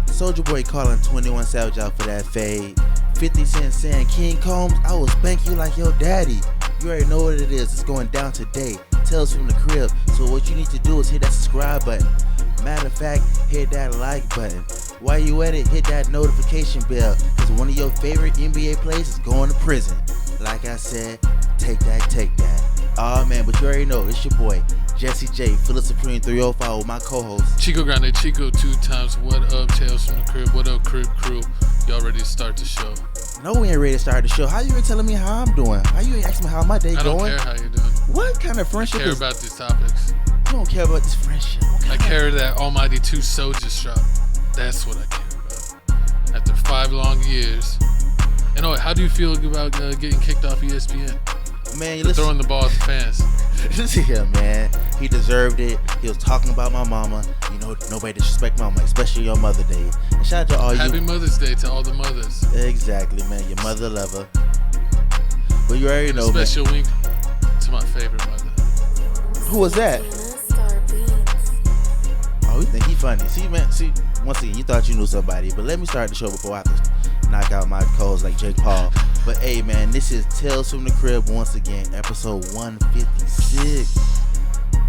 Soulja Boy calling 21 Savage out for that fade. 50 Cent saying, King Combs, I will spank you like your daddy. You already know what it is. It's going down today. Tales from the crib. So what you need to do is hit that subscribe button. Matter of fact, hit that like button. While you at it, hit that notification bell. Because one of your favorite NBA players is going to prison. Like I said, take that, take that. Oh man, but you already know, it's your boy, Jesse J, Philip Supreme 305 with my co-host. Chico Grande, Chico 2 times. What up, Tales from the Crib? What up, Crib Crew? Y'all ready to start the show? No, we ain't ready to start the show. How you ain't telling me how I'm doing? How you ain't asking me how my day going? I don't care how you're doing. What kind of friendship I care is... about these topics. You don't care about this friendship. I care that Almighty 2 Soulja drop. That's what I care about. After 5 long years. And how do you feel about getting kicked off ESPN? Man, listen, throwing the ball at the fans. Listen here, man. He deserved it. He was talking about my mama. You know, nobody disrespect mama, especially your Mother Day. And shout out to all Happy Mother's Day to all the mothers. Exactly, man. Your mother lover. But you already know, man. Special wink to my favorite mother. Who was that? Oh, you think he funny. See, man. See, once again, you thought you knew somebody. But let me start the show before I have to knock out my calls like Jake Paul. But hey, man, this is Tales from the Crib once again, episode 156.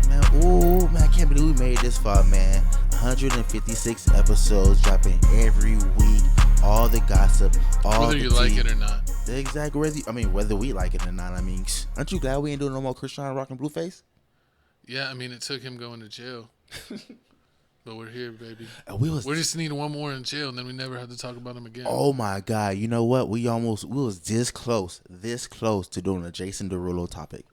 Man, ooh, man, I can't believe we made this far, man. 156 episodes dropping every week. All the gossip, all whether the you tea. like it or not. Exactly. Whether we like it or not. I mean, aren't you glad we ain't doing no more Christian Rock and Blueface? Yeah, I mean, it took him going to jail. But we're here, baby. We just need one more in jail, and then we never have to talk about him again. Oh my God! You know what? We was this close to doing a Jason Derulo topic.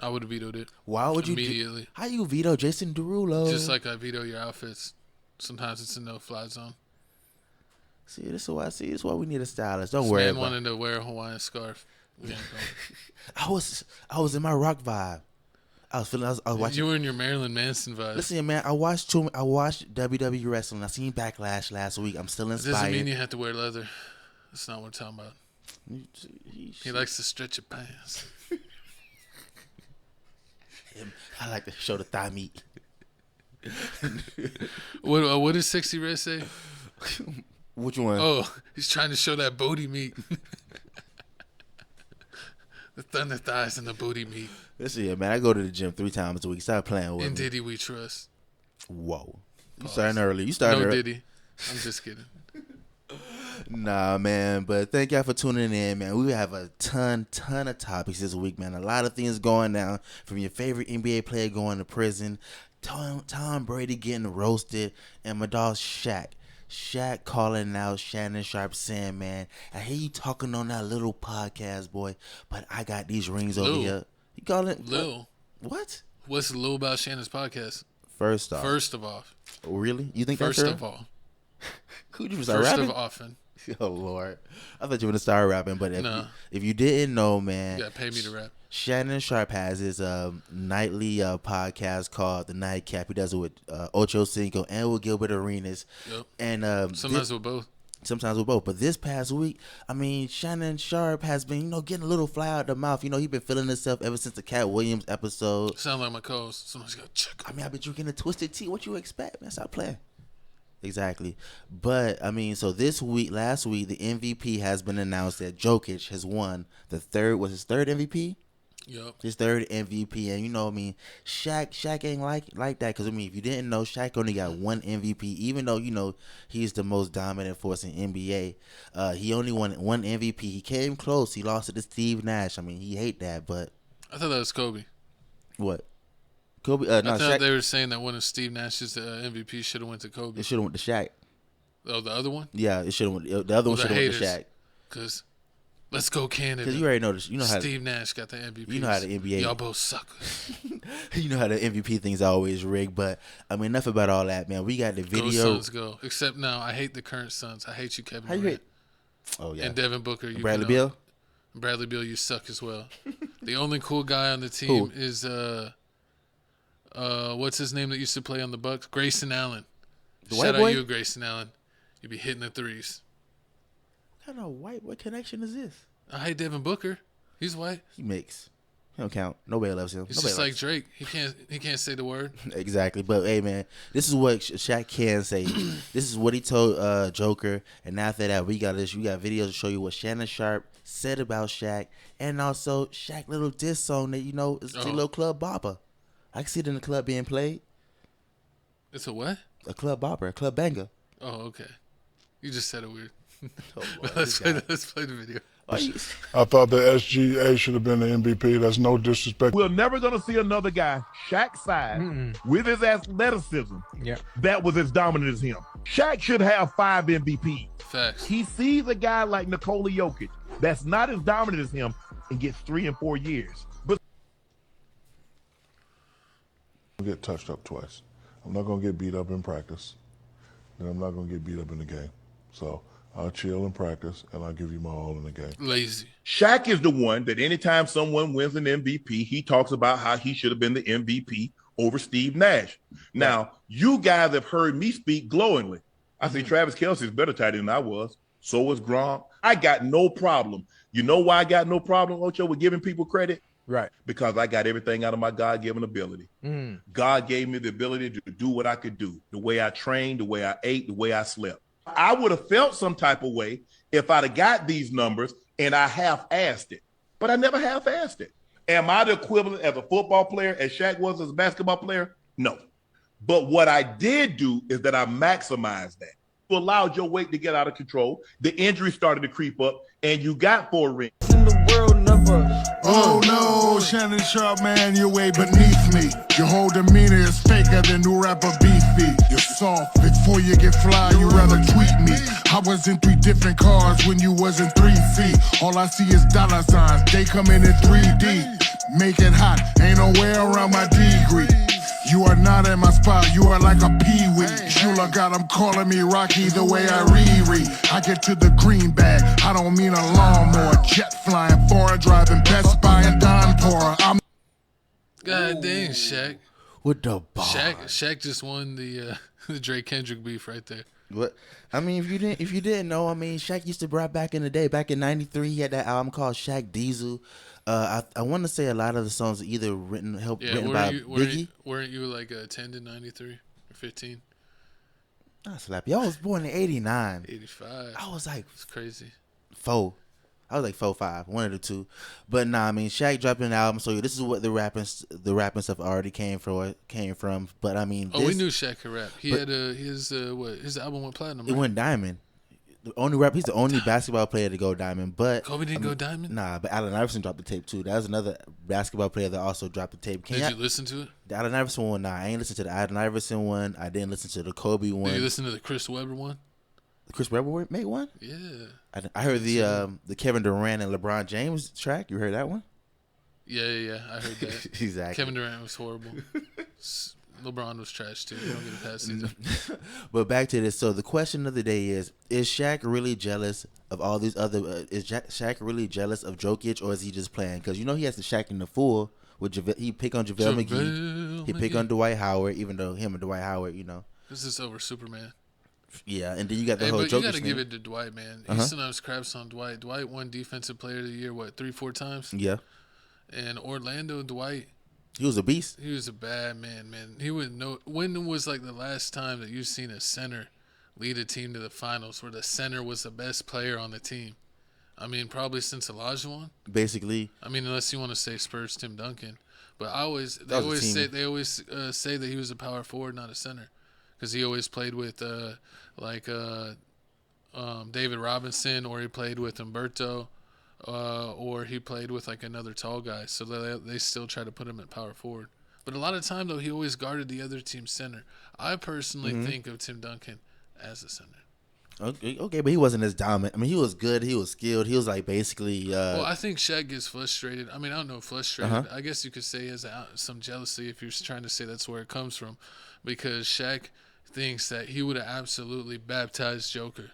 I would have vetoed it. Why would you immediately? How you veto Jason Derulo? Just like I veto your outfits. Sometimes it's a no-fly zone. See, this is why we need a stylist. Don't this worry. Man about wanted to wear a Hawaiian scarf. I was in my rock vibe. I was watching. You were in your Marilyn Manson vibe. Listen, man, I watched WWE wrestling. I seen Backlash last week. I'm still inspired. It doesn't mean you have to wear leather. That's not what I'm talking about. He likes to stretch your pants. I like to show the thigh meat. What does Sexy Red say? Which one? Oh, he's trying to show that booty meat. The thunder thighs and the booty meat. Listen here, man. I go to the gym 3 times a week. Stop playing with me. In Diddy we trust. Whoa. You Pause. starting early. No Diddy. I'm just kidding. Nah, man. But thank y'all for tuning in, man. We have a ton of topics this week, man. A lot of things going down. From your favorite NBA player going to prison, Tom Brady getting roasted, and my dog Shaq. Shaq calling out Shannon Sharpe saying, man, I hear you talking on that little podcast, boy, but I got these rings over here. You calling it? Lil. What? What's Lil about Shannon's podcast? First off. Oh, really? You think first that's of all. Could you start rapping? First of often. Oh, Lord. I thought you were going to start rapping, but if you didn't know, man. You got to pay me to rap. Shannon Sharpe has his nightly podcast called The Nightcap. He does it with Ocho Cinco and with Gilbert Arenas. Yep. And sometimes with both. Sometimes with both. But this past week, I mean, Shannon Sharpe has been, getting a little fly out the mouth. He's been feeling himself ever since the Cat Williams episode. Sound like my co-host. Somebody's got to check. I mean, I've been drinking a Twisted Tea. What you expect, man? Stop playing. Exactly. But, I mean, so last week, the MVP has been announced that Jokid has won his third MVP? Yep. His third MVP. And, Shaq ain't like that. Because, if you didn't know, Shaq only got one MVP. Even though, he's the most dominant force in NBA. He only won one MVP. He came close. He lost it to Steve Nash. I mean, he hate that, but. I thought that was Kobe. What? Kobe? No, I thought Shaq. they were saying that one of Steve Nash's MVP should have went to Kobe. It should have went to Shaq. Oh, the other one? Yeah, it should have went. The other one should have went to Shaq. Because let's go Canada. Because you already know this. Steve Nash got the MVP. You know how the NBA. Y'all both suckers. You know how the MVP thing's always rigged. But, enough about all that, man. We got the video. Go Suns, go. Except now, I hate the current Suns. I hate you, Kevin Durant. How you hate? Oh, yeah. And Devin Booker. Bradley Beal? Bradley Beal, you suck as well. The only cool guy on the team is what's his name that used to play on the Bucks? Grayson Allen. Shout out you, Grayson Allen. You be hitting the threes. What kind of white boy connection is this? I hate Devin Booker. He's white. He mixed. He don't count. Nobody loves him. He's Nobody just like likes Drake. He can't say the word. Exactly. But hey, man, this is what Shaq can say. This is what he told Joker. And after that, we got videos to show you what Shannon Sharpe said about Shaq, and also Shaq little diss song that is a little club bopper. I can see it in the club being played. It's a what? A club bopper, a club banger. Oh, okay. You just said it weird. Oh, boy, let's play the video. I thought the SGA should have been the MVP. That's no disrespect. We're never going to see another guy Shaq's size with his athleticism that was as dominant as him. Shaq should have 5 MVP. Facts. He sees a guy like Nikola Jokic that's not as dominant as him and gets 3 and 4 years. But I'll get touched up twice. I'm not going to get beat up in practice. Then I'm not going to get beat up in the game. So I'll chill in practice, and I'll give you my all in the game. Lazy. Shaq is the one that anytime someone wins an MVP, he talks about how he should have been the MVP over Steve Nash. Now, you guys have heard me speak glowingly. I say Travis Kelce's better tight end than I was. So was Gronk. I got no problem. You know why I got no problem, Ocho, with giving people credit? Right. Because I got everything out of my God-given ability. God gave me the ability to do what I could do, the way I trained, the way I ate, the way I slept. I would have felt some type of way if I'd have got these numbers and I half-assed it. But I never half-assed it. Am I the equivalent as a football player as Shaq was as a basketball player? No. But what I did do is that I maximized that. You allowed your weight to get out of control. The injury started to creep up, and you got 4 rings. In the world number. Oh no, Shannon Sharpe, man, you're way beneath me. Your whole demeanor is faker than new rapper Beefy. You're soft, before you get fly, you rather tweet me. I was in 3 different cars when you was in 3 feet. All I see is dollar signs, they come in 3D. Make it hot, ain't no way around my degree. You are not at my spot, you are like a peewee. Shula got them calling me Rocky the way I reread. I get to the green bag, I don't mean a lawnmower. Jet flying, foreign driving, Best Buy and Downpour. I'm God dang, Shaq. With the bar. Shaq just won the Drake Kendrick beef right there. What? I mean, if you didn't know, I mean, Shaq used to rap back in the day. Back in '93, he had that album called Shaq Diesel. I want to say a lot of the songs are either written by Biggie. Weren't you like 10 to 93 or 15? I slap you. I was born in '89. 85. I was like, it's crazy. 4. I was like 4, 5, one of the two. But nah, I mean, Shaq dropping an album, so this is what the rapping stuff already came from. But I mean, we knew Shaq could rap. He had his album went platinum. It went diamond. He's the only basketball player to go diamond. But Kobe didn't go diamond? Nah, but Allen Iverson dropped the tape too. That was another basketball player that also dropped the tape. Did you listen to it? The Allen Iverson one, nah. I ain't listened to the Allen Iverson one. I didn't listen to the Kobe one. Did you listen to the Chris Webber one? The Chris Webber made one? Yeah. I heard the Kevin Durant and LeBron James track. You heard that one? Yeah. I heard that. Exactly. Kevin Durant was horrible. LeBron was trash too. You don't get a pass either. But back to this. So the question of the day is Shaq really jealous of all these other? Is Shaq really jealous of Jokic, or is he just playing? Because he has to Shaq in the Fool with he pick on JaVale McGee. He pick on Dwight Howard, even though him and Dwight Howard, This is over Superman. Yeah, and then you got the whole but Jokic you got to thing. give it to Dwight, man. He sometimes craps on Dwight. Dwight won Defensive Player of the Year, 3-4 times? Yeah. And Orlando, Dwight. He was a beast. He was a bad man. He wouldn't know. When was like the last time that you've seen a center lead a team to the finals where the center was the best player on the team? I mean, probably since Elijah won. Basically. I mean, unless you want to say Spurs, Tim Duncan. But they always say that he was a power forward, not a center, because he always played with David Robinson, or he played with Humberto. Or he played with like another tall guy, so they still try to put him at power forward. But a lot of time though, he always guarded the other team's center. I personally think of Tim Duncan as a center. Okay, but he wasn't as dominant. I mean, he was good. He was skilled. He was like basically. Well, I think Shaq gets frustrated. I mean, I don't know, frustrated. I guess you could say he has some jealousy if you're trying to say that's where it comes from, because Shaq thinks that he would have absolutely baptized Joker.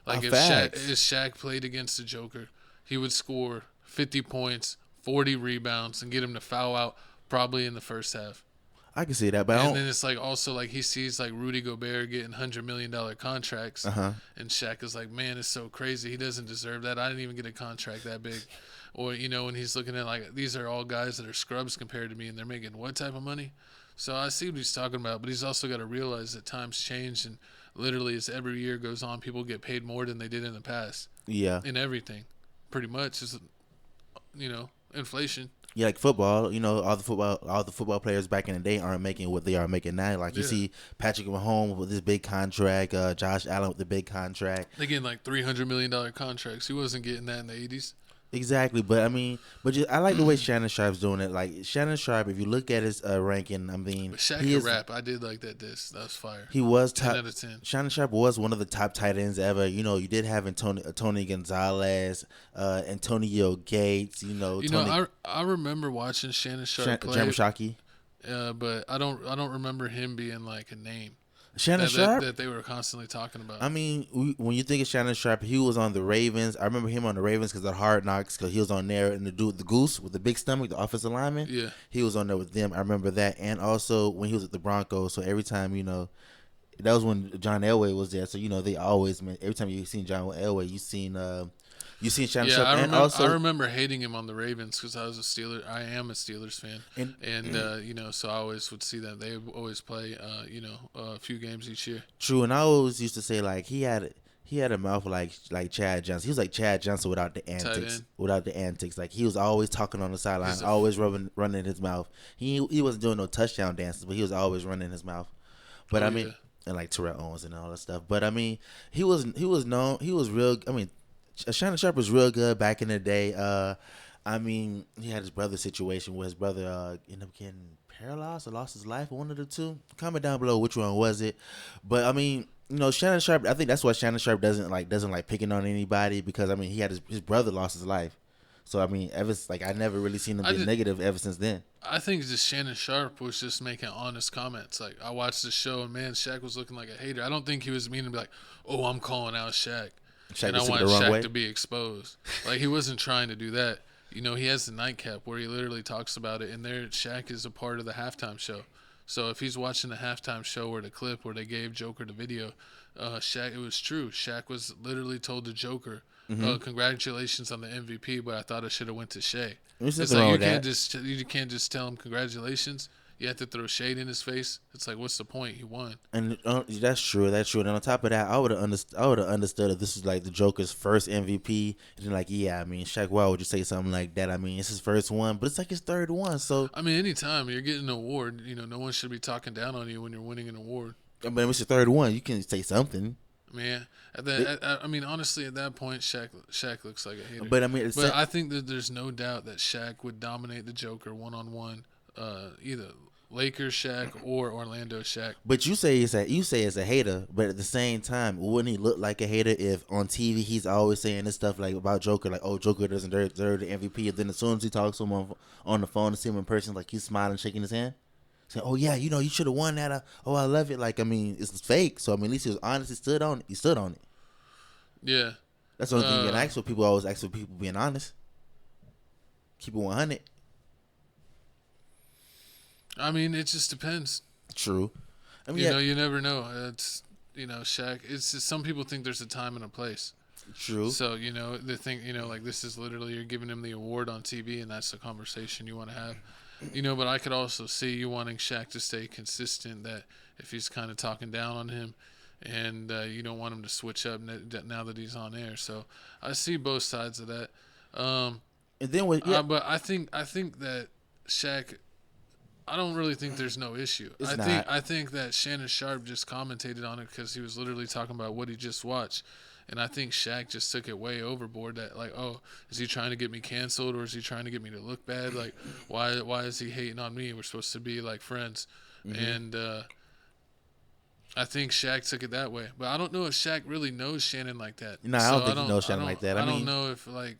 Like if Shaq played against the Joker, he would score 50 points, 40 rebounds, and get him to foul out probably in the first half. I can see that, but and then it's like also like he sees like Rudy Gobert getting $100 million contracts, and Shaq is like, man, it's so crazy. He doesn't deserve that. I didn't even get a contract that big. Or when he's looking at like these are all guys that are scrubs compared to me, and they're making what type of money? So I see what he's talking about, but he's also got to realize that times change, and literally as every year goes on, people get paid more than they did in the past. Yeah, in everything, pretty much is inflation. Yeah, like football, all the football players back in the day aren't making what they are making now. Like you see Patrick Mahomes with this big contract, Josh Allen with the big contract. They getting like $300 million contracts. He wasn't getting that in the 80s. Exactly, but I like the way Shannon Sharpe's doing it. Like Shannon Sharpe, if you look at his ranking, but Shaq can rap. I did like that. That was fire. He was 10 out of 10. Shannon Sharpe was one of the top tight ends ever. You did have Tony Gonzalez, Antonio Gates. I remember watching Shannon Sharpe play. Jamashaki. But I don't remember him being like a name. Shannon Sharpe? That they were constantly talking about. I mean, when you think of Shannon Sharpe, he was on the Ravens. I remember him on the Ravens because of Hard Knocks, because he was on there, and the dude with the goose with the big stomach, the offensive lineman. Yeah. He was on there with them. I remember that. And also when he was at the Broncos. So every time, that was when John Elway was there. So, they always, every time you seen John Elway, you seen Shannon Sharpe. I remember hating him on the Ravens because I am a Steelers fan, and so I always would see that they always play, a few games each year. True, and I always used to say like he had a mouth like Chad Johnson. He was like Chad Johnson without the antics. Like he was always talking on the sideline, always running his mouth. He wasn't doing no touchdown dances, but he was always running his mouth. But and like Terrell Owens and all that stuff. But he was known. He was real. Shannon Sharpe was real good back in the day. He had his brother situation where his brother ended up getting paralyzed or lost his life, one of the two. Comment down below which one was it. But Shannon Sharpe, I think that's why Shannon Sharpe doesn't like picking on anybody, because he had his brother lost his life. So I never really seen him be negative ever since then. I think just Shannon Sharpe was just making honest comments. Like I watched the show and man, Shaq was looking like a hater. I don't think he was meaning to be like, "Oh, I'm calling out Shaq." And I want Shaq to be exposed. Like, he wasn't trying to do that. He has the nightcap where he literally talks about it, and there Shaq is a part of the halftime show. So if he's watching the halftime show or the clip where they gave Joker the video, Shaq, it was true. Shaq was literally told to Joker, congratulations on the MVP, but I thought I should have went to Shai. It's like you can't just tell him congratulations. You have to throw shade in his face. It's like, what's the point? He won. And that's true. And on top of that, I would have understood if this was like the Joker's first MVP. And then Shaq, why would you say something like that? It's his first one, but it's like his third one. So anytime you're getting an award, no one should be talking down on you when you're winning an award. But it's your third one. You can say something. Man, honestly, at that point, Shaq looks like a hater. But I think that there's no doubt that Shaq would dominate the Joker 1-on-1, either Lakers Shaq or Orlando Shaq. But you say it's a hater, but at the same time, wouldn't he look like a hater if on TV he's always saying this stuff like about Joker, like, oh, Joker doesn't deserve the MVP, and then as soon as he talks to him on the phone to see him in person, like he's smiling, shaking his hand, saying, oh yeah, you should have won that. Oh, I love it. Like it's fake. So at least he was honest. He stood on it. Yeah. That's the only thing you can ask for. People always ask for people being honest. Keep it 100. It just depends. True. You never know. It's Shaq. It's just, some people think there's a time and a place. True. So they think like this is literally you're giving him the award on TV, and that's the conversation you want to have. But I could also see you wanting Shaq to stay consistent. That if he's kind of talking down on him, and you don't want him to switch up now that he's on air. So I see both sides of that. And then but I think that Shaq. I don't really think there's no issue. I think that Shannon Sharpe just commentated on it because he was literally talking about what he just watched. And I think Shaq just took it way overboard that, like, oh, is he trying to get me canceled or is he trying to get me to look bad? Like, why is he hating on me? We're supposed to be, like, friends. Mm-hmm. And I think Shaq took it that way. But I don't know if Shaq really knows Shannon like that. No, I don't think he knows Shannon like that. I don't know if, like...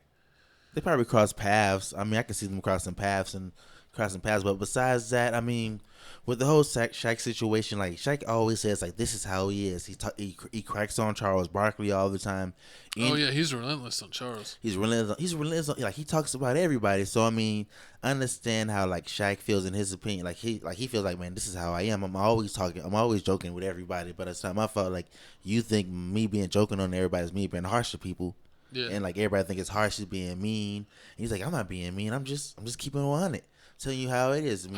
They probably cross paths. I can see them crossing paths and... crossing paths. But besides that, I mean, with the whole Shaq situation, like Shaq always says, like this is how he is. He cracks on Charles Barkley all the time. Oh yeah, he's relentless on Charles. He's relentless. Like he talks about everybody. So I mean, I understand how like Shaq feels in his opinion. Like he feels like, man, this is how I am. I'm always joking with everybody. But it's not my fault. Like you think me being joking on everybody is me being harsh to people. Yeah. And like everybody think it's harsh as being mean. And he's like, I'm not being mean. I'm just keeping it 100, telling you how it is.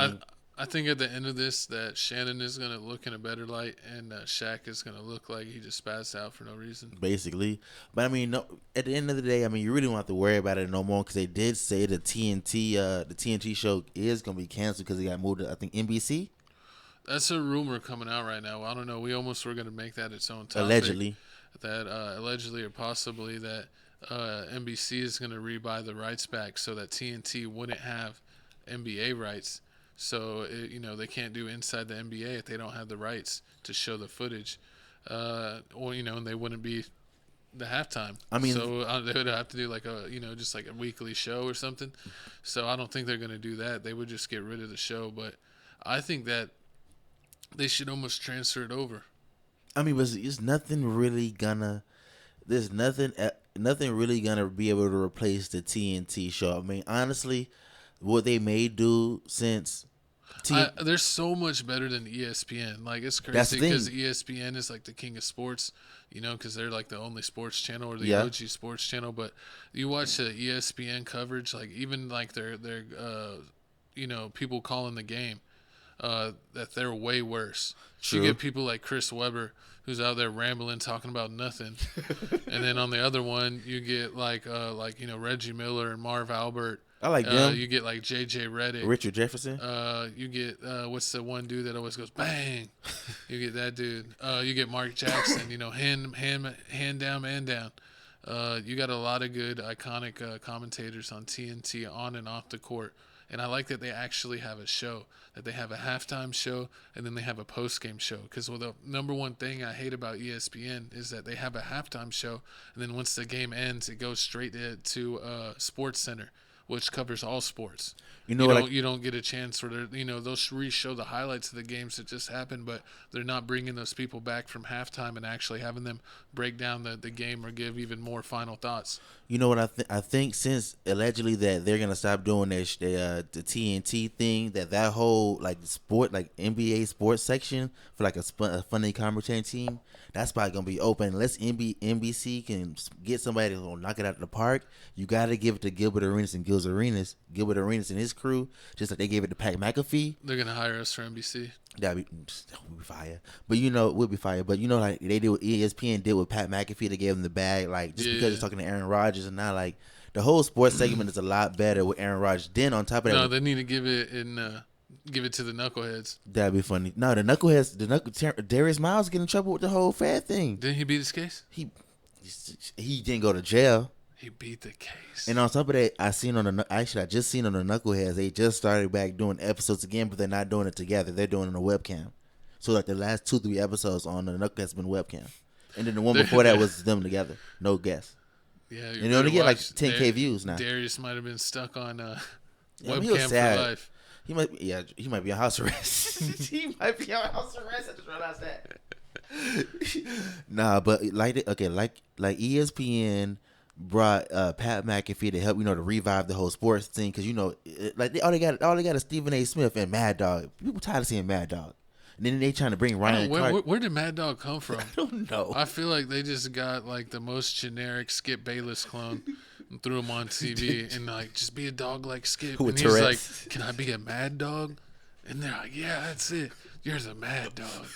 I think at the end of this that Shannon is going to look in a better light and Shaq is going to look like he just spazzed out for no reason. Basically. But, I mean, no, at the end of the day, I mean, you really don't have to worry about it no more because they did say the TNT show is going to be canceled because it got moved to, I think, NBC. That's a rumor coming out right now. I don't know. We almost were going to make that its own topic. Allegedly. That allegedly or possibly that NBC is going to rebuy the rights back so that TNT wouldn't have NBA rights. So, they can't do inside the NBA if they don't have the rights to show the footage. And they wouldn't be the halftime. I mean, so they would have to do like just like a weekly show or something. So I don't think they're going to do that. They would just get rid of the show. But I think that they should almost transfer it over. I mean, but it's nothing really gonna. There's nothing really gonna be able to replace the TNT show. I mean, honestly, what they may do since. They're so much better than ESPN. Like, it's crazy because ESPN is like the king of sports, because they're like the only sports channel or the OG sports channel. But you watch the ESPN coverage, like even like their people calling the game, that they're way worse. True. You get people like Chris Webber who's out there rambling, talking about nothing, and then on the other one you get like Reggie Miller and Marv Albert. I like them. You get like J.J. Redick. Richard Jefferson. You get, what's the one dude that always goes, bang? You get that dude. You get Mark Jackson, hand down, man down. You got a lot of good, iconic commentators on TNT on and off the court. And I like that they actually have a show, that they have a halftime show and then they have a post-game show. Because the number one thing I hate about ESPN is that they have a halftime show, and then once the game ends, it goes straight to Sports Center, which covers all sports. You don't get a chance where they'll re-show the highlights of the games that just happened, but they're not bringing those people back from halftime and actually having them break down the game or give even more final thoughts. You know what I think since allegedly that they're gonna stop doing the TNT thing, that whole like sport, like NBA sports section for like a funny commentating team, that's probably gonna be open unless NBC can get somebody to knock it out of the park. You gotta give it to Gilbert Arenas and Gilbert Arenas and his crew, just like they gave it to Pat McAfee. They're gonna hire us for NBC. We'll be fired. But we'll be fired. But like they did what ESPN did with Pat McAfee, they gave him the bag, like just because he's talking to Aaron Rodgers, and now like the whole sports segment is a lot better with Aaron Rodgers. Then on top of that, no, they need to give it to the knuckleheads. That'd be funny. No, the knuckleheads, Darius Miles get in trouble with the whole fad thing. Didn't he beat his case? He didn't go to jail. He beat the case. And on top of that, I just seen on the Knuckleheads, they just started back doing episodes again, but they're not doing it together. They're doing it on a webcam. So like the last 2-3 episodes on the Knuckleheads been webcam, and then the one before that was them together, no guest. Yeah, and they only get like 10K views now. Darius might have been stuck on webcam for life. He might be on house arrest. He might be on house arrest. I just realized that. Nah, but like ESPN brought Pat McAfee to help, to revive the whole sports thing, because all they got is Stephen A. Smith and Mad Dog. People tired of seeing Mad Dog, and then they trying to bring Ryan Clark. Where did Mad Dog come from? I don't know. I feel like they just got like the most generic Skip Bayless clone and threw him on TV and like, just be a dog like Skip. With and Tourette's. He's like, can I be a Mad Dog? And they're like, yeah, that's it. You're the Mad Dog.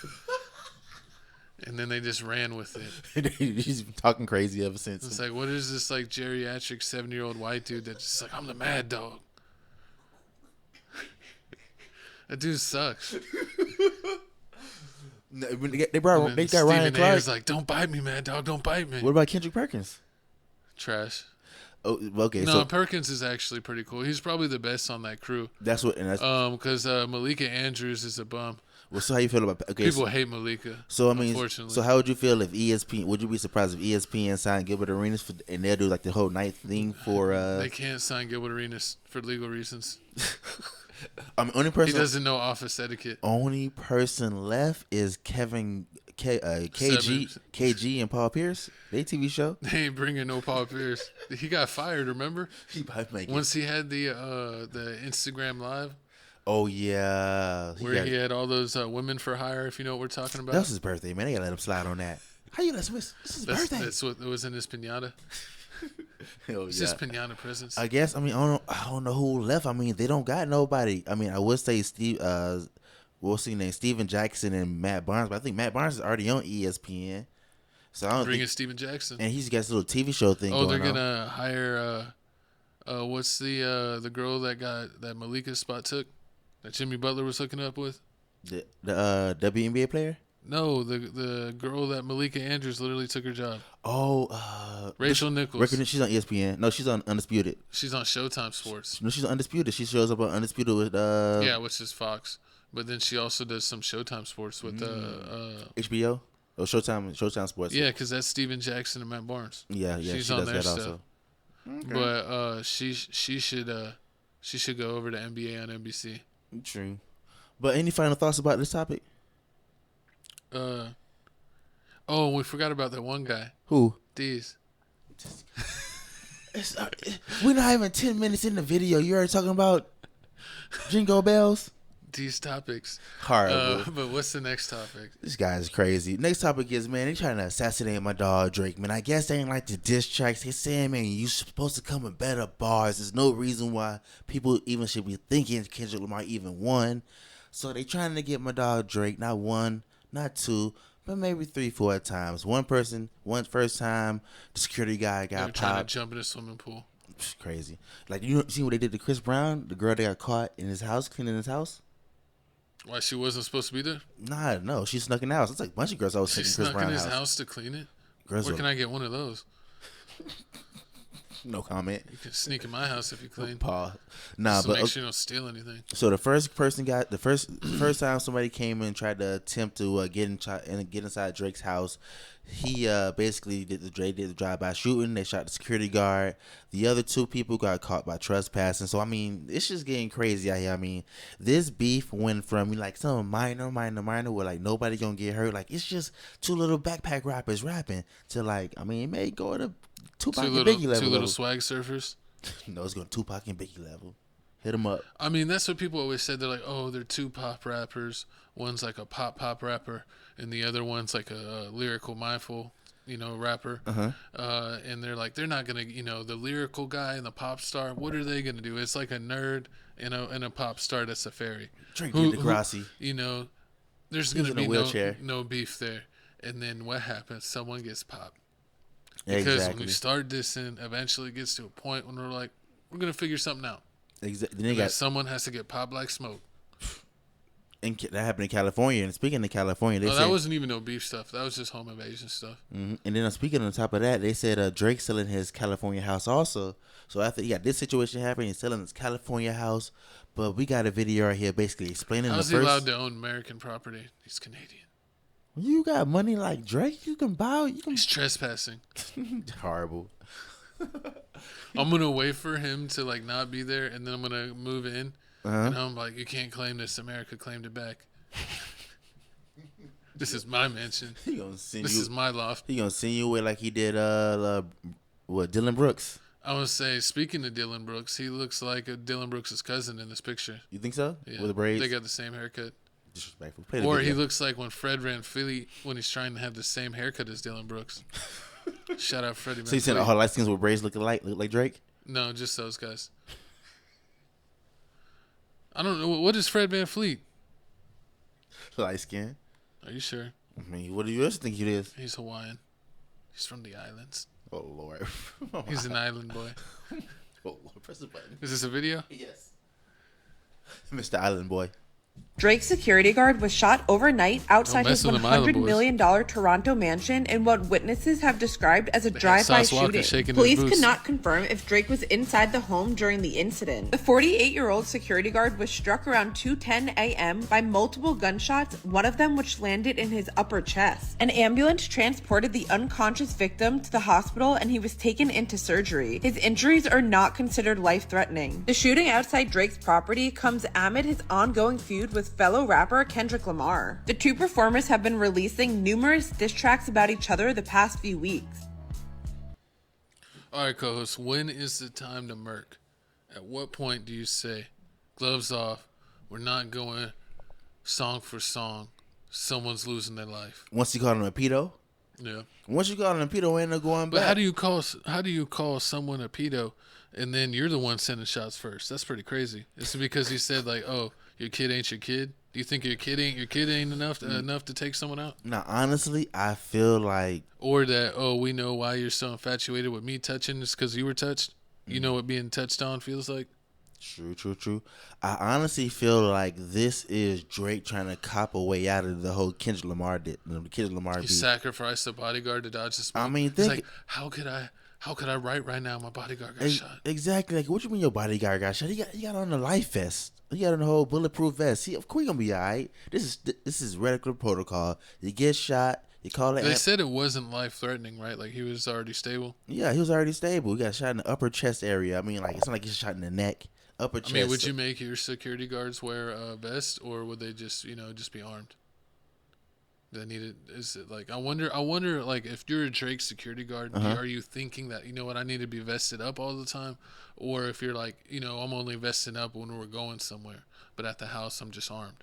And then they just ran with it. He's been talking crazy ever since. It's like, what is this like geriatric 7-year-old white dude that's just like, I'm the Mad Dog? That dude sucks. They got Ryan Clark. Ayers like, don't bite me, Mad Dog. Don't bite me. What about Kendrick Perkins? Trash. Oh, okay. No, Perkins is actually pretty cool. He's probably the best on that crew. Because Malika Andrews is a bum. Well, so how you feel about people hate Malika? So I mean, unfortunately. So how would you feel if ESPN? Would you be surprised if ESPN signed Gilbert Arenas and they'll do like the whole night thing for? They can't sign Gilbert Arenas for legal reasons. Only person he doesn't know office etiquette. Only person left is KG and Paul Pierce. They TV show. They ain't bringing no Paul Pierce. He got fired. Remember? Once he had the Instagram live. Oh yeah, he had all those women for hire. If you know what we're talking about. That was his birthday, man. They gotta let him slide on that. How you let him? It's his birthday. That's what was in his pinata. Hell it's his pinata presents. I guess. I don't know who left. They don't got nobody. I would say Steve. What's his name? Steven Jackson and Matt Barnes, but I think Matt Barnes is already on ESPN. So I don't bring in think Steven Jackson, and he's got this little TV show thing. Oh, they're gonna hire. What's the girl that Malika spot took? That Jimmy Butler was hooking up with? The WNBA player? No, the girl that Malika Andrews literally took her job. Oh, Rachel Nichols. She's on ESPN. No, she's on Undisputed. She's on Showtime Sports. No, she's on Undisputed. She shows up on Undisputed with yeah, which is Fox. But then she also does some Showtime Sports with HBO. Oh, Showtime Sports. Yeah, because that's Steven Jackson and Matt Barnes. Yeah, she's she on does their that stuff. also. Okay. But she should go over to NBA on NBC. True. But any final thoughts about this topic? Oh, we forgot about that one guy. Who? D's. We're not even 10 minutes in the video. You already talking about Jingle Bells? These topics. Horrible. But what's the next topic? This guy's crazy. Next topic is, man, they trying to assassinate my dog Drake, man. I guess they ain't like the diss tracks. They saying, man, you supposed to come with better bars. There's no reason why people even should be thinking Kendrick Lamar even won. So they trying to get my dog Drake, not one, not two, but maybe 3-4 times. First time, the security guy got popped. Trying to jump in a swimming pool. It's crazy. Like, you see what they did to Chris Brown? The girl that got caught in his house, cleaning his house? Why, she wasn't supposed to be there? Nah, no, she snuck in the house. It's like a bunch of girls always taking Chris Brown's house. She snuck in his house to clean it? Where can I get one of those? No comment. You can sneak in my house if you clean. Paul. Nah, but make sure you don't steal anything. So the first person got the first time somebody came and tried to attempt to get inside Drake's house. He basically did the drive-by shooting. They shot the security guard. The other two people got caught by trespassing. So it's just getting crazy out here. This beef went from like some minor where like nobody gonna get hurt. Like it's just two little backpack rappers rapping to like it may go to Tupac and Biggie level. Two little swag surfers. No, it's going to Tupac and Biggie level. Hit them up. That's what people always said. They're like, oh, they're two pop rappers. One's like a pop rapper, and the other one's like a lyrical, mindful, rapper. And they're like, they're not gonna, the lyrical guy and the pop star. What are they gonna do? It's like a nerd and a pop star that's a fairy. Drake Degrassi. There's gonna be no beef there. And then what happens? Someone gets popped. Because when we start dissing, eventually it gets to a point when we're like, we're going to figure something out. Exactly. Someone has to get popped like smoke. And that happened in California. And speaking of California, they said... that wasn't even no beef stuff. That was just home invasion stuff. Mm-hmm. And then speaking on top of that, they said Drake selling his California house also. So after he got this situation happening, he's selling his California house. But we got a video right here basically explaining How's he allowed to own American property? He's Canadian. You got money like Drake, you can buy. He's trespassing. Horrible. I'm gonna wait for him to like not be there, and then I'm gonna move in, and I'm like, you can't claim this. America claimed it back. This is my mansion. This is my loft. He gonna send you away like he did. Dylan Brooks. I would say, speaking of Dylan Brooks, he looks like Dylan Brooks' cousin in this picture. You think so? Yeah. With the braids. They got the same haircut. Disrespectful. Or he looks like when Fred Van Philly when he's trying to have the same haircut as Dylan Brooks. Shout out Freddie Van So you saying all light skins with braids look like Drake? No, just those guys. I don't know. What is Fred Van Fleet? Light skin. Are you sure? What do you else think he is? He's Hawaiian. He's from the islands. Oh, Lord. He's an island boy. Oh, Lord. Press the button. Is this a video? Yes. Mr. Island Boy. Drake's security guard was shot overnight outside his $100 million Toronto mansion in what witnesses have described as a drive-by shooting. Police cannot confirm if Drake was inside the home during the incident. The 48-year-old security guard was struck around 2:10 a.m. by multiple gunshots, one of them which landed in his upper chest. An ambulance transported the unconscious victim to the hospital and he was taken into surgery. His injuries are not considered life-threatening. The shooting outside Drake's property comes amid his ongoing feud with fellow rapper Kendrick Lamar. The two performers have been releasing numerous diss tracks about each other the past few weeks. All right, co-host, when is the time to murk? At what point do you say, gloves off, we're not going song for song, someone's losing their life? Once you call him a pedo? Yeah. Once you call him a pedo, ain't no going back. But how do you call someone a pedo and then you're the one sending shots first? That's pretty crazy. It's because he said like, oh, your kid ain't your kid. Do you think your kid ain't enough to take someone out? Now, honestly, I feel like, or that, oh, we know why you're so infatuated with me touching is because you were touched. You know what being touched on feels like. True. I honestly feel like this is Drake trying to cop a way out of the whole Kendrick Lamar beat. He sacrificed a bodyguard to dodge the smoke. I mean, he's like, how could I write right now? My bodyguard got shot. Exactly. Like, what you mean your bodyguard got shot? He got on the life vest. He got on the whole bulletproof vest. See, of course he gonna be all right. This is regular protocol. You get shot. You call it. They said it wasn't life threatening, right? Like he was already stable. Yeah, he was already stable. He got shot in the upper chest area. I mean, like it's not like he got shot in the neck. Upper chest. I mean, would you make your security guards wear a vest, or would they just be armed? They needed. Is it like I wonder like if you're a Drake security guard, are you thinking that I need to be vested up all the time, or if you're like I'm only vesting up when we're going somewhere, but at the house I'm just armed.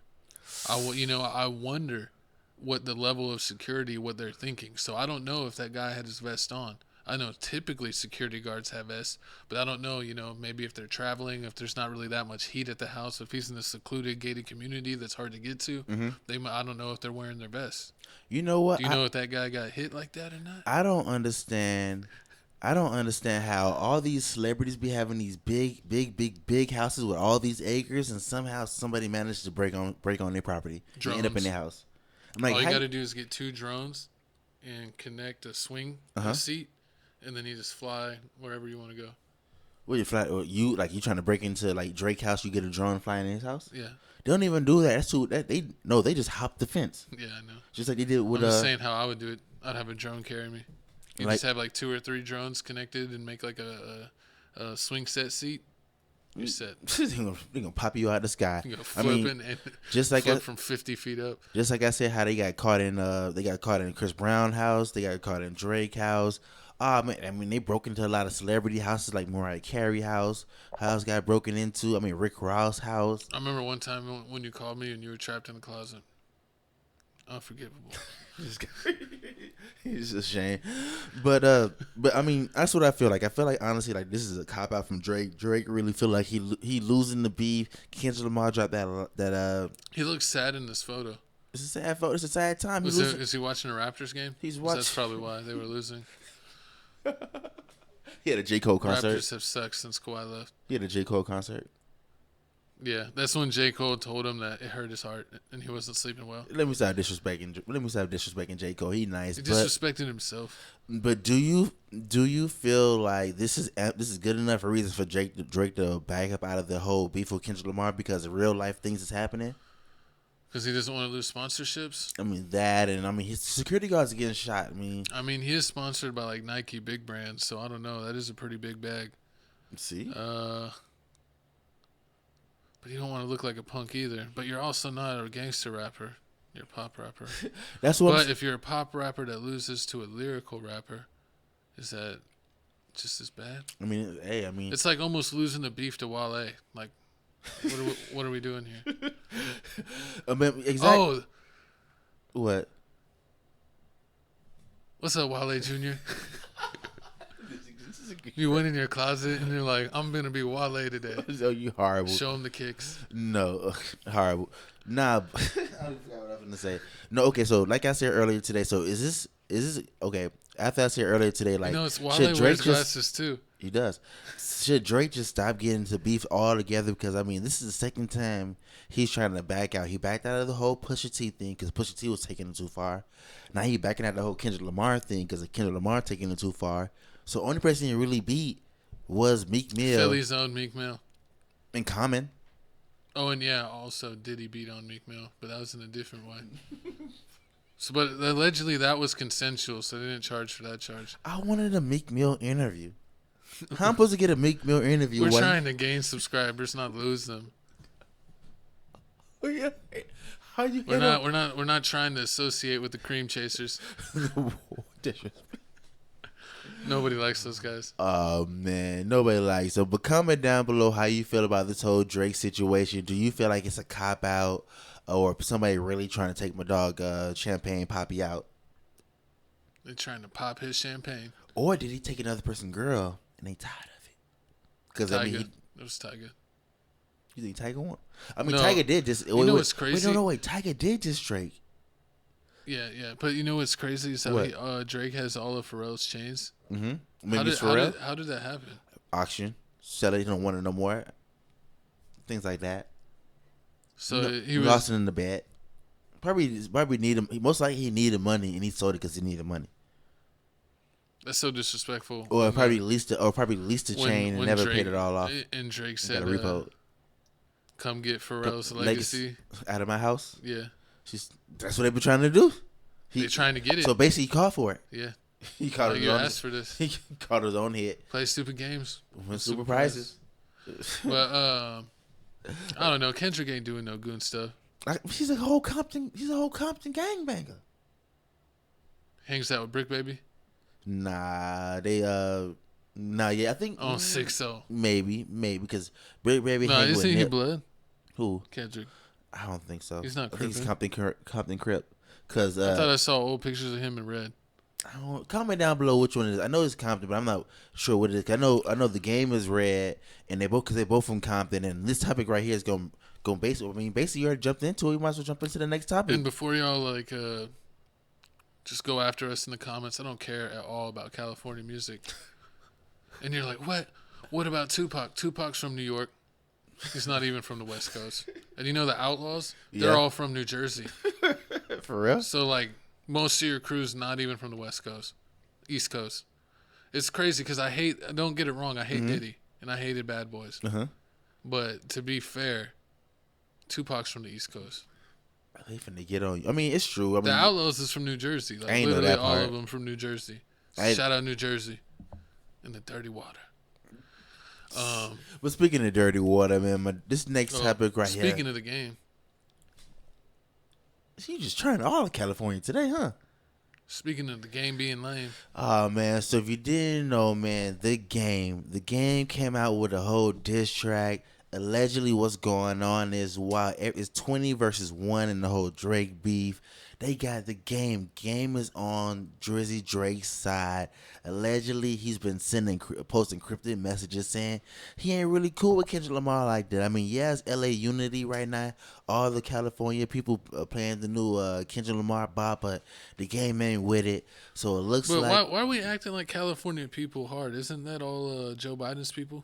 I wonder what the level of security what they're thinking. So I don't know if that guy had his vest on. I know typically security guards have vests, but I don't know, maybe if they're traveling, if there's not really that much heat at the house, if he's in a secluded, gated community that's hard to get to, I don't know if they're wearing their vests. You know what? Do you know if that guy got hit like that or not? I don't understand how all these celebrities be having these big houses with all these acres, and somehow somebody managed to break on their property and end up in their house. I'm like, all you got to do is get 2 drones and connect a swing a seat. And then you just fly wherever you want to go. Where you fly? You trying to break into like Drake's house? You get a drone flying in his house? Yeah. They don't even do that. That's too. They just hop the fence. Yeah, I know. Just like they did with. I'm just saying how I would do it. I'd have a drone carry me. You just have like 2 or 3 drones connected and make like a swing set seat. You're set. They're gonna pop you out of the sky. You're flipping and just like flip from 50 feet up. Just like I said, how they got caught in Chris Brown house. They got caught in Drake house. Man, I mean, they broke into a lot of celebrity houses, like Mariah Carey house got broken into. I mean, Rick Ross house. I remember one time when you called me and you were trapped in the closet. Unforgivable. It's a shame, but I mean, that's what I feel like. I feel like honestly, like this is a cop out from Drake. Drake really feel like he losing the beef. Kendrick Lamar dropped that. He looks sad in this photo. It's a sad photo. It's a sad time. Is he watching a Raptors game? He's watching. That's probably why they were losing. He had a J. Cole concert. Raptors have sucked since Kawhi left. He had a J. Cole concert. Yeah, that's when J. Cole told him that it hurt his heart and he wasn't sleeping well. Let me stop disrespecting J. Cole. He nice. He disrespected himself. But do you feel like this is good enough a reason for Drake to back up out of the whole beef with Kendrick Lamar because of real life things is happening? Because he doesn't want to lose sponsorships. I mean that, and I mean his security guards are getting shot. I mean he is sponsored by like Nike big brands, so I don't know. That is a pretty big bag. See. But you don't want to look like a punk either. But you're also not a gangster rapper. You're a pop rapper. That's what. But if you're a pop rapper that loses to a lyrical rapper, is that just as bad? I mean, hey, it's like almost losing the beef to Wale. Like, what are we doing here? I mean, exactly. Oh, what? What's up, Wale Jr.? You went in your closet and you're like, I'm gonna be Wale today. Oh, you horrible. Show him the kicks. No, horrible. Nah, I forgot what I was gonna say. No, okay. So, like I said earlier today, so is this okay? After I said earlier today, like, it's Wale wears glasses too. He does. Should Drake just stop getting into beef altogether? Because, I mean, this is the second time he's trying to back out. He backed out of the whole Pusha T thing because Pusha T was taking it too far. Now he backing out the whole Kendrick Lamar thing because Kendrick Lamar taking it too far. So only person he really beat was Meek Mill. Philly's own Meek Mill. In Common. Oh, and yeah, also Diddy beat on Meek Mill, but that was in a different way. So, but allegedly that was consensual, so they didn't charge for that charge. I wanted a Meek Mill interview. How I'm supposed to get a Meek Mill interview? We're trying to gain subscribers, not lose them. Oh, yeah. How you? We're not trying to associate with the cream chasers. Nobody likes those guys. Oh man, nobody likes them. But comment down below how you feel about this whole Drake situation. Do you feel like it's a cop out, or somebody really trying to take my dog Champagne Poppy out? They're trying to pop his champagne. Or did he take another person's girl and they tired of it? Because I mean, it was Tiger. You think Tiger won? I mean, no. Tiger did just. You know what's crazy? Wait. Tiger did just Drake. Yeah. But you know what's crazy is how Drake has all of Pharrell's chains. Mm-hmm. Maybe how did that happen? Auction. Sell it. He don't want it no more. Things like that. So he lost it in the bed. Probably need him. Most likely he needed money and he sold it because he needed money. That's so disrespectful. Or probably leased the chain and never paid it all off. And Drake said, "Come get Pharrell's legacy out of my house." Yeah, that's what they've been trying to do. They're trying to get it. So basically, he called for it. Yeah, he called his own. Asked for this. He called his own head. Play stupid games. Win super prizes. But I don't know. Kendrick ain't doing no goon stuff. He's a whole Compton gangbanger. Hangs out with Brick Baby. Nah, I think on 6-0. Maybe because Brick Baby. No, isn't he blood? Who? Kendrick. I don't think so. He's not. I think he's Compton Crip. Cause I thought I saw old pictures of him in red. Comment down below which one it is. I know it's Compton, but I'm not sure what it is. I know the game is red, and they're both from Compton. And this topic right here is going basically. I mean, basically you already jumped into it. You might as well jump into the next topic. And before y'all just go after us in the comments. I don't care at all about California music. And you're like, what? What about Tupac? Tupac's from New York. He's not even from the West Coast. And you know the Outlaws? They're all from New Jersey. For real? So, like, most of your crew's not even from the West Coast. East Coast. It's crazy because don't get it wrong, I hate Diddy. And I hated Bad Boys. Uh-huh. But to be fair, Tupac's from the East Coast. They finna get on you. I mean, it's true. I mean, the Outlaws is from New Jersey. Like, literally all of them from New Jersey. Shout out New Jersey. In the dirty water. But speaking of dirty water, man, this next topic right here. Speaking of the game. You just trying all of California today, huh? Speaking of the game being lame. Oh, man. So if you didn't know, man, the game came out with a whole diss track. Allegedly, what's going on is it's 20 versus 1 in the whole Drake beef. They got the game. Game is on Drizzy Drake's side. Allegedly, he's been posting encrypted messages saying he ain't really cool with Kendrick Lamar like that. I mean, yeah, it's LA Unity right now. All the California people playing the new Kendrick Lamar bop, but the game ain't with it. So it looks like. But why are we acting like California people hard? Isn't that all Joe Biden's people?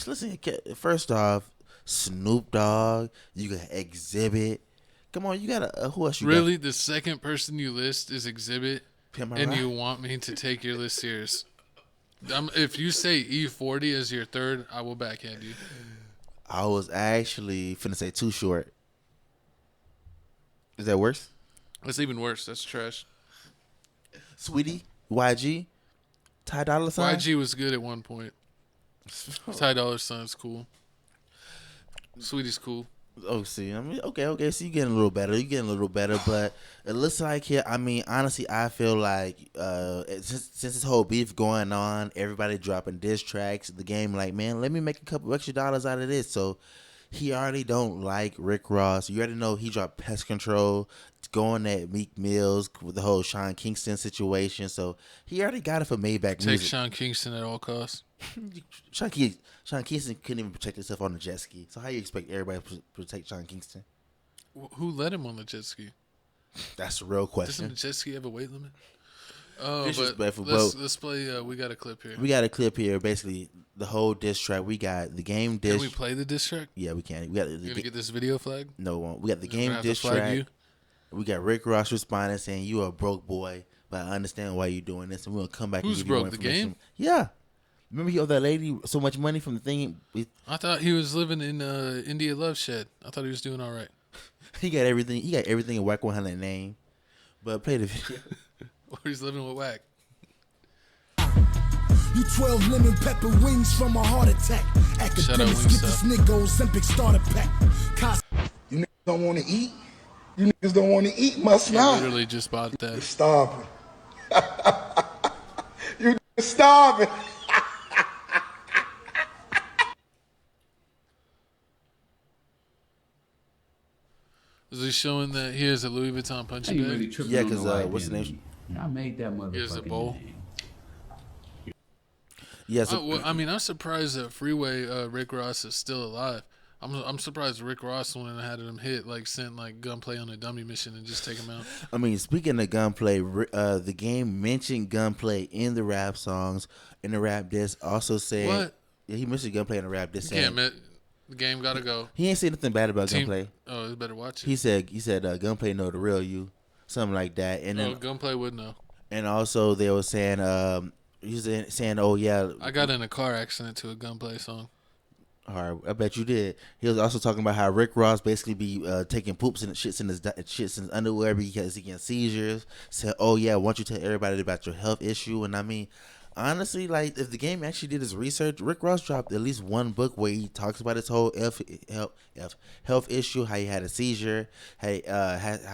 Listen, first off, Snoop Dogg, you got Exhibit. Come on, you got who else you really? got? The second person you list is Exhibit, and you want me to take your list serious? If you say E40 as your third, I will backhand you. I was actually finna say Too Short. Is that worse? That's even worse. That's trash. Sweetie, YG, Ty Dolla $ign. YG was good at one point. Ty Dolla $ign's cool. Sweetie's cool. Oh, see, I mean, okay. So you're getting a little better. But it looks like here. I mean, honestly, I feel like since this whole beef going on, everybody dropping diss tracks. The game, like, man, let me make a couple extra dollars out of this. So he already don't like Rick Ross. You already know he dropped Pest Control. It's going at Meek Mills with the whole Sean Kingston situation. So he already got it for Maybach Music. Take Sean Kingston at all costs. Sean Kingston couldn't even protect himself on the jet ski. So how you expect everybody to protect Sean Kingston? Who let him on the jet ski? That's the real question. Doesn't the jet ski have a weight limit? Oh, disrespectful. But let's play. We got a clip here. We got a clip here. Basically, the whole diss track. We got the game diss. Can we play the diss track? Yeah, we can. We got. You gonna get this video flag? No, we got the game diss track. You? We got Rick Ross responding saying you a broke boy, but I understand why you're doing this, and we'll come back. Who's and give broke? You the game? Yeah. Remember he owed that lady so much money from the thing? I thought he was living in India Love Shed. I thought he was doing all right. He got everything. He got everything in Whack 100 name. But play the video. Or he's living with Whack. You 12 lemon pepper wings from a heart attack. Academics get this nigga Ozempic starter pack. You niggas don't want to eat? You niggas don't want to eat? Must not. Literally just bought that. You're starving. You're starving. Is he showing that here's a Louis Vuitton punching bag? Really yeah, because what's the name? I made that motherfucking Here's a bowl. name. Yeah, so, well, I mean, I'm surprised that Freeway Rick Ross is still alive. I'm surprised Rick Ross went and had him hit, like sent like Gunplay on a dummy mission and just take him out. I mean, speaking of Gunplay, the game mentioned Gunplay in the rap songs, in the rap disc. Also said, what? Yeah, he mentioned Gunplay in the rap disc. You can't admit the game gotta go. He ain't saying nothing bad about Gunplay. Oh, you better watch it. He said Gunplay know the real you, something like that. And then Gunplay would know. And also they were saying, oh yeah, I got in a car accident to a Gunplay song. All right, I bet you did. He was also talking about how Rick Ross basically be taking poops and shits in his underwear because he gets seizures. Said, oh yeah, why don't you tell everybody about your health issue? And I mean, honestly, like if the game actually did his research, Rick Ross dropped at least one book where he talks about his whole health issue, how he had a seizure, how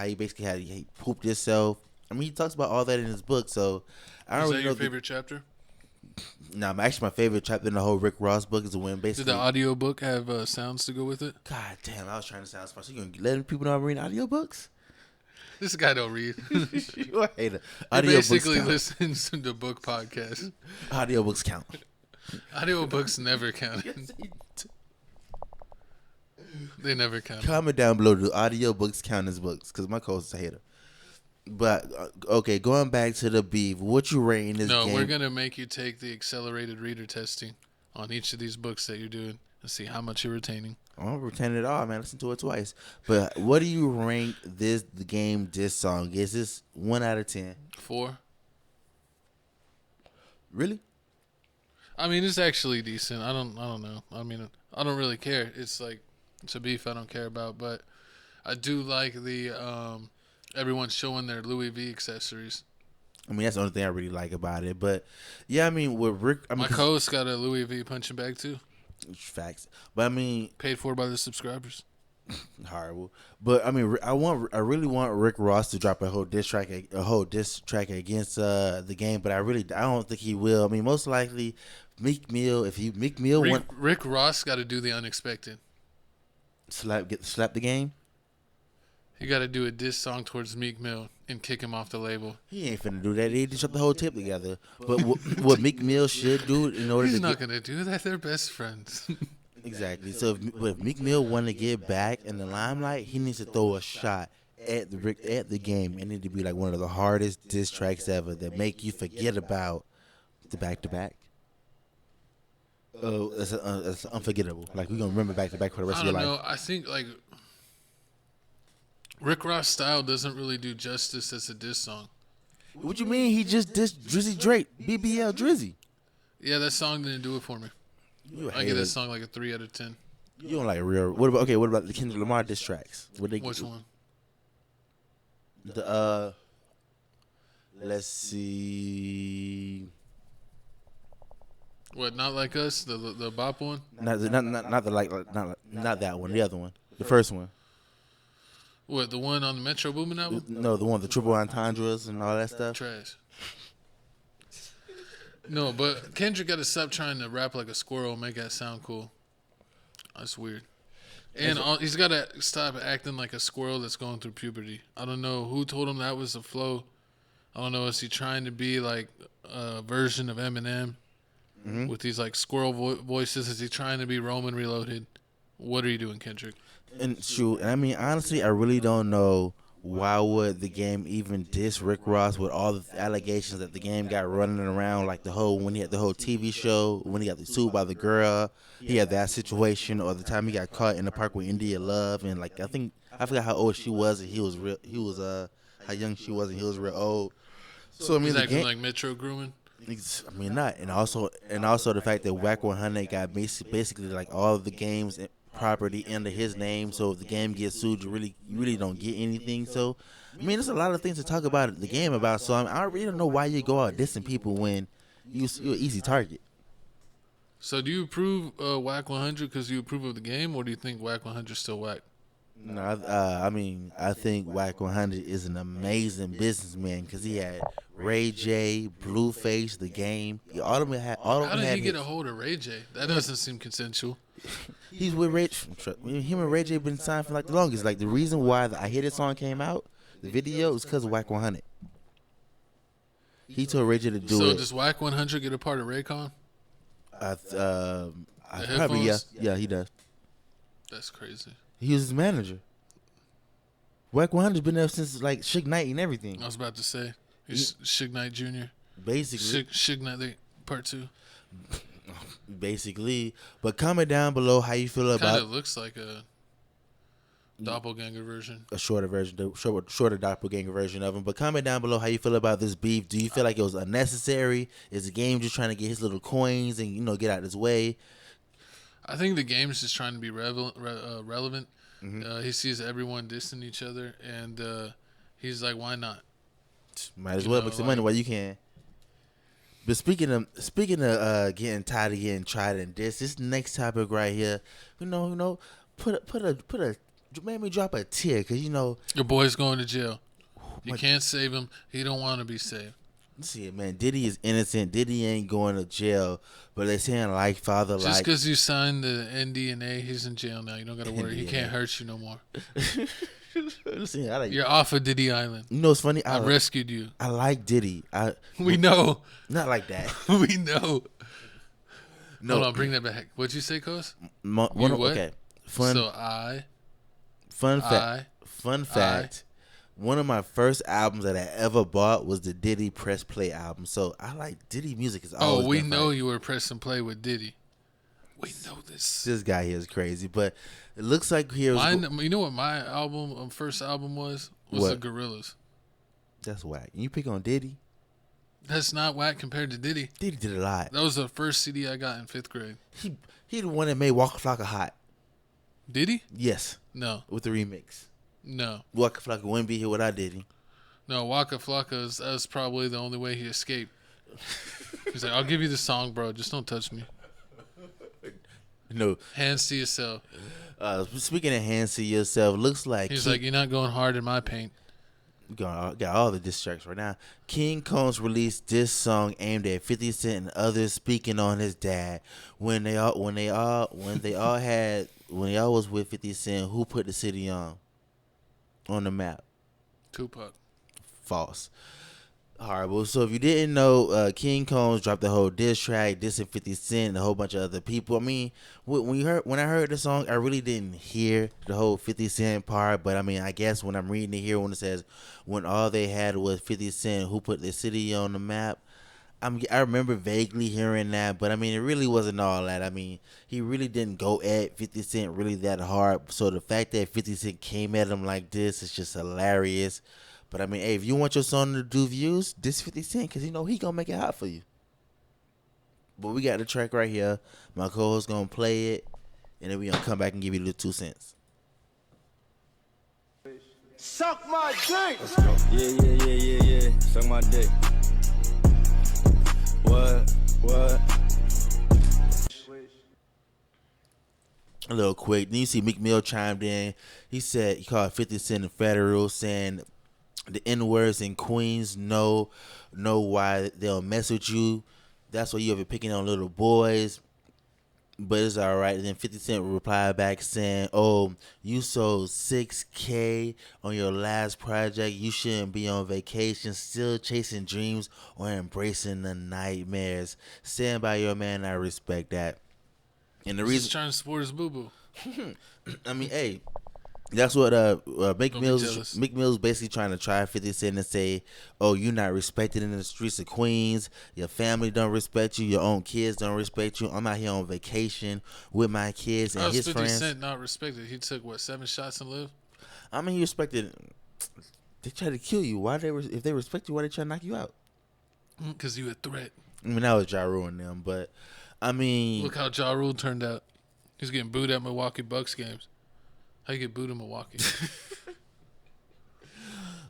he basically he pooped himself. I mean, he talks about all that in his book. So I don't Is really that your know favorite chapter? No, actually my favorite chapter in the whole Rick Ross book is the one basically. Did the audio book have sounds to go with it? God damn, I was trying to sound smart. So you gonna let people know I'm reading audiobooks? This guy don't read. You a hater. He basically listens to the book podcast. Audiobooks count. Audiobooks never count. They never count. Comment down below, do audiobooks count as books? Because my co-host is a hater. But, okay, going back to the beef, what you rating this game? No, we're going to make you take the accelerated reader testing on each of these books that you're doing and see how much you're retaining. I'm retaining it all, man. Listen to it twice. But what do you rank the game, this song? Is this 1 out of 10? 4. Really? I mean, it's actually decent. I don't know. I mean, I don't really care. It's a beef I don't care about. But I do like the... everyone's showing their Louis V accessories. I mean, that's the only thing I really like about it. But, yeah, I mean, with Rick... My co-host got a Louis V punching bag, too. Facts. But, I mean... Paid for by the subscribers. Horrible. But, I mean, I really want Rick Ross to drop a whole diss track against the game. But I don't think he will. I mean, most likely, Meek Mill, Rick Ross got to do the unexpected. Slap the game? You got to do a diss song towards Meek Mill and kick him off the label. He ain't finna do that. He just shut the whole tip together. But what Meek Mill should do in order He's not going to do that. They're best friends. Exactly. So if Meek Mill want to get back in the limelight, he needs to throw a shot at the game. It need to be like one of the hardest diss tracks ever that make you forget about the back-to-back. Oh, it's unforgettable. Like, we're going to remember back-to-back for the rest of your life. I don't know. I think, Rick Ross' style doesn't really do justice as a diss song. What you mean? He just dissed Drizzy Drake, BBL Drizzy. Yeah, that song didn't do it for me. I give that song like a 3 out of 10. You don't like real. What about the Kendrick Lamar diss tracks? Which one? Let's see. What? Not Like Us, the bop one? Not that one. The other one, the first one. What, the one on the Metroboomin album? No, the one, the triple entendres and all that stuff. Trash. No, but Kendrick got to stop trying to rap like a squirrel and make that sound cool. That's weird. And he's got to stop acting like a squirrel that's going through puberty. I don't know who told him that was the flow. I don't know. Is he trying to be like a version of Eminem with these like squirrel voices? Is he trying to be Roman Reloaded? What are you doing, Kendrick? And shoot, I mean, honestly, I really don't know why would the game even diss Rick Ross with all the allegations that the game got running around, like when he had the whole TV show, when he got sued by the girl, he had that situation, or the time he got caught in the park with India Love, and like I forgot how old she was, and he was how young she was, and he was real old. So I mean, the game, like Metro grooming. I mean, not, and also the fact that Whack 100 got basically like all of the games property under his name. So if the game gets sued, you really don't get anything. So I mean, there's a lot of things to talk about the game about. So I really don't know why you go out dissing people when you're an easy target. So do you approve Whack 100 because you approve of the game, or do you think Whack 100 still whack? No, I mean, I think Whack 100 is an amazing businessman because he had Ray J, Blueface, The Game. How did he get a hold of Ray J? That doesn't seem consensual. He's with Ray. Him and Ray J been signed for like the longest. Like the reason why I Hear This song came out, the video, is because of Whack 100. He told Ray J to do it. So does Whack 100 get a part of Raycon? Probably yeah, he does. That's crazy. He was his manager. Whack 100's been there since like Suge Knight and everything. I was about to say he's Suge Knight Jr. Basically, Suge Knight Part 2. Basically, but comment down below how you feel about. Kind of looks like a doppelganger version. A shorter version, shorter doppelganger version of him. But comment down below how you feel about this beef. Do you feel like it was unnecessary? Is the game just trying to get his little coins and get out of his way? I think the game's just trying to be relevant. Mm-hmm. He sees everyone dissing each other, and he's like, "Why not? Might as well make some money while you can." But speaking of getting tired of getting tried and dissed, this next topic right here, made me drop a tear because your boy's going to jail. You can't save him. He don't want to be saved. See it, man. Diddy is innocent. Diddy ain't going to jail, but they're saying like father just because you signed the NDA, he's in jail now. You don't got to worry. He can't hurt you no more. Listen, you're off of Diddy Island. You know what's funny? I rescued you. I like Diddy. We know. Not like that. We know. No. Hold on, bring that back. What'd you say, Cos? What? Okay. Fun fact. One of my first albums that I ever bought was the Diddy Press Play album. So I like Diddy music. We know you were press and play with Diddy. We know this. This guy here is crazy, but it looks like here. You know what my first album was? Was the Gorillaz. That's whack. You pick on Diddy. That's not whack compared to Diddy. Diddy did a lot. That was the first CD I got in 5th grade. He the one that made Waka Flocka hot. Did he? Yes. No. With the remix. No. Waka Flocka wouldn't be here without Diddy. No, Waka Flocka that's probably the only way he escaped. He's like, I'll give you the song, bro. Just don't touch me. No. Hands to yourself. Speaking of hands to yourself, looks like he's like, you're not going hard in my paint. We got all the diss tracks right now. King Combs released this song aimed at 50 Cent and others speaking on his dad. When they all was with 50 Cent, who put the city on the map? Tupac. False. Horrible. So if you didn't know, King Combs dropped the whole diss track, dissing 50 Cent and a whole bunch of other people. I mean, when I heard the song, I really didn't hear the whole 50 Cent part. But I mean, I guess when I'm reading it here, when it says when all they had was 50 Cent, who put the city on the map, I remember vaguely hearing that. But I mean, it really wasn't all that. I mean, he really didn't go at 50 Cent really that hard. So the fact that 50 Cent came at him like this is just hilarious. But I mean, hey, if you want your song to do views, diss 50 Cent, because he gonna make it hot for you. But we got the track right here. My co-host gonna play it, and then we gonna come back and give you the 2 cents. Suck my dick. Let's go. Yeah. Suck my dick. What? A little quick. Then you see Meek Mill chimed in. He said he called 50 Cent a federal, saying the N-words in Queens know why they'll mess with you. That's why you ever picking on little boys. But it's all right. And then 50 Cent replied back saying, "Oh, you sold 6K on your last project. You shouldn't be on vacation, still chasing dreams or embracing the nightmares. Stand by your man. I respect that." And the reason trying to support his boo-boo. I mean, hey, That's what Meek Mill's basically trying to try 50 Cent and say, oh, you're not respected in the streets of Queens. Your family don't respect you. Your own kids don't respect you. I'm out here on vacation with my kids and his 50 friends. 50 Cent not respected? He took, 7 shots and lived? I mean, he respected. They try to kill you. If they respect you, why they try to knock you out? Because you a threat. I mean, that was Ja Rule and them, but I mean, look how Ja Rule turned out. He's getting booed at Milwaukee Bucks games. How you get booed in Milwaukee?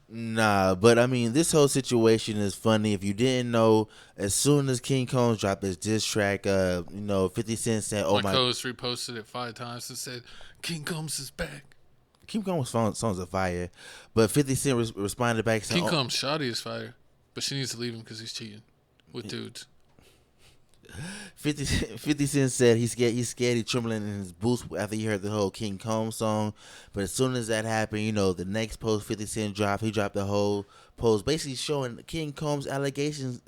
Nah, but I mean, this whole situation is funny. If you didn't know, as soon as King Combs dropped his diss track, 50 Cent said, "Oh my." My co-host reposted it 5 times and said, "King Combs is back." King Combs' songs are fire, but 50 Cent responded back saying, "King Combs' shawty is fire, but she needs to leave him because he's cheating with dudes." 50 Cent said he's scared, he's trembling in his boots after he heard the whole King Combs song. But as soon as that happened, the next post 50 Cent dropped, he dropped the whole post basically showing King Combs allegations.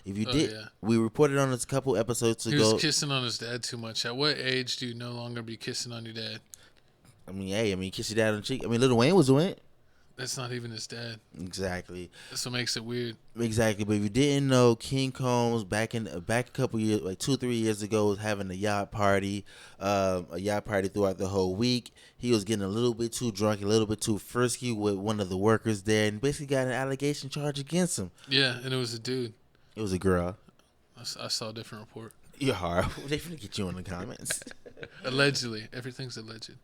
If you we reported on this a couple episodes ago. He was kissing on his dad too much. At what age do you no longer be kissing on your dad? I mean, kiss your dad on the cheek. I mean, Lil Wayne was doing it. That's not even his dad. Exactly. That's what makes it weird. Exactly. But if you didn't know, King Combs back a couple years, like 2-3 years ago, was having a yacht party throughout the whole week. He was getting a little bit too drunk, a little bit too frisky with one of the workers there, and basically got an allegation charge against him. Yeah, and it was a dude. It was a girl. I saw a different report. You're horrible. They finna get you in the comments. Allegedly. Everything's alleged.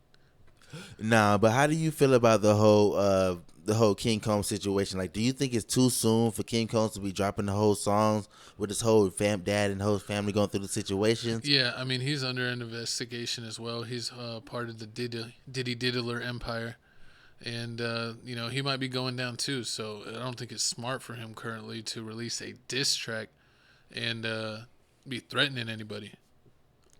Nah, but how do you feel about the whole King Combs situation? Like, do you think it's too soon for King Combs to be dropping the whole songs with his whole dad and whole family going through the situations? Yeah, I mean, he's under an investigation as well. He's part of the Diddy Diddler empire, and he might be going down too. So I don't think it's smart for him currently to release a diss track and be threatening anybody.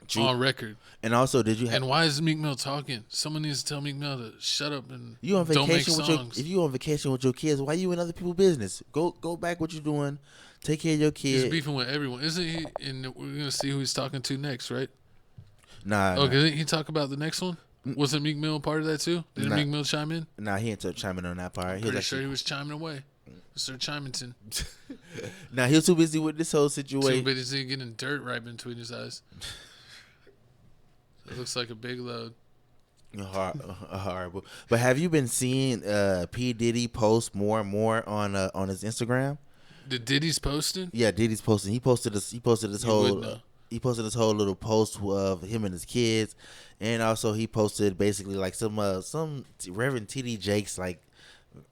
True. On record. And also, and why is Meek Mill talking? Someone needs to tell Meek Mill to shut up and you on vacation don't make songs. If you on vacation with your kids, why you in other people's business? Go back what you're doing. Take care of your kids. He's beefing with everyone, isn't he? And we're gonna see who he's talking to next, right? Nah. Didn't he talk about the next one? Wasn't Meek Mill part of that too? Didn't Meek Mill chime in? Nah, he ain't chiming on that part. I'm sure he was chiming away. Mr. Chimington. Nah, he was too busy with this whole situation. Too busy getting dirt right between his eyes. It looks like a big load. Horrible. But have you been seeing P. Diddy post more and more on his Instagram? The Diddy's posting? Yeah, Diddy's posting. He posted this whole little post of him and his kids, and also he posted basically like some Reverend T.D. Jakes like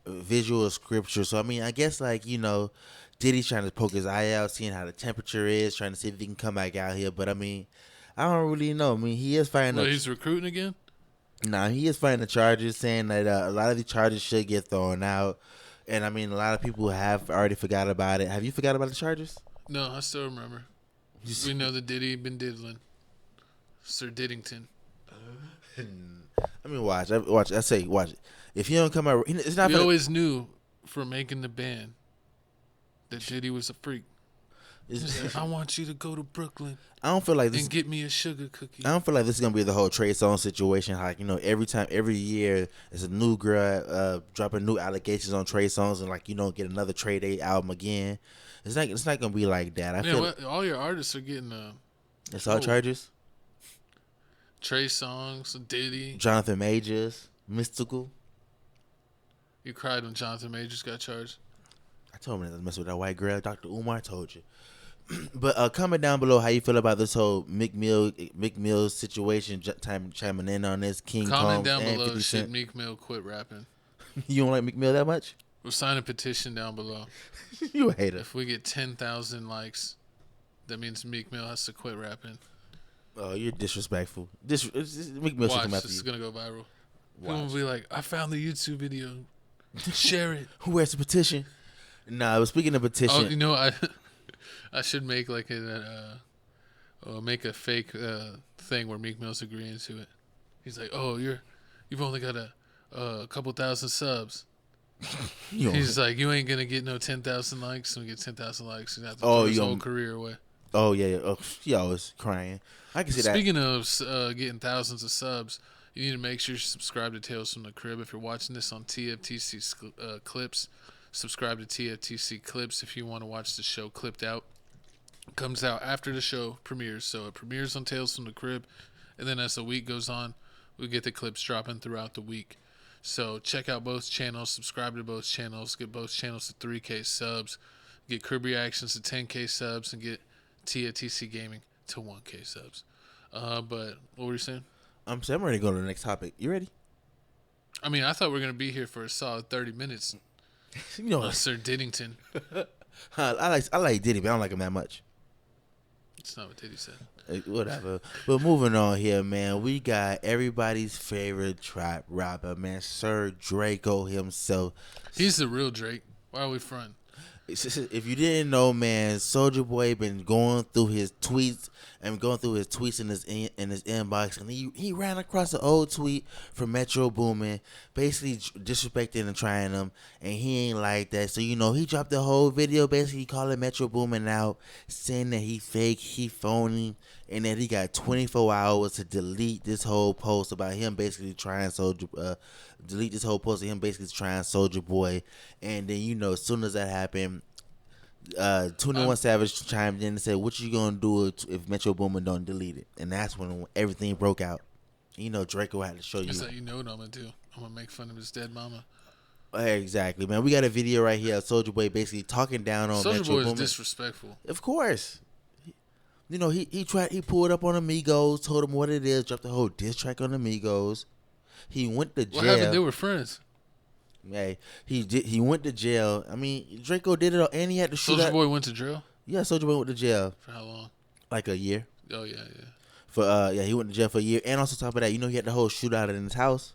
visual scripture. So I mean, I guess Diddy's trying to poke his eye out, seeing how the temperature is, trying to see if he can come back out here. But I mean, I don't really know. I mean, he is fighting. He's recruiting again? Nah, he is fighting the charges, saying that a lot of the charges should get thrown out. And I mean, a lot of people have already forgot about it. Have you forgot about the charges? No, I still remember. We know that Diddy been diddling. Sir Diddington. I mean, watch. I say, watch it. If he don't come out, it's not. We always knew from making the band that Diddy was a freak. I want you to go to Brooklyn. I don't feel like this and get me a sugar cookie. I don't feel like this is gonna be the whole Trey Songz situation. Like every year, it's a new girl dropping new allegations on Trey Songz, and get another Trey Day album again. It's not gonna be like that. I feel all your artists are getting it's all charges. Trey Songz, Diddy, Jonathan Majors, Mystical. You cried when Jonathan Majors got charged. I told him not to mess with that white girl. Dr. Umar told you. But comment down below how you feel about this whole Meek Mill situation. Chiming in on this. King comment Combs down and below. 50 Cent. Should Meek Mill quit rapping? You don't like Meek Mill that much? We'll sign a petition down below. You a hater. If we get 10,000 likes, that means Meek Mill has to quit rapping. Oh, you're disrespectful. Meek Mill should come after you. This is gonna go viral. People will be like, "I found the YouTube video. Share it." Who wears the petition? Nah, but speaking of petition, I should make like make a fake thing where Meek Mill's agreeing to it. He's like, "Oh, you've only got a couple thousand subs." He's like, "You ain't gonna get no 10,000 likes. When we get 10,000 likes, you have to throw his whole career away." Oh yeah. Oh, he always crying. I can see that. Speaking of getting thousands of subs, You need to make sure you subscribe to Tales from the Crib. If you're watching this on TFTC Clips, subscribe to TFTC Clips if you want to watch the show clipped out. It comes out after the show premieres. So it premieres on Tales from the Crib, and then as the week goes on, we get the clips dropping throughout the week. So check out both channels, subscribe to both channels, get both channels to 3K subs, get Crib Reactions to 10K subs, and get TFTC Gaming to 1K subs. But what were you saying? I'm ready to go to the next topic. You ready? I mean, I thought we were going to be here for a solid 30 minutes. You know, Sir Diddington. I like Diddy, but I don't like him that much. That's not what Diddy said. Whatever. But moving on here, man, we got everybody's favorite trap rapper, man, Sir Draco himself. He's the real Drake. Why are we front? If you didn't know, man, Soulja Boy been going through his tweets in his inbox, and he ran across an old tweet from Mertoboomin, basically disrespecting and trying him, and he ain't like that. So he dropped the whole video, basically calling Mertoboomin out, saying that he fake, he phony, and that he got 24 hours to delete this whole post about him basically trying delete this whole post of him basically trying Soulja Boy. And then as soon as that happened, 21 Savage chimed in and said, "What you gonna do if Mertoboomin don't delete it?" And that's when everything broke out. Draco had to show you. That's what I'm gonna do. I'm gonna make fun of his dead mama. Exactly, man. We got a video right here of Soulja Boy basically talking down on Mertoboomin. Soulja Boy is disrespectful. Of course. He pulled up on Amigos, told him what it is, dropped the whole diss track on Amigos. He went to jail. What happened? They were friends. Yeah, he went to jail. I mean, Draco did it, and he had to shoot. Soulja Boy went to jail. Yeah, Soulja Boy went to jail. For how long? Like a year. Oh yeah. He went to jail for a year, and also top of that, he had the whole shootout in his house.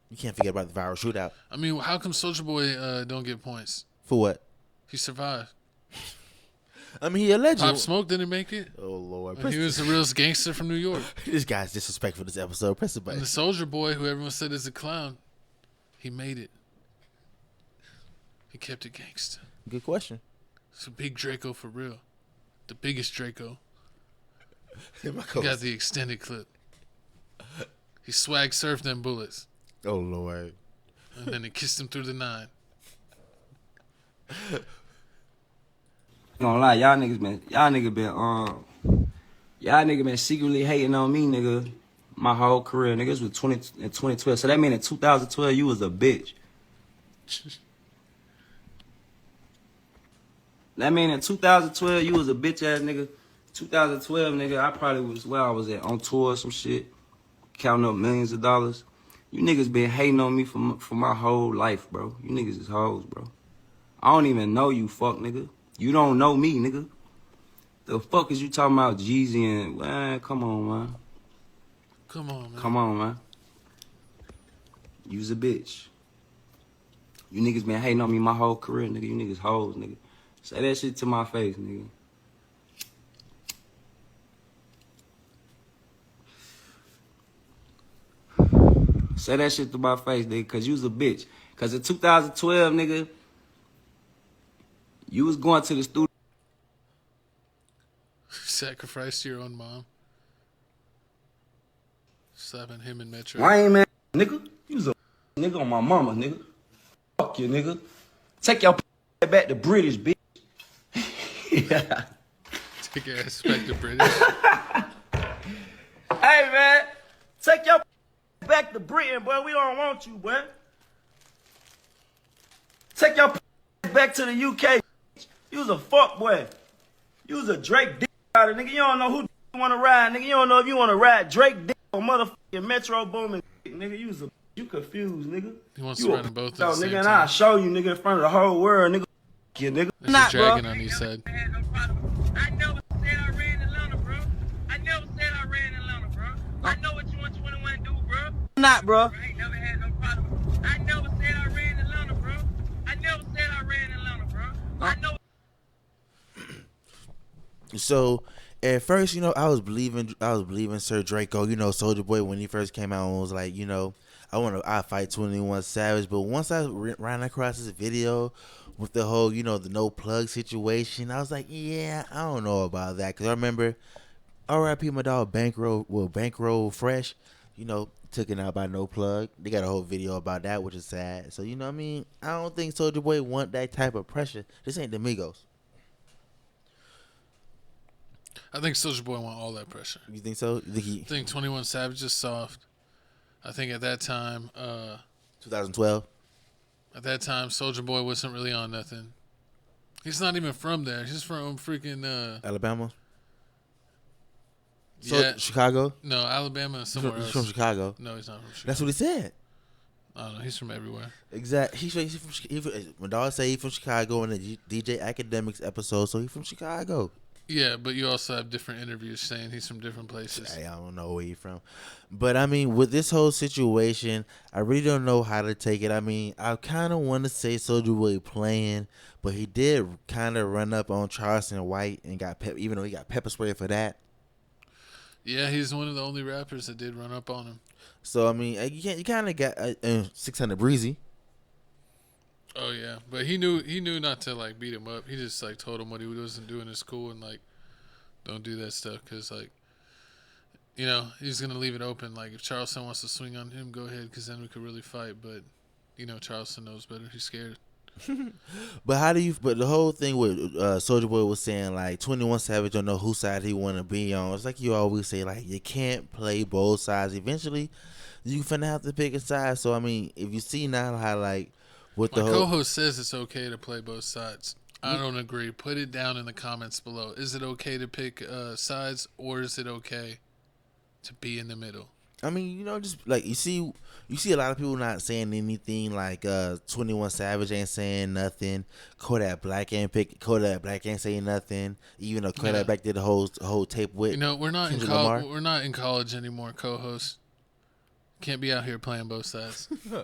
You can't forget about the viral shootout. I mean, how come Soulja Boy don't get points for what? He survived. I mean, he alleged. Pop Smoke didn't make it. Oh Lord, he was the realest gangster from New York. This guy's disrespectful this episode. Press the button. And the Soulja Boy, who everyone said is a clown, he made it. He kept it gangster. Good question. It's a big Draco for real. The biggest Draco. He got the extended clip. He swag surfed them bullets. Oh Lord. And then he kissed him through the 9. Gonna lie, y'all niggas been secretly hating on me, nigga, my whole career. Niggas was 2012. So that mean in 2012 you was a bitch. That mean in 2012 you was a bitch ass nigga. 2012 nigga, I probably was where I was at, on tour or some shit, counting up millions of dollars. You niggas been hating on me for my whole life, bro. You niggas is hoes, bro. I don't even know you, fuck nigga. You don't know me, nigga. The fuck is you talking about, Jeezy and... Man, come on, man. Come on, man. Come on, man. You's a bitch. You niggas been hating on me my whole career, nigga. You niggas hoes, nigga. Say that shit to my face, nigga. Say that shit to my face, nigga, cause you's a bitch. Cause in 2012, nigga, you was going to the studio. Sacrificed your own mom. Slapping him in Metro. I ain't man, nigga. You was a nigga on my mama, nigga. Fuck you, nigga. Take your back to British, bitch. Yeah. Take your ass back to British. Hey, man. Take your back to Britain, boy. We don't want you, boy. Take your back to the UK. You was a fuck boy. You was a Drake dick rider, nigga. You don't know who you want to ride, nigga. You don't know if you want to ride Drake dick or motherfucking Mertoboomin, nigga. You confused, nigga. He wants to run them both at the same nigga, and time. I'll show you, nigga, in front of the whole world, nigga. You, nigga. There's a dragon on his head. I never said I ran Atlanta, bro. I never said I ran Atlanta, bro. I know what you want 21 do, bro. Not, bro. I ain't never had no problem. I never said I ran Atlanta, bro. I never said I ran Atlanta, bro. I know. So at first, I was believing Sir Draco, Soulja Boy, when he first came out and was like, I fight 21 Savage. But once I ran across this video with the whole, the no plug situation, I was like, yeah, I don't know about that. Cause I remember R.I.P. my dog Bankroll Fresh, taken out by No Plug. They got a whole video about that, which is sad. So, you know what I mean? I don't think Soulja Boy want that type of pressure. This ain't the Migos. I think Soulja Boy want all that pressure. You think so? I think 21 Savage is soft. I think at that time, 2012. At that time, Soulja Boy wasn't really on nothing. He's not even from there. He's from freaking Alabama. Yeah. Chicago. No, Alabama is somewhere else. He's from Chicago. No, he's not from Chicago. That's what he said. I don't know. He's from everywhere. Exactly. He's from my dog say he's from Chicago in the DJ Academics episode, so he's from Chicago. Yeah, but you also have different interviews saying he's from different places. Hey, I don't know where he's from. But, I mean, with this whole situation, I really don't know how to take it. I mean, I kind of want to say Soulja Boy playing, but he did kind of run up on Charleston White and got even though he got pepper spray for that. Yeah, he's one of the only rappers that did run up on him. So, I mean, you kind of got 600 Breezy. Oh yeah, but he knew not to like beat him up. He just like told him what he wasn't doing is cool and like don't do that stuff because like he's gonna leave it open. Like if Charleston wants to swing on him, go ahead because then we could really fight. But Charleston knows better. He's scared. But But the whole thing with Soulja Boy was saying like 21 Savage don't know whose side he want to be on. It's like you always say like you can't play both sides. Eventually, you finna have to pick a side. So I mean, if you see now how like. My co-host says it's okay to play both sides. I don't agree. Put it down in the comments below. Is it okay to pick sides, or is it okay to be in the middle? I mean, just like you see a lot of people not saying anything. Like 21 Savage ain't saying nothing. Kodak Black ain't saying nothing. Even though Kodak Black did the whole tape with. We're not in college. We're not in college anymore, co-host. Can't be out here playing both sides. All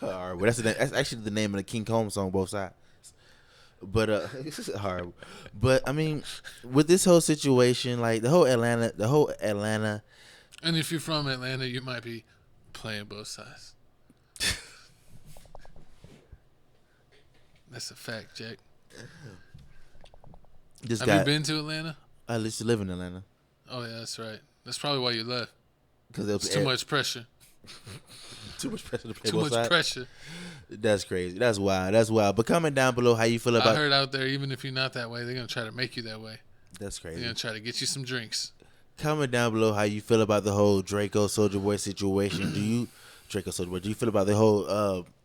right, well that's actually the name of the King Combs song, Both Sides. But hard. But I mean, with this whole situation, like the whole Atlanta. And if you're from Atlanta, you might be playing both sides. That's a fact, Jack. Have you been to Atlanta? I used to live in Atlanta. Oh yeah, that's right. That's probably why you left. Because it was too much pressure. Too much pressure to play Too both much sides. pressure. That's crazy. That's wild. But comment down below how you feel about. I heard out there, even if you're not that way, they're gonna try to make you that way. That's crazy. They're gonna try to get you some drinks. Comment down below how you feel about the whole Draco Soulja Boy situation. Do you feel about the whole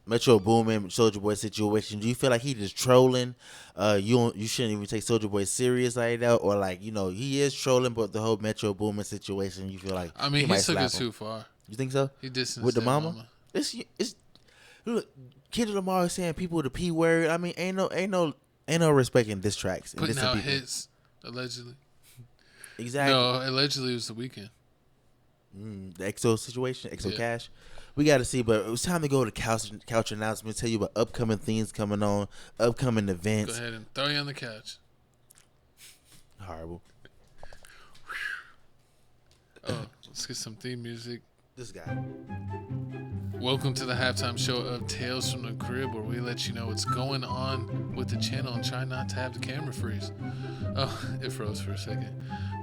Mertoboomin Soulja Boy situation? Do you feel like he just trolling? You shouldn't even take Soulja Boy serious like that, or like he is trolling, but the whole Mertoboomin situation, you feel like he took it too far. You think so? He distanced with the mama. mama. It's look, Kendrick Lamar is saying people the P word. I mean, ain't no respecting diss tracks. Putting out hits allegedly. Exactly. No, allegedly it was the weekend. The EXO situation, EXO Cash. We got to see, but it was time to go to couch announcements. Tell you about upcoming things coming on, upcoming events. Go ahead and throw you on the couch. Horrible. Oh, let's get some theme music. This guy. Welcome to the halftime show of Tales from the Crib, where we let you know what's going on with the channel and try not to have the camera freeze. Oh, it froze for a second.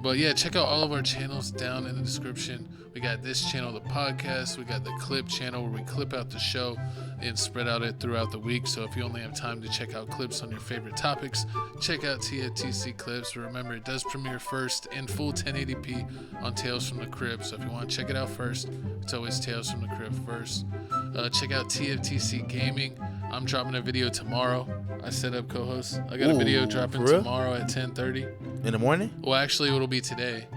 But yeah, check out all of our channels down in the description. We got this channel, the podcast. We got the clip channel where we clip out the show and spread out it throughout the week. So if you only have time to check out clips on your favorite topics, check out TFTC clips. Remember, it does premiere first in full 1080p on Tales from the Crib. So if you want to check it out first, it's always Tales from the Crib first. Check out TFTC Gaming. I'm dropping a video tomorrow. I set up co-host. I got a video dropping tomorrow at 10:30. In the morning? Well, actually, it'll be today.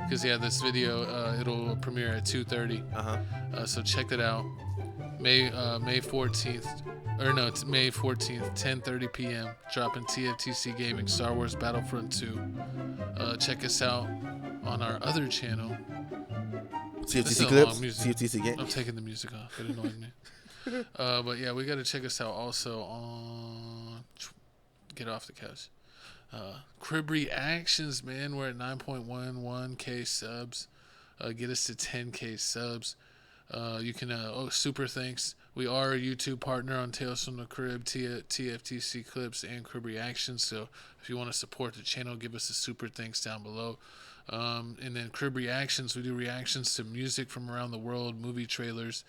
Because, this video, it'll premiere at 2:30. So check it out. May 14th. Or no, it's May 14th, 10:30 p.m. Dropping TFTC Gaming, Star Wars Battlefront 2. Check us out on our other channel. TFTC clips? TFTC game? I'm taking the music off. It annoyed me. But yeah, we got to check us out also on... Get off the couch. Crib Reactions, man. We're at 9.11k subs. Get us to 10k subs. You can super thanks. We are a YouTube partner on Tales from the Crib, TFTC Clips, and Crib Reactions. So if you want to support the channel, give us a super thanks down below. And then Crib Reactions, we do reactions to music from around the world, movie trailers,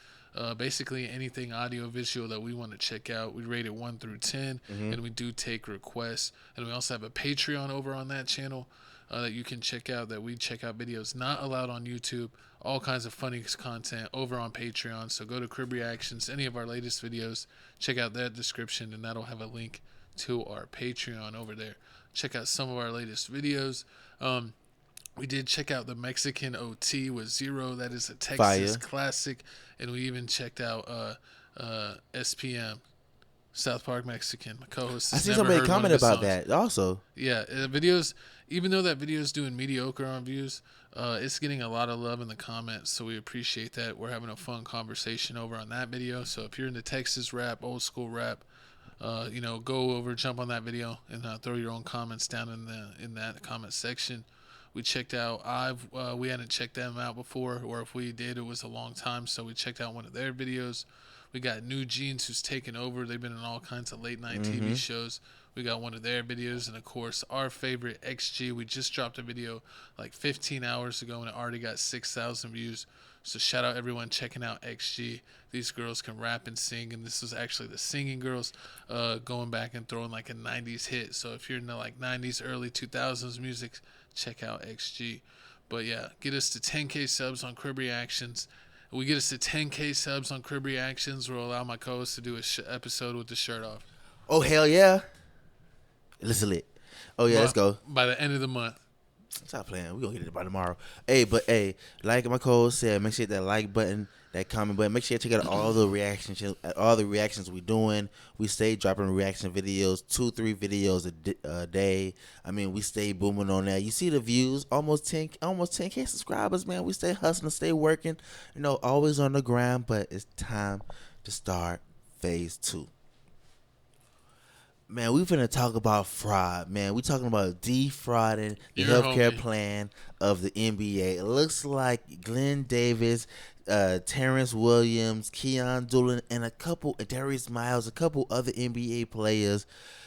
basically anything audio visual that we want to check out. We rate it 1 through 10, and we do take requests. And we also have a Patreon over on that channel that you can check out, that we check out videos not allowed on YouTube, all kinds of funny content over on Patreon. So go to Crib Reactions, any of our latest videos, check out that description, and that'll have a link to our Patreon over there. Check out some of our latest videos. We did check out the Mexican OT with Zero. That is a Texas classic. And we even checked out SPM, South Park Mexican. My co-host. I see somebody comment about that also. Yeah, videos. Even though that video is doing mediocre on views, it's getting a lot of love in the comments. So we appreciate that. We're having a fun conversation over on that video. So if you're into Texas rap, old school rap, go over, jump on that video, and throw your own comments down in that comment section. We checked out we hadn't checked them out before, or if we did, it was a long time, so we checked out one of their videos. We got New Jeans, who's taken over. They've been in all kinds of late night TV shows. We got one of their videos, and of course our favorite XG. We just dropped a video like 15 hours ago, and it already got 6,000 views. So shout out everyone checking out XG. These girls can rap and sing, and this was actually the singing girls going back and throwing like a 90s hit. So if you're into like 90s, early 2000s music, check out XG. But yeah, get us to 10K subs on Crib Reactions. If we get us to 10K subs on Crib Reactions, we'll allow my co-host to do an episode with the shirt off. Oh, hell yeah. Listen lit. Oh, yeah, let's go. By the end of the month. Stop playing. We're going to get it by tomorrow. Like my co-host said, make sure you hit that like button, that comment button. Make sure you check out all the reactions we doing. We stay dropping reaction videos, 2-3 videos a day. I mean, we stay booming on that. You see the views, almost 10K subscribers, man. We stay hustling, stay working, always on the grind, but it's time to start phase 2. Man, we finna talk about fraud, man. We talking about defrauding the healthcare plan of the NBA. It looks like Glen Davis, Terrence Williams, Keon Doolin, and Darius Miles, a couple other NBA players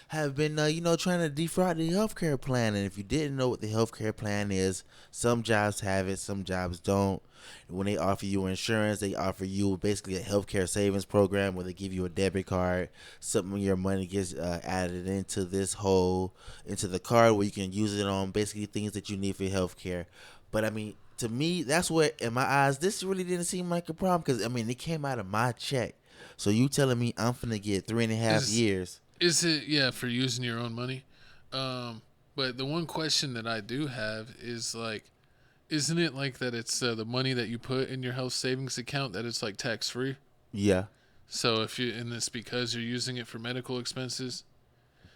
have been, trying to defraud the healthcare plan. And if you didn't know what the healthcare plan is, some jobs have it, some jobs don't. When they offer you insurance, they offer you basically a healthcare savings program where they give you a debit card. Some of your money gets added into the card where you can use it on basically things that you need for healthcare. But I mean, to me, that's where, in my eyes, this really didn't seem like a problem because, I mean, it came out of my check. So you telling me I'm finna get 3.5 years? Is it, for using your own money? But the one question that I do have is like, isn't it like that it's the money that you put in your health savings account that it's like tax free? Yeah. So and it's because you're using it for medical expenses.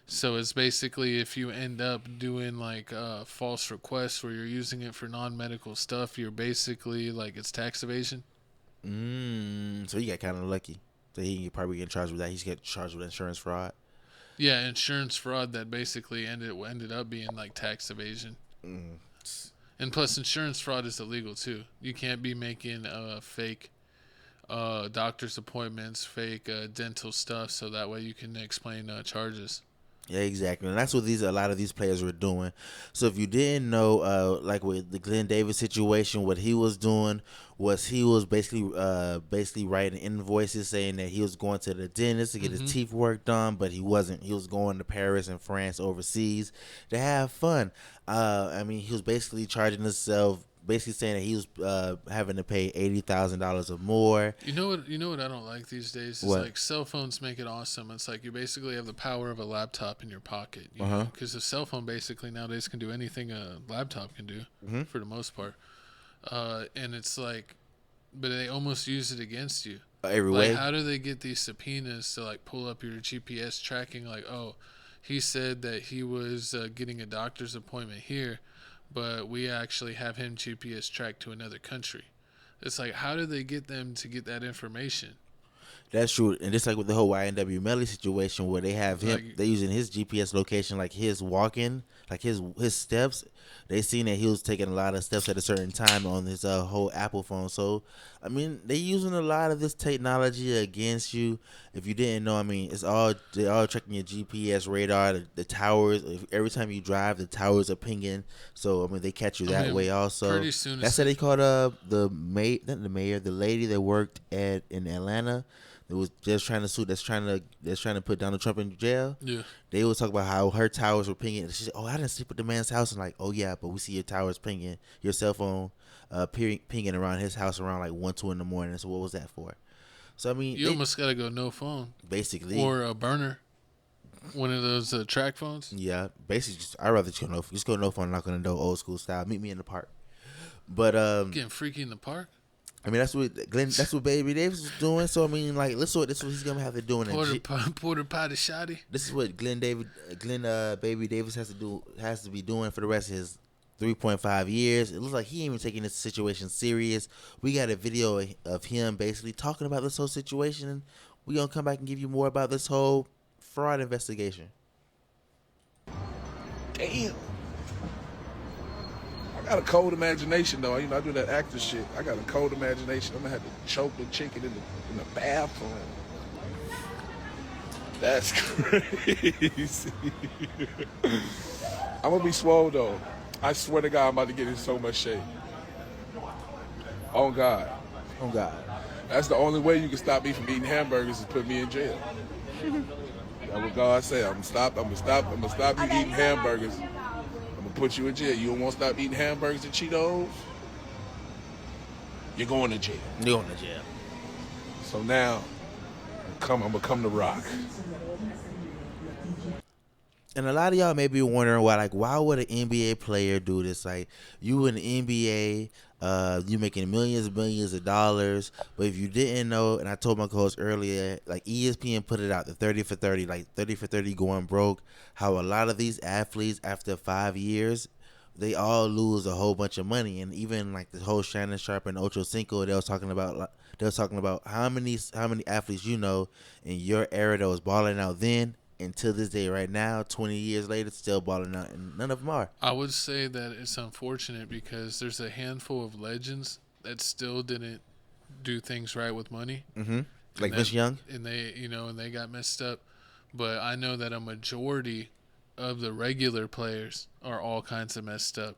So it's basically if you end up doing like false requests where you're using it for non-medical stuff, you're basically like it's tax evasion. So he got kind of lucky. So he probably get charged with that. He's get charged with insurance fraud. Yeah, insurance fraud that basically ended up being like tax evasion. And plus, insurance fraud is illegal too. You can't be making fake doctor's appointments, fake dental stuff, so that way you can explain charges. Yeah, exactly. And that's what a lot of these players were doing. So if you didn't know, like with the Glen Davis situation, what he was doing was he was basically writing invoices saying that he was going to the dentist to get his teeth work done, but he wasn't. He was going to Paris and France overseas to have fun. I mean, he was basically charging himself, basically saying that he was having to pay $80,000 or more. You know what I don't like these days is like cell phones make it awesome. It's like you basically have the power of a laptop in your pocket, because a cell phone basically nowadays can do anything a laptop can do for the most part. And it's like, but they almost use it against you. Every way. Like, how do they get these subpoenas to like pull up your GPS tracking? Like, oh, he said that he was getting a doctor's appointment here, but we actually have him GPS tracked to another country. It's like, how do they get them to get that information? That's true. And just like with the whole YNW Melly situation where they have him, they're using his GPS location, like his walking, like his steps. they seen that he was taking a lot of steps at a certain time on his whole Apple phone. So, I mean, they using a lot of this technology against you. If you didn't know, I mean, they're all checking your GPS radar, the towers. Every time you drive, the towers are pinging. So, I mean, they catch you that way also. Pretty soon, that's how they caught the lady that worked in Atlanta. That was just trying to sue. That's trying to put Donald Trump in jail. Yeah, they would talk about how her towers were pinging. She said, "Oh, I didn't sleep at the man's house." And like, "Oh yeah, but we see your towers pinging, your cell phone, pinging around his house around like 1, 2 in the morning." So what was that for? So I mean, you almost gotta go no phone, basically, or a burner, one of those track phones. Yeah, basically, I'd rather just go no phone, knock on the door, old school style. Meet me in the park. But getting freaky in the park. I mean, that's what Baby Davis was doing. So I mean, like, this is what he's gonna have to do in Porter potty shotty. This is what Baby Davis has to be doing for the rest of his 3.5 years. It looks like he ain't even taking this situation serious. We got a video of him basically talking about this whole situation, and we gonna come back and give you more about this whole fraud investigation. Damn. I got a cold imagination, though. You know, I do that actor shit. I got a cold imagination. I'm gonna have to choke the chicken in the bathroom. That's crazy. I'm gonna be swole, though. I swear to God, I'm about to get in so much shape. On God. On God. That's the only way you can stop me from eating hamburgers is put me in jail. That's what God said. I'm gonna stop you eating hamburgers. Put you in jail. You don't want to stop eating hamburgers and Cheetos? You're going to jail. You're going to jail. So now, I'm gonna come to Rock. And a lot of y'all may be wondering why would an NBA player do this? Like, you in the NBA, you making millions and millions of dollars. But if you didn't know, and I told my co-host earlier, like ESPN put it out, the 30 for 30, like 30 for 30 going broke, how a lot of these athletes after 5 years, they all lose a whole bunch of money. And even like the whole Shannon Sharpe and Ocho Cinco, they was talking about how many athletes you know in your era that was balling out then. And to this day, right now, 20 years later, still balling out, and none of them are. I would say that it's unfortunate because there's a handful of legends that still didn't do things right with money. Mm-hmm. Like Vince Young, and they got messed up. But I know that a majority of the regular players are all kinds of messed up.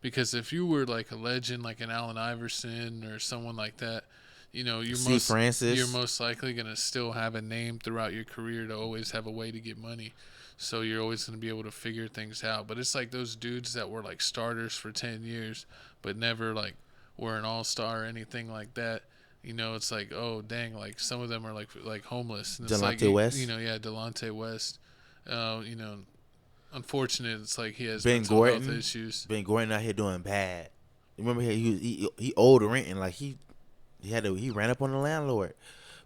Because if you were like a legend, like an Allen Iverson or someone like that, you know, you're most likely going to still have a name throughout your career to always have a way to get money. So you're always going to be able to figure things out. But it's like those dudes that were like starters for 10 years but never like were an all-star or anything like that. You know, it's like, oh, dang, like some of them are like homeless. And Delonte West? You know, yeah, Delonte West. You know, unfortunate. It's like he has Ben mental health issues. Ben Gordon out here doing bad. Remember he owed rent and like he ran up on the landlord.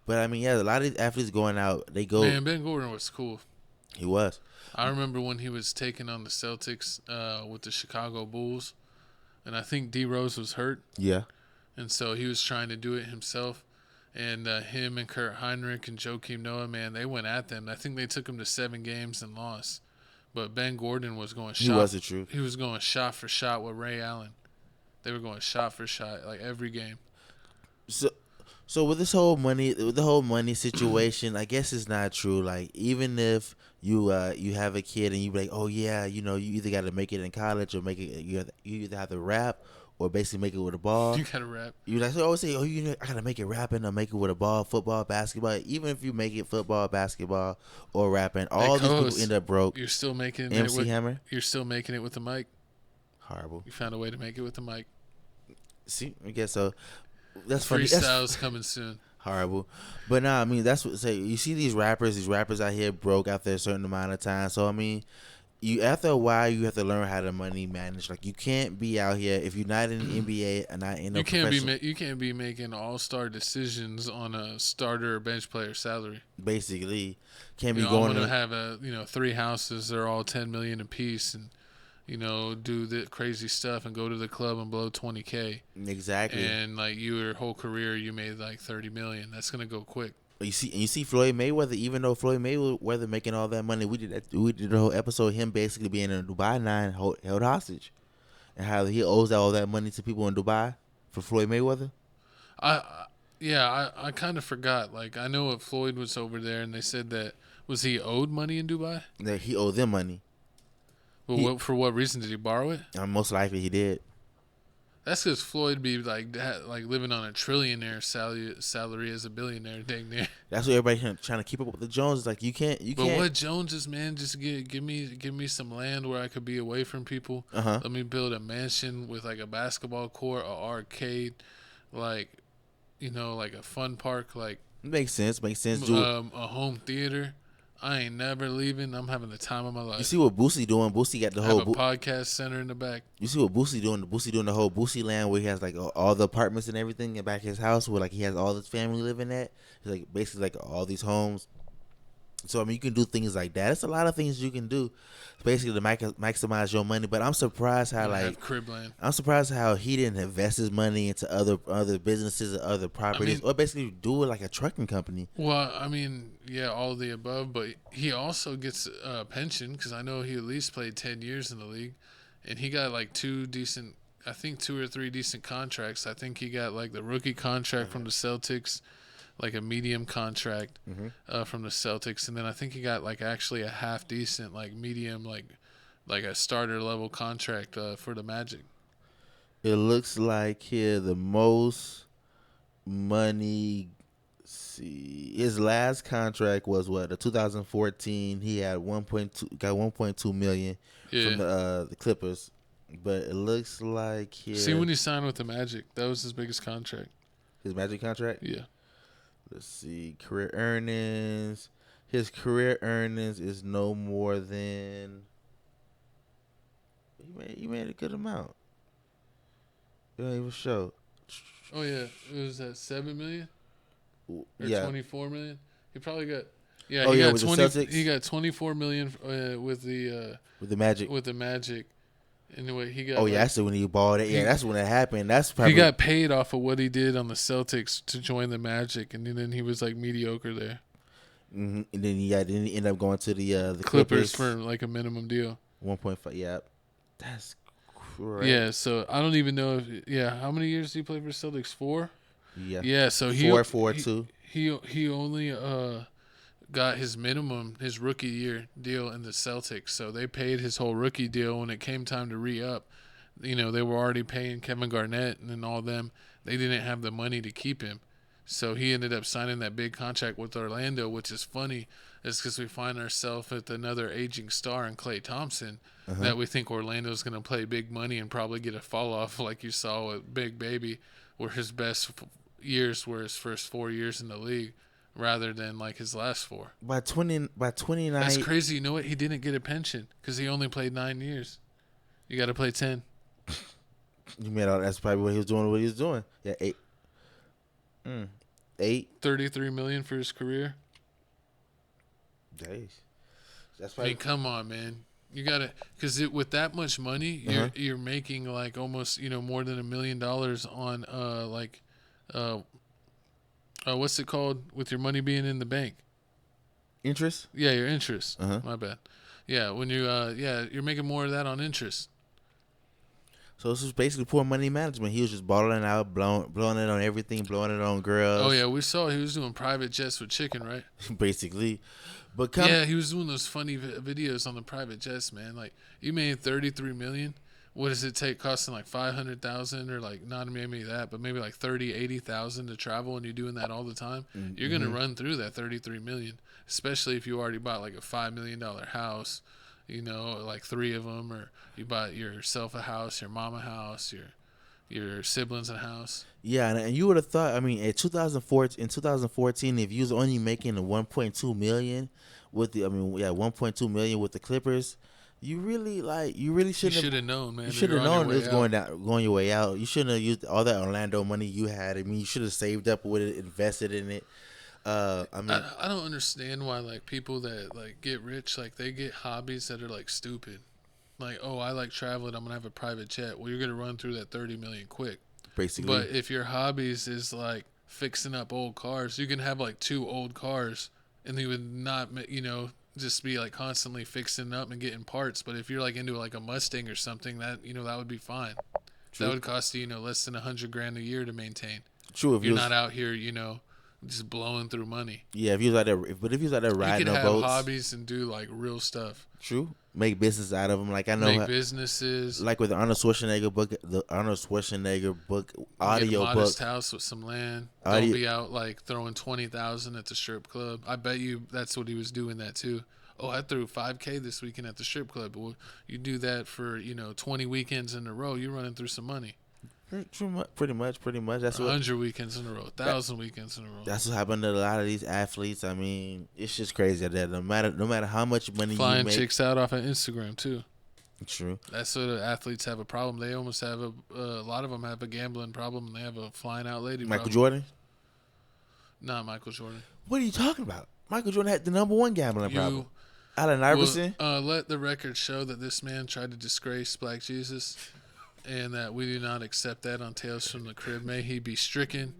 But I mean, yeah, a lot of these athletes going out, they go. Man, Ben Gordon was cool. He was. I remember when he was taking on the Celtics with the Chicago Bulls, and I think D Rose was hurt. Yeah. And so he was trying to do it himself. And him and Kurt Heinrich and Joakim Noah, man, they went at them. I think they took him to 7 games and lost. But Ben Gordon was going shot. He was the truth. He was going shot for shot with Ray Allen. They were going shot for shot like every game. So with the whole money situation, I guess it's not true. Like, even if you have a kid and you be like, oh yeah, you know, you either got to make it in college or make it. You either have to rap or basically make it with a ball. You gotta rap. You like always say, oh, I gotta make it rapping or make it with a ball, football, basketball. Even if you make it football, basketball, or rapping, all these people end up broke. You're still making MC Hammer. You're still making it with the mic. Horrible. You found a way to make it with the mic. See, I guess so. That's funny. Freestyle's coming soon. Horrible. But nah, I mean, that's what say. You see these rappers out here broke after a certain amount of time. So I mean, after a while you have to learn how to money manage. Like, you can't be out here if you're not in the NBA and not in you can't be making all-star decisions on a starter or bench player salary. Basically, can't be going. I'm gonna have 3 houses. They're all $10 million apiece, and do the crazy stuff and go to the club and blow $20K. Exactly. And like your whole career, you made like $30 million. That's gonna go quick. You see Floyd Mayweather. Even though Floyd Mayweather making all that money, we did the whole episode of him basically being in Dubai 9 held hostage. and how he owes all that money to people in Dubai for Floyd Mayweather? I kind of forgot. Like, I know Floyd was over there, and they said that was he owed money in Dubai? That he owed them money. Well, for what reason did he borrow it? Most likely he did. That's because Floyd be like living on a trillionaire salary as a billionaire, dang near. That's what everybody trying to keep up with the Joneses. Like you can't. But what Joneses, man? Just give me some land where I could be away from people. Let me build a mansion with like a basketball court, an arcade, like, you know, like a fun park, like. Makes sense. A home theater. I ain't never leaving. I'm having the time of my life. You see what Boosie doing? Boosie got the whole podcast center in the back. You see what Boosie doing? Boosie doing the whole Boosie land where he has like all the apartments and everything in back of his house where like he has all his family living at. It's like basically like all these homes. So I mean, you can do things like that. It's a lot of things you can do, basically to maximize your money. But I'm surprised how like crib land. I'm surprised how he didn't invest his money into other businesses or other properties, or basically do it like a trucking company. Well, I mean, yeah, all of the above. But he also gets a pension because I know he at least played 10 years in the league, and he got like 2 or 3 decent contracts. I think he got like the rookie contract from the Celtics, like a medium contract from the Celtics, and then I think he got like actually a half decent like medium like a starter level contract for the Magic. It looks like here the most money. See, his last contract was what, the 2014. He had 1.2 million from the Clippers, but it looks like here. See, when he signed with the Magic, that was his biggest contract. His Magic contract? Yeah. Let's see. Career earnings. His career earnings is no more than. He made a good amount. It don't even show. Oh yeah, it was at 7 million or 24 million. He probably got. Yeah, he got with 20. The Celtics? He got 24 million with the Magic. With the Magic. Anyway, he got. Oh yeah, that's when he bought it. Yeah, that's when it happened. That's probably. He got paid off of what he did on the Celtics to join the Magic, and then he was like mediocre there. Mm-hmm. And then he ended up going to the Clippers for like a minimum deal. 1.5. Yeah, that's correct. Yeah, so I don't even know if how many years did he play for the Celtics? 4. Yeah. Yeah, so he only got his minimum, his rookie year deal in the Celtics. So they paid his whole rookie deal when it came time to re-up. You know, they were already paying Kevin Garnett and all them. They didn't have the money to keep him. So he ended up signing that big contract with Orlando, which is funny. It's because we find ourselves with another aging star in Klay Thompson that we think Orlando's going to play big money and probably get a fall-off like you saw with Big Baby, where his best years were his first 4 years in the league, rather than like his last 4. By 29. That's crazy. You know what? He didn't get a pension because he only played 9 years. You got to play 10. You made out. That's probably what he was doing. Yeah, 8. 33 million for his career. Days. That's probably. I mean, come on, man. You gotta, because with that much money, you're making like almost more than $1 million on what's it called with your money being in the bank? Interest? Yeah, your interest. My bad. Yeah, when you you're making more of that on interest. So this was basically poor money management. He was just bottling out, blowing it on everything, blowing it on girls. Oh yeah, we saw he was doing private jets with chicken, right? Basically. But he was doing those funny videos on the private jets, man. Like, you made $33 million. What does it take? Costing like $500,000 or like not maybe that, but maybe like $80,000 to travel, and you're doing that all the time. Mm-hmm. You're gonna run through that $33 million, especially if you already bought like a $5 million house, like 3 of them, or you bought yourself a house, your mom a house, your siblings a house. Yeah, and you would have thought. I mean, in 2014, if you was only making $1.2 million with 1.2 million with the Clippers, you really should have known, man. You should have known it was going your way out. You shouldn't have used all that Orlando money you had. I mean, you should have saved up with it, invested in it. I don't understand why like people that like get rich, like they get hobbies that are like stupid. Like, oh, I like traveling, I'm gonna have a private jet. Well, you're gonna run through that 30 million quick. Basically. But if your hobbies is like fixing up old cars, you can have like 2 old cars, and you would not, just be like constantly fixing up and getting parts. But if you're like into like a Mustang or something, that that would be fine. True. That would cost you less than $100,000 a year to maintain. True, if you're not out here just blowing through money. Yeah, if you was out there, but if you was out there riding on boats, you could have hobbies and do like real stuff. True, make business out of them. Like I know, make businesses. Like with the Arnold Schwarzenegger book, audio book. Modest house with some land. Don't be out like throwing 20,000 at the strip club. I bet you that's what he was doing that too. Oh, I threw $5,000 this weekend at the strip club. Well, you do that for 20 weekends in a row. You're running through some money. Pretty much. That's 100 weekends in a row, 1,000 weekends in a row. That's what happened to a lot of these athletes. I mean, it's just crazy that no matter how much money flying you make, chicks out off of Instagram too. True. That's what athletes have a problem. They almost have a lot of them have a gambling problem. And they have a flying out lady. Michael problem. Jordan. Not Michael Jordan. What are you talking about? Michael Jordan had the #1 gambling problem. Allen Iverson. Let the record show that this man tried to disgrace Black Jesus. And that we do not accept that on Tales from the Crib. May he be stricken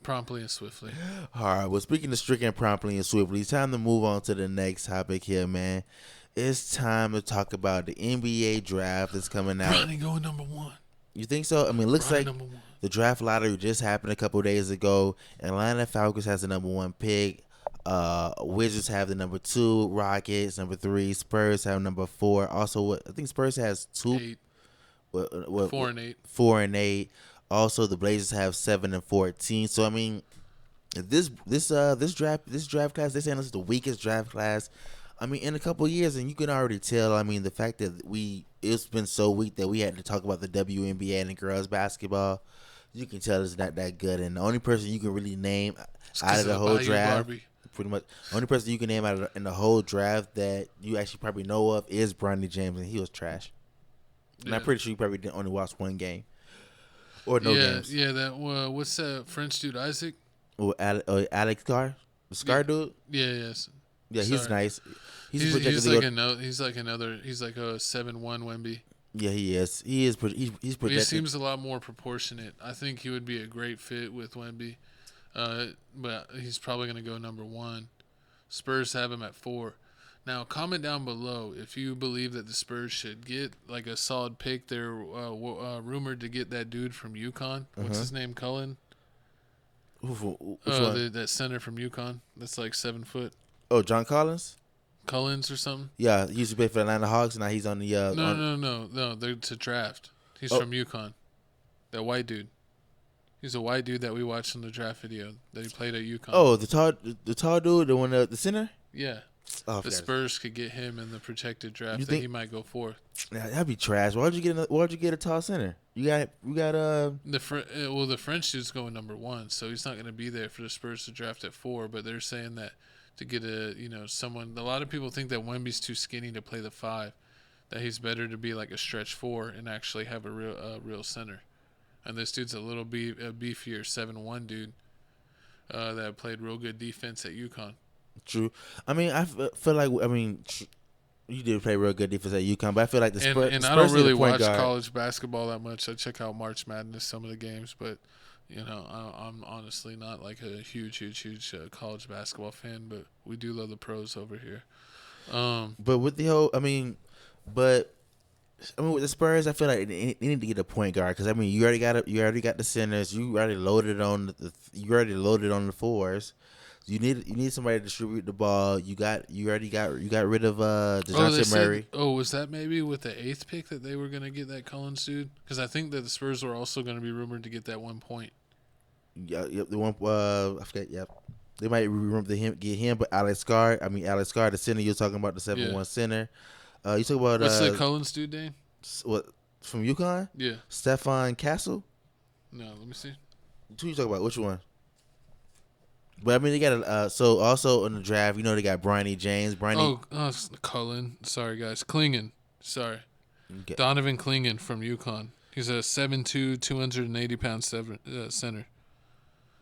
promptly and swiftly. All right. Well, speaking of stricken promptly and swiftly, it's time to move on to the next topic here, man. It's time to talk about the NBA draft that's coming out. Bronny going #1. You think so? I mean, it looks Bronny like the draft lottery just happened a couple days ago. Atlanta Falcons has the #1 pick. Wizards have the #2. Rockets #3. Spurs have #4. Also, I think Spurs has 2. 4 and 8. 4 and 8. Also, the Blazers have 7 and 14. So I mean, this draft class, they're saying this is the weakest draft class. I mean, in a couple of years, and you can already tell. I mean, the fact that it's been so weak that we had to talk about the WNBA and the girls basketball. You can tell it's not that good. And the only person you can really name out of the whole draft, pretty much, the only person you can name in the whole draft that you actually probably know of is Bronny James, and he was trash. And I'm pretty sure you probably didn't only watch one game or no games. Yeah, that what's that French dude, Isaac? Oh, Alex Carr, the Scar dude. Yes. Yeah, he's nice. He's like a 7'1" Wemby. Yeah, he is. He's projected. He seems a lot more proportionate. I think he would be a great fit with Wemby, but he's probably going to go #1. Spurs have him at 4. Now, comment down below if you believe that the Spurs should get like a solid pick. They're rumored to get that dude from UConn. What's his name? Cullen? That center from UConn. That's like 7 foot. Oh, John Collins? Collins or something? Yeah, he used to play for the Atlanta Hawks. Now he's on the... No. They're to draft. He's from UConn. That white dude. He's a white dude that we watched in the draft video that he played at UConn. Oh, the tall dude, the one, the center? Yeah. Oh, the Spurs could get him in the protected draft. He might go 4th. Yeah, that'd be trash. Why'd you get a tall center? The French dude's going #1, so he's not going to be there for the Spurs to draft at 4. But they're saying that to get someone. A lot of people think that Wemby's too skinny to play the 5. That he's better to be like a stretch 4 and actually have a real center. And this dude's a little beefier 7'1" dude that played real good defense at UConn. True. I mean, I feel like you did play real good defense at UConn, but I feel like the Spurs. And I don't really watch college basketball that much. I check out March Madness, some of the games, but I'm honestly not like a huge college basketball fan. But we do love the pros over here. But with the whole, with the Spurs, I feel like they need to get a point guard because you already got the centers. You already loaded on the 4s. You need somebody to distribute the ball. You already got rid of DeJounte Murray. Was that maybe with the 8th pick that they were gonna get that Collins dude? Because I think that the Spurs were also gonna be rumored to get that 1 point. Yeah, the one. I forget. Yep, they might get him, but Alex Carr, the center you're talking about, the 7'1" center. You talk about what's the Collins dude name? What from UConn? Yeah, Stephon Castle. No, let me see. Who you talking about? Which one? But they got so also in the draft, they got Bronny James. Cullen. Sorry, guys. Clingan. Sorry. Okay. Donovan Clingan from UConn. He's a 7'2", 280-pound center.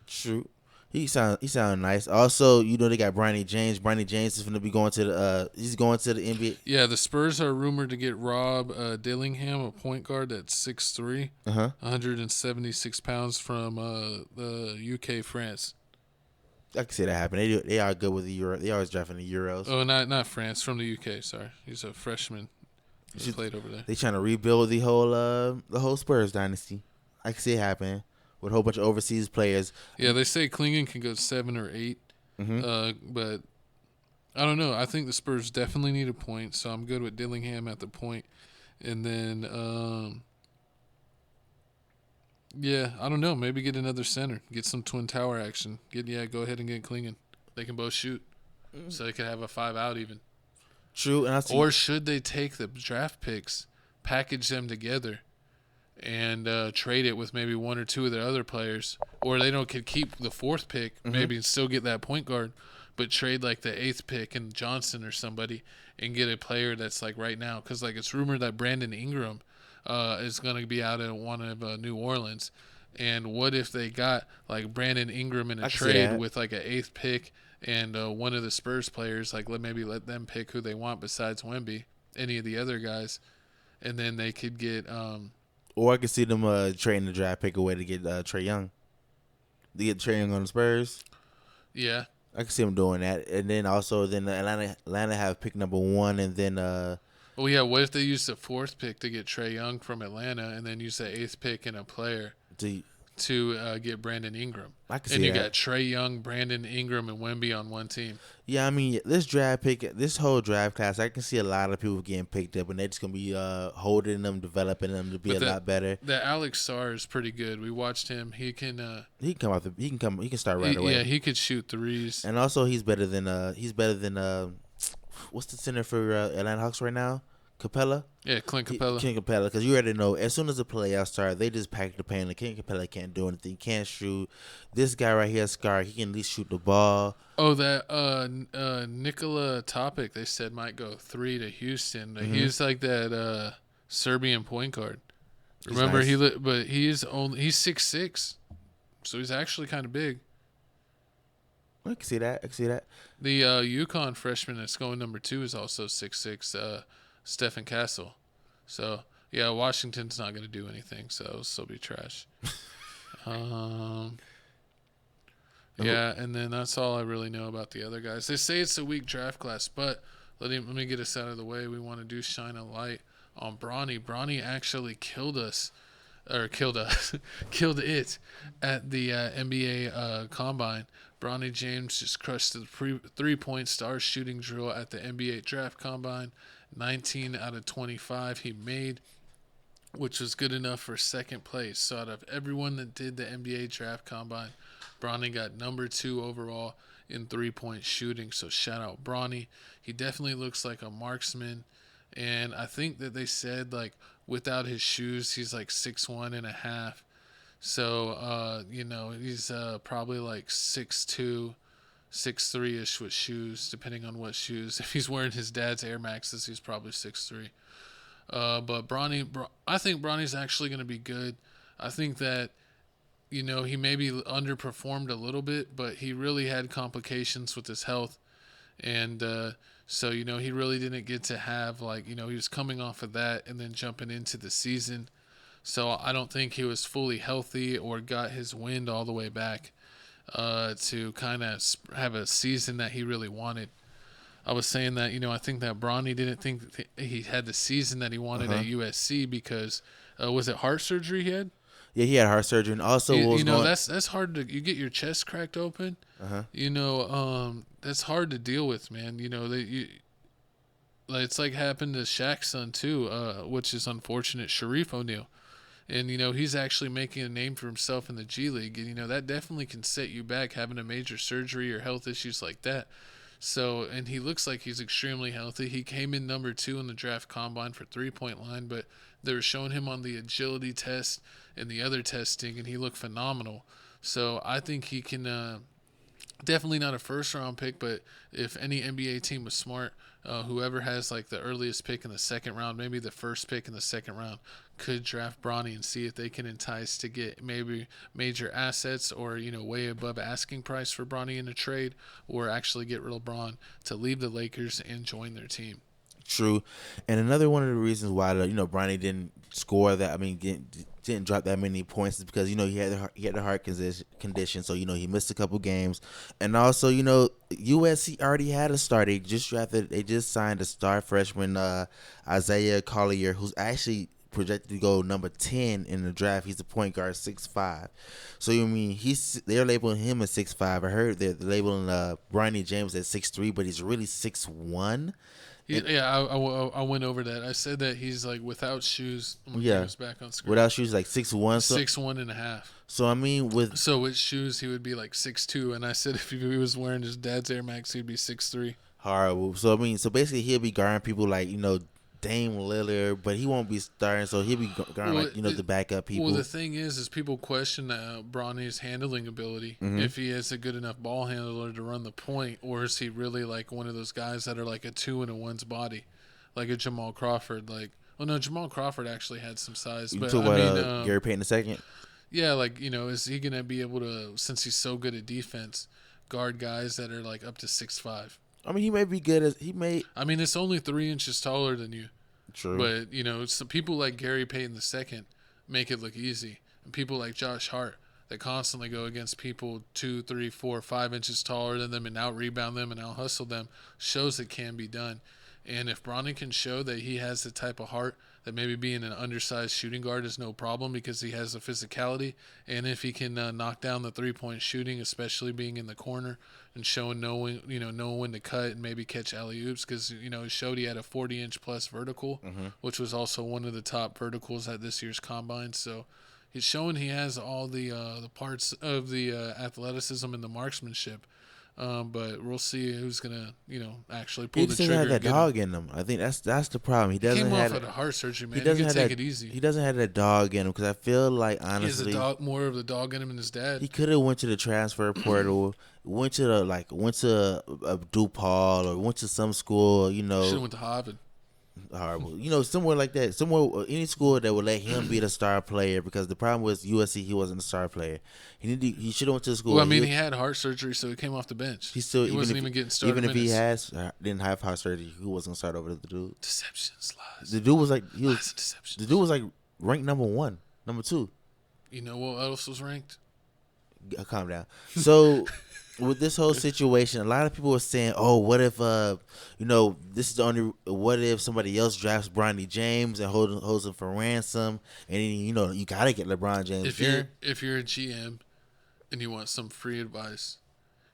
True. He sound nice. Also, they got Bronny James. Bronny James is going to be going to the NBA. Yeah, the Spurs are rumored to get Rob Dillingham, a point guard that's 6'3", 176 pounds from the UK, France. I can see that happen. They are good with the Euro. They always drafting the Euros. Oh, not France, from the UK. Sorry, he's a freshman. He played over there. They trying to rebuild the whole Spurs dynasty. I can see it happen with a whole bunch of overseas players. Yeah, they say Klingon can go 7 or 8, but I don't know. I think the Spurs definitely need a point, so I'm good with Dillingham at the point. And then, yeah, I don't know. Maybe get another center. Get some twin tower action. Go ahead and get Klingon. They can both shoot, so they could have a 5 out even. True, and or should they take the draft picks, package them together, and trade it with maybe 1 or 2 of their other players, or they could keep the 4th pick, maybe and still get that point guard, but trade like the 8th pick and Johnson or somebody and get a player that's like right now, because like it's rumored that Brandon Ingram is going to be out at one of New Orleans, and what if they got like Brandon Ingram in a trade with like an 8th pick and one of the Spurs players, like maybe let them pick who they want besides Wemby, any of the other guys, and then they could get. Or I could see them trading the draft pick away to get Trae Young. To get Trae Young on the Spurs. Yeah. I can see them doing that, and then also Atlanta have pick number 1, and then. Well, yeah. What if they use the 4th pick to get Trae Young from Atlanta, and then use the 8th pick and a player to get Brandon Ingram? I can see and you that. got Trae Young, Brandon Ingram, and Wemby on one team. Yeah, I mean, this whole draft class, I can see a lot of people getting picked up, and they're just gonna be holding them, developing them to be a lot better. The Alex Sarr is pretty good. We watched him. He can he can start right away. Yeah, he could shoot threes. And also, he's better than what's the center for Atlanta Hawks right now? Capella? Yeah, Clint Capella. Clint Capella, because you already know, as soon as the playoffs start, they just pack the paint. Like, Clint Capella can't do anything. He can't shoot. This guy right here, Scar, he can at least shoot the ball. Oh, that Nikola Topic, they said might go 3 to Houston. He's like that Serbian point guard. Remember, nice. But he's 6'6", so he's actually kind of big. I can see that. The UConn freshman that's going number 2 is also 6'6", Stephen Castle. So, yeah, Washington's not going to do anything, so it'll still be trash. Yeah, and then that's all I really know about the other guys. They say it's a weak draft class, but let me get us out of the way. We want to shine a light on Bronny. Bronny actually killed it at the NBA Combine. Bronny James just crushed the 3-point star shooting drill at the NBA Draft Combine. 19 out of 25 he made, which was good enough for 2nd place. So out of everyone that did the NBA Draft Combine, Bronny got number 2 overall in 3-point shooting. So shout out Bronny. He definitely looks like a marksman. And I think that they said, like, without his shoes, he's like 6'1.5". So, he's probably like 6'2", 6'3" with shoes, depending on what shoes. If he's wearing his dad's Air Maxes, he's probably 6'3". But I think Bronny's actually going to be good. I think that, he maybe underperformed a little bit, but he really had complications with his health. And so, he really didn't get to have, he was coming off of that and then jumping into the season. So I don't think he was fully healthy or got his wind all the way back to kind of have a season that he really wanted. I was saying that, I think that Bronny didn't think he had the season that he wanted at USC because, was it heart surgery he had? Yeah, he had heart surgery, and also that's hard to. You get your chest cracked open. That's hard to deal with, man. It's like happened to Shaq's son too, which is unfortunate. Sharif O'Neal, and he's actually making a name for himself in the G League, and that definitely can set you back having a major surgery or health issues like that. So, and he looks like he's extremely healthy. He came in number 2 in the draft combine for 3-point line, but they were showing him on the agility test and the other testing, and he looked phenomenal. So I think he can definitely not a first-round pick, but if any NBA team was smart, whoever has like the earliest pick in the 2nd round, maybe the first pick in the 2nd round, could draft Bronny and see if they can entice to get maybe major assets or, way above asking price for Bronny in a trade, or actually get LeBron to leave the Lakers and join their team. True. And another one of the reasons why, Bronny didn't score that, didn't drop that many points is because, you know, he had the heart condition, so, you know, he missed a couple games. And also, you know, USC already had a star. They just signed a star freshman, Isaiah Collier, who's actually projected to go number 10 in the draft. He's a point guard, 6'5". So, you mean, they're labeling him as 6'5". I heard they're labeling Bronny James at 6'3", but he's really 6'1". I went over that. I said that he's like without shoes. Back on screen. Without shoes, like 6'1". 6'1.5". So I mean, with shoes, he would be like 6'2". And I said if he was wearing his dad's Air Max, he'd be 6'3". Horrible. So I mean, basically he'll be guarding people like, you know, Dame Lillard, but he won't be starting, so he'll be guarding the backup people. Well, the thing is people question Bronny's handling ability. Mm-hmm. If he is a good enough ball handler to run the point, or is he really like one of those guys that are like a 2 in a 1's body, like a Jamal Crawford? Like, well, no, Jamal Crawford actually had some size. You talk about Gary Payton II? Yeah, like, you know, is he gonna be able to, since he's so good at defense, guard guys that are like up to 6'5"? I mean, he may be good I mean, it's only 3 inches taller than you. True. But, you know, some people like Gary Payton II make it look easy. And people like Josh Hart that constantly go against people 2, 3, 4, 5 inches taller than them and out-rebound them and out-hustle them shows it can be done. And if Bronny can show that he has the type of heart that maybe being an undersized shooting guard is no problem because he has the physicality, and if he can knock down the three-point shooting, especially being in the corner and knowing when to cut and maybe catch alley-oops, because, you know, he showed he had a 40-inch plus vertical, which was also one of the top verticals at this year's combine. So he's showing he has all the parts of the athleticism and the marksmanship. But we'll see who's gonna, you know, actually pull the trigger. He doesn't have that dog in him. I think that's the problem. He doesn't came have off of a heart surgery, man. He can take it easy. He doesn't have that dog in him because I feel like, honestly, he has more of the dog in him than his dad. He could have went to the transfer portal, went to DePaul or went to some school. You know, should have went to Harvard. Horrible. You know, somewhere like that. Somewhere, any school that would let him be the star player, because the problem was USC, he wasn't a star player. He should have went to the school. Well, I mean, he had heart surgery, so he came off the bench. He wasn't even getting started. Even if he didn't have heart surgery, he wasn't gonna start over the dude. Deceptions, lies. The dude was like the dude was like ranked number 1, number 2. You know what else was ranked? Calm down. So with this whole situation, a lot of people were saying, "Oh, what if this is the only? What if somebody else drafts Bronny James and holds him for ransom? And then, you gotta get LeBron James." If you're a GM and you want some free advice,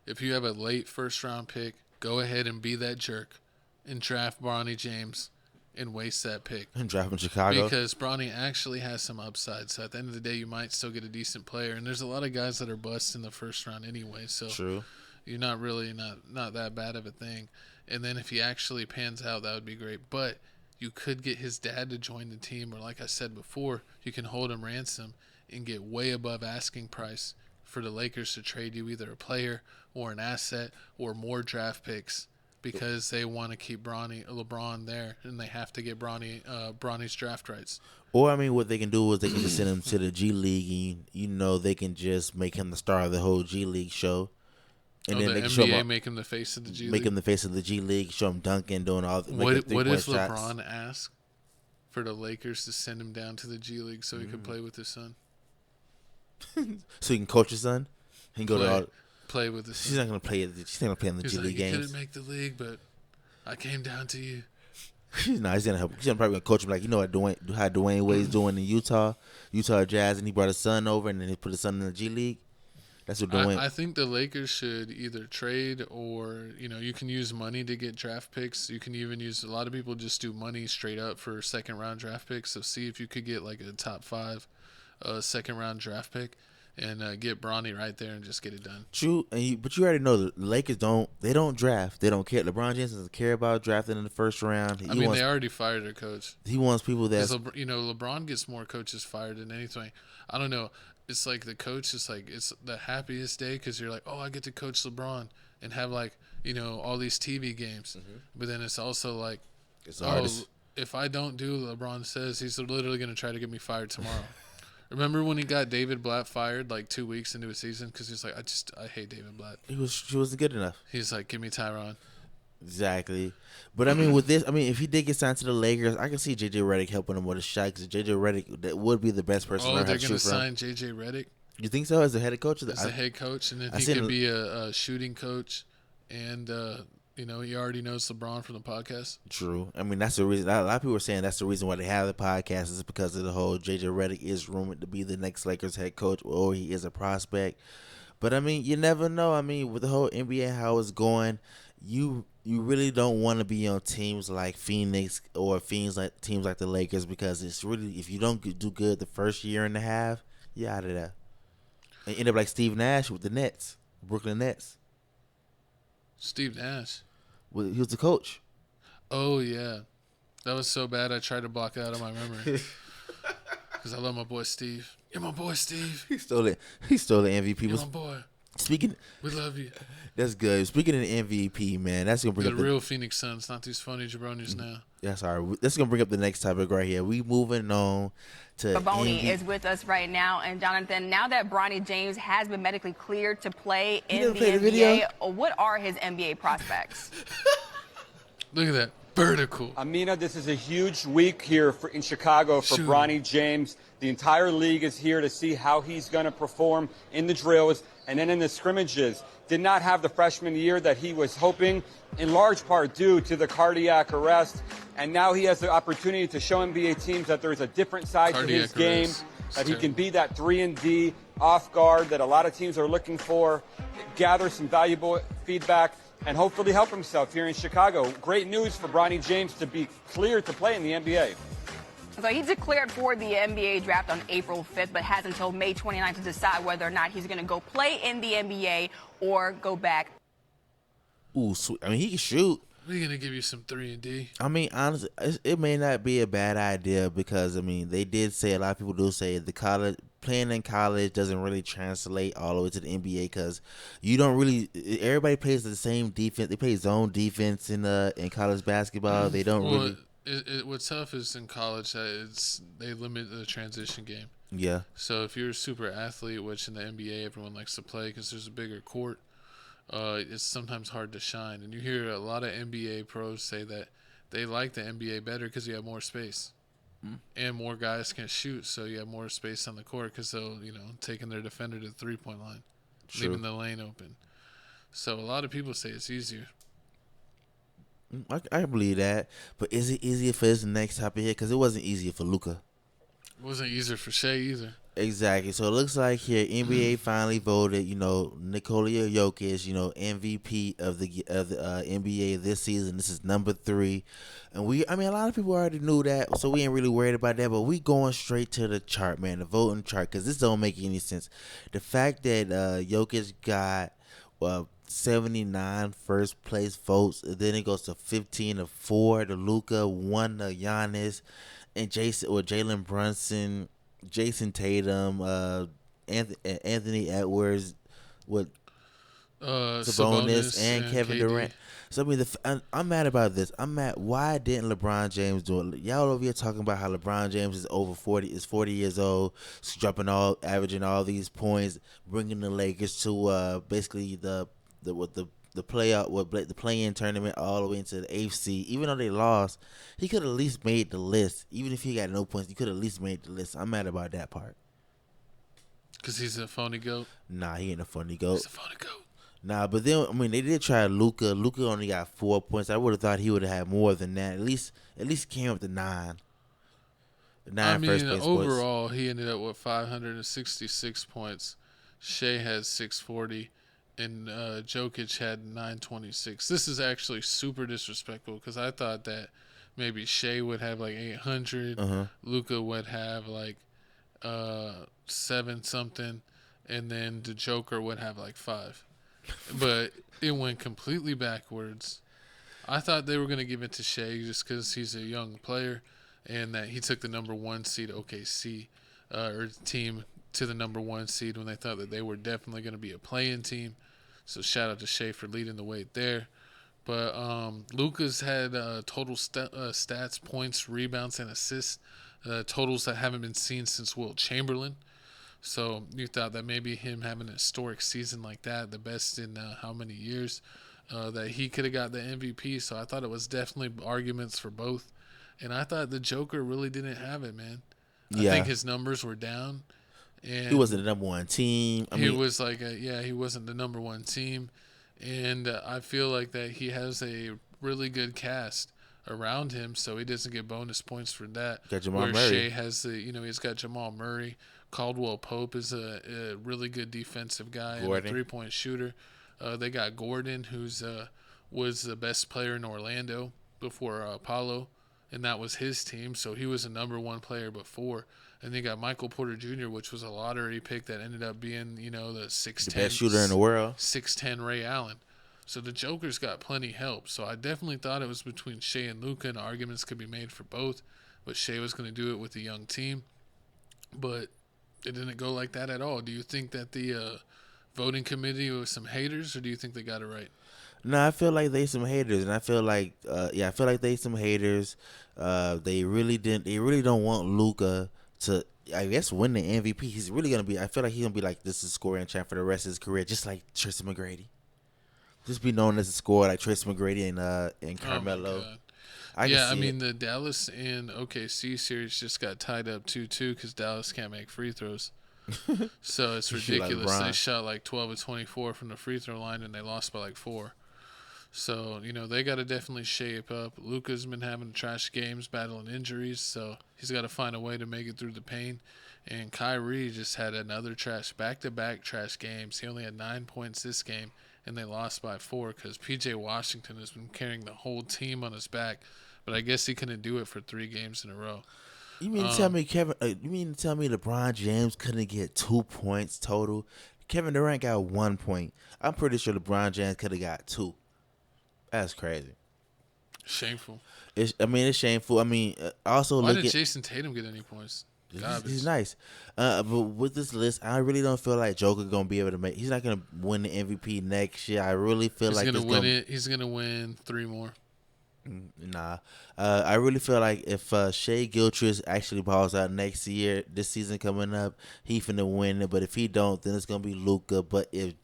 if you have a late first-round pick, go ahead and be that jerk and draft Bronny James and waste that pick. And draft him in Chicago. Because Bronny actually has some upside. So at the end of the day, you might still get a decent player. And there's a lot of guys that are bust in the first round anyway. So true. You're not really not that bad of a thing. And then if he actually pans out, that would be great. But you could get his dad to join the team. Or like I said before, you can hold him ransom and get way above asking price for the Lakers to trade you either a player or an asset or more draft picks, because they want to keep LeBron there, and they have to get Bronny's draft rights. Or, I mean, what they can do is they can just send him to the G League, and they can just make him the star of the whole G League show. And then the NBA show him make him the face of the G League? Make him the face of the G League, show him dunking, doing all the What if LeBron asked for the Lakers to send him down to the G League so he could play with his son? So he can coach his son? He can go to all... Play with the son. She's not gonna play. She's not gonna play in the G League games. He couldn't make the league, but I came down to you. He's gonna help. She's probably gonna coach him like, how Dwayne Wade's doing in Utah Jazz, and he brought his son over, and then he put his son in the G League. That's what Dwayne. I think the Lakers should either trade or you can use money to get draft picks. You can even use, a lot of people just do money straight up for second round draft picks. So see if you could get like a top 5 second round draft pick. And get Bronny right there and just get it done. True, but you already know the Lakers don't draft. They don't care. LeBron James doesn't care about drafting in the first round. They already fired their coach. He wants people that LeBron gets more coaches fired than anything. I don't know. It's like the coach is like, it's the happiest day because you're like, oh, I get to coach LeBron and have like all these TV games. Mm-hmm. But then it's also like, if I don't do what LeBron says, he's literally going to try to get me fired tomorrow. Remember when he got David Blatt fired like 2 weeks into a season because he's like, I hate David Blatt. She wasn't good enough. He's like, give me Tyronn. Exactly. But I mean, with this, I mean, if he did get signed to the Lakers, I can see JJ Redick helping him with a shot. Because JJ Redick, that would be the best person to learn how to shoot from. Oh, they're going to sign JJ Redick? You think so? As the head coach? As the head coach, and then he could be a shooting coach, and he already knows LeBron from the podcast. True. I mean, that's the reason. A lot of people are saying that's the reason why they have the podcast is because of the whole JJ Redick is rumored to be the next Lakers head coach, or he is a prospect. But I mean, you never know. I mean, with the whole NBA how it's going, you really don't want to be on teams like Phoenix or teams like the Lakers, because it's really, if you don't do good the first year and a half, you're out of there. And end up like Steve Nash with the Nets, Brooklyn Nets. Steve Nash? Well, he was the coach. Oh, yeah. That was so bad I tried to block it out of my memory. Because I love my boy Steve. You're my boy, Steve. He stole the MVP. You're my boy. We love you. That's good. Speaking of the MVP, man, that's gonna bring up the real Phoenix Suns, not these phony jabronis now. That's all right. That's gonna bring up the next topic right here. We moving on to Bronny is with us right now, and Jonathan, now that Bronny James has been medically cleared to play in the NBA, what are his NBA prospects? Look at that. Vertical. Amina, this is a huge week here in Chicago for Bronny James. The entire league is here to see how he's going to perform in the drills and then in the scrimmages. Did not have the freshman year that he was hoping, in large part due to the cardiac arrest. And now he has the opportunity to show NBA teams that there's a different side to his game, that he can be that 3-and-D off guard that a lot of teams are looking for, gather some valuable feedback, and hopefully help himself here in Chicago. Great news for Bronny James to be cleared to play in the NBA. So he declared for the NBA draft on April 5th, but has until May 29th to decide whether or not he's going to go play in the NBA or go back. Ooh, sweet. I mean, he can shoot. We're going to give you some 3-and-D. I mean, honestly, it may not be a bad idea because, I mean, they did say, a lot of people do say playing in college doesn't really translate all the way to the NBA because you don't really, everybody plays the same defense. They play zone defense in college basketball. They don't really. What's tough is in college that they limit the transition game. Yeah. So if you're a super athlete, which in the NBA everyone likes to play because there's a bigger court, it's sometimes hard to shine. And you hear a lot of NBA pros say that they like the NBA better because you have more space. And more guys can shoot, so you have more space on the court because they'll, taking their defender to the three-point line, leaving the lane open. So a lot of people say it's easier. I believe that, but is it easier for this next topic here? Because it wasn't easier for Luka. It wasn't easier for Shai either. Exactly. So it looks like here NBA finally voted, Nikola Jokic, MVP of the NBA this season. This is number 3, and a lot of people already knew that, so we ain't really worried about that. But we going straight to the chart, man, the voting chart, because this don't make any sense. The fact that Jokic got 79 first place votes, and then it goes to 15 to 4 to Luka, 1 to Giannis, and Jalen Brunson, Jason Tatum, Anthony Edwards, Sabonis, and Kevin Durant. So I mean, I'm mad about this. I'm mad. Why didn't LeBron James do it? Y'all over here talking about how LeBron James is over 40, is 40 years old, averaging all these points, bringing the Lakers to basically the play-in tournament all the way into the 8th seed. Even though they lost, he could have at least made the list. Even if he got no points, he could have at least made the list. I'm mad about that part. Because he's a phony goat? Nah, he ain't a phony goat. He's a phony goat. Nah, but then, they did try Luka. Luka only got 4 points. I would have thought he would have had more than that. At least came up to 9. First place overall, he ended up with 566 points. Shai has 640. And Jokic had 926. This is actually super disrespectful because I thought that maybe Shai would have like 800, Luka would have like 7 something, and then the Joker would have like 5. But it went completely backwards. I thought they were going to give it to Shai just because he's a young player and that he took the number 1 seed OKC or team to the number 1 seed when they thought that they were definitely going to be a play-in team. So shout out to Shai for leading the way there. But Luka's had total stats, points, rebounds, and assists, totals that haven't been seen since Wilt Chamberlain. So you thought that maybe him having a historic season like that, the best in how many years, that he could have got the MVP. So I thought it was definitely arguments for both. And I thought the Joker really didn't have it, man. I think his numbers were down. And he wasn't the number one team. He wasn't the number one team. And I feel like that he has a really good cast around him, so he doesn't get bonus points for that. Got Jamal Murray. Shai has he's got Jamal Murray. Caldwell Pope is a really good defensive guy and a 3-point shooter. They got Gordon, who's was the best player in Orlando before Apollo, and that was his team, so he was a number one player before. And they got Michael Porter Jr., which was a lottery pick that ended up being, the 6'10", best shooter in the world, 6'10" Ray Allen. So the Joker's got plenty help. So I definitely thought it was between Shai and Luka, and arguments could be made for both. But Shai was going to do it with a young team. But it didn't go like that at all. Do you think that the voting committee was some haters, or do you think they got it right? No, I feel like they some haters, and I feel like they some haters. They really don't want Luka to, I guess, win the MVP. He's really gonna be. I feel like he's gonna be like this is scoring champ for the rest of his career, just like Tristan McGrady. Just be known as a scorer like Tristan McGrady and Carmelo. I mean the Dallas and OKC series just got tied up 2-2 because Dallas can't make free throws. So it's ridiculous. They shot like 12 of 24 from the free throw line and they lost by like 4. So, they got to definitely shape up. Luka's been having trash games, battling injuries, so he's got to find a way to make it through the pain. And Kyrie just had another back-to-back trash games. He only had 9 points this game, and they lost by 4 because P.J. Washington has been carrying the whole team on his back. But I guess he couldn't do it for 3 games in a row. You mean to tell me LeBron James couldn't get 2 points total? Kevin Durant got 1 point. I'm pretty sure LeBron James could have got 2. That's crazy. Shameful. It's shameful. Also why did Jason Tatum get any points? He's nice. But with this list, I really don't feel like Joker gonna be able to make. He's not gonna win the MVP next year. I really feel he's like gonna win it. He's gonna win 3 more. Nah. I really feel like if Shai Gilgeous actually balls out next year, this season coming up, he finna win it. But if he don't, then it's gonna be Luka. But if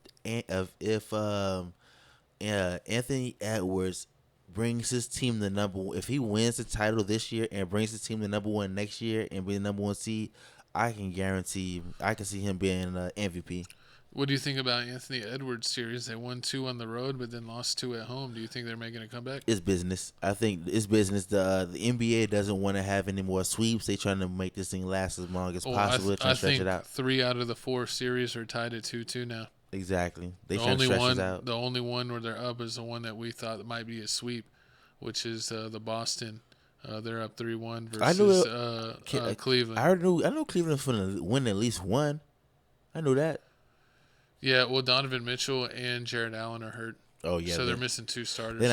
Anthony Edwards brings his team the number one, if he wins the title this year and brings his team the number one next year and be the number one seed, I can guarantee I can see him being MVP. What do you think about Anthony Edwards' series? They won 2 on the road, but then lost 2 at home. Do you think they're making a comeback? It's business. I think it's business. The NBA doesn't want to have any more sweeps. They're trying to make this thing last as long as possible. Trying to stretch it out. 3 out of the 4 series are tied at 2-2 now. Exactly. They trying to stretch it out. The only one where they're up is the one that we thought might be a sweep, which is the Boston. They're up 3-1 versus Cleveland. I know Cleveland's going to win at least 1. I knew that. Yeah, well, Donovan Mitchell and Jared Allen are hurt. Oh yeah, so they're missing 2 starters. They're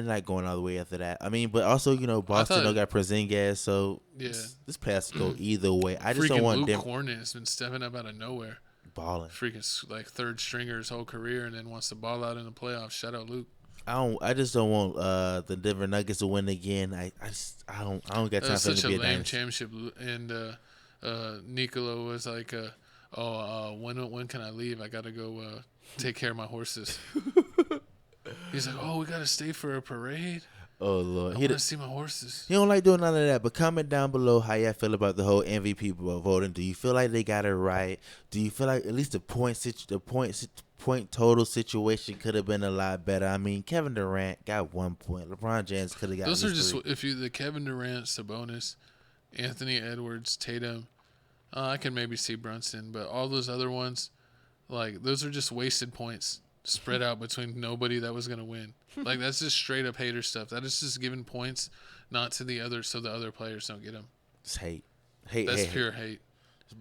not going all the way after that. But also Boston don't got Porzingis, so yeah, this pass go either way. I just don't want Luke them. Cornet has been stepping up out of nowhere, balling, freaking like 3rd stringer his whole career, and then wants to ball out in the playoffs. Shout out Luke. I just don't want the Denver Nuggets to win again. I don't got time for them to be a lame championship. And Nikola was like, when can I leave? I gotta go take care of my horses. He's like, we gotta stay for a parade. Oh Lord, I want to see my horses. He don't like doing none of that. But comment down below how y'all feel about the whole MVP voting. Do you feel like they got it right? Do you feel like at least the point total situation could have been a lot better? Kevin Durant got 1 point. LeBron James could have got. Those are just 3. The Kevin Durant, Sabonis, Anthony Edwards, Tatum. I can maybe see Brunson, but all those other ones, like those are just wasted points spread out between nobody that was gonna win. Like that's just straight up hater stuff. That is just giving points not to the others, so the other players don't get them. It's hate. That's pure hate.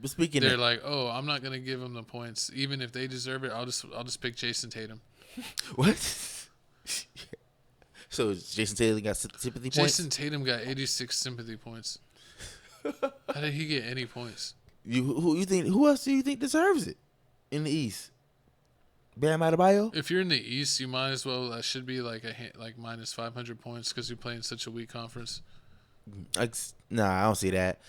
But speaking, they're like, I'm not gonna give them the points, even if they deserve it. I'll just pick Jason Tatum. What? So Jason Tatum got sympathy points. Jason Tatum got 86 sympathy points. How did he get any points? Who else do you think deserves it in the East? Bam Adebayo? If you're in the East, you might as well. That should be like minus 500 points because you play in such a weak conference. Nah, I don't see that.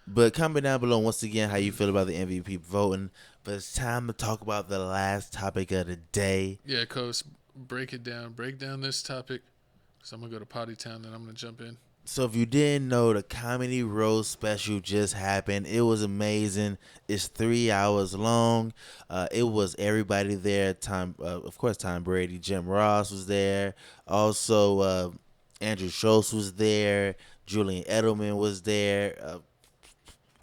But comment down below once again how you feel about the MVP voting. But it's time to talk about the last topic of the day. Yeah, Coach. break it down. Break down this topic. So I'm going to go to Potty Town, then I'm going to jump in. So if you didn't know, the comedy roast special just happened. It was amazing. It's 3 hours long. It was everybody there. Of course, Tom Brady, Jim Ross was there. Also, Andrew Schultz was there. Julian Edelman was there.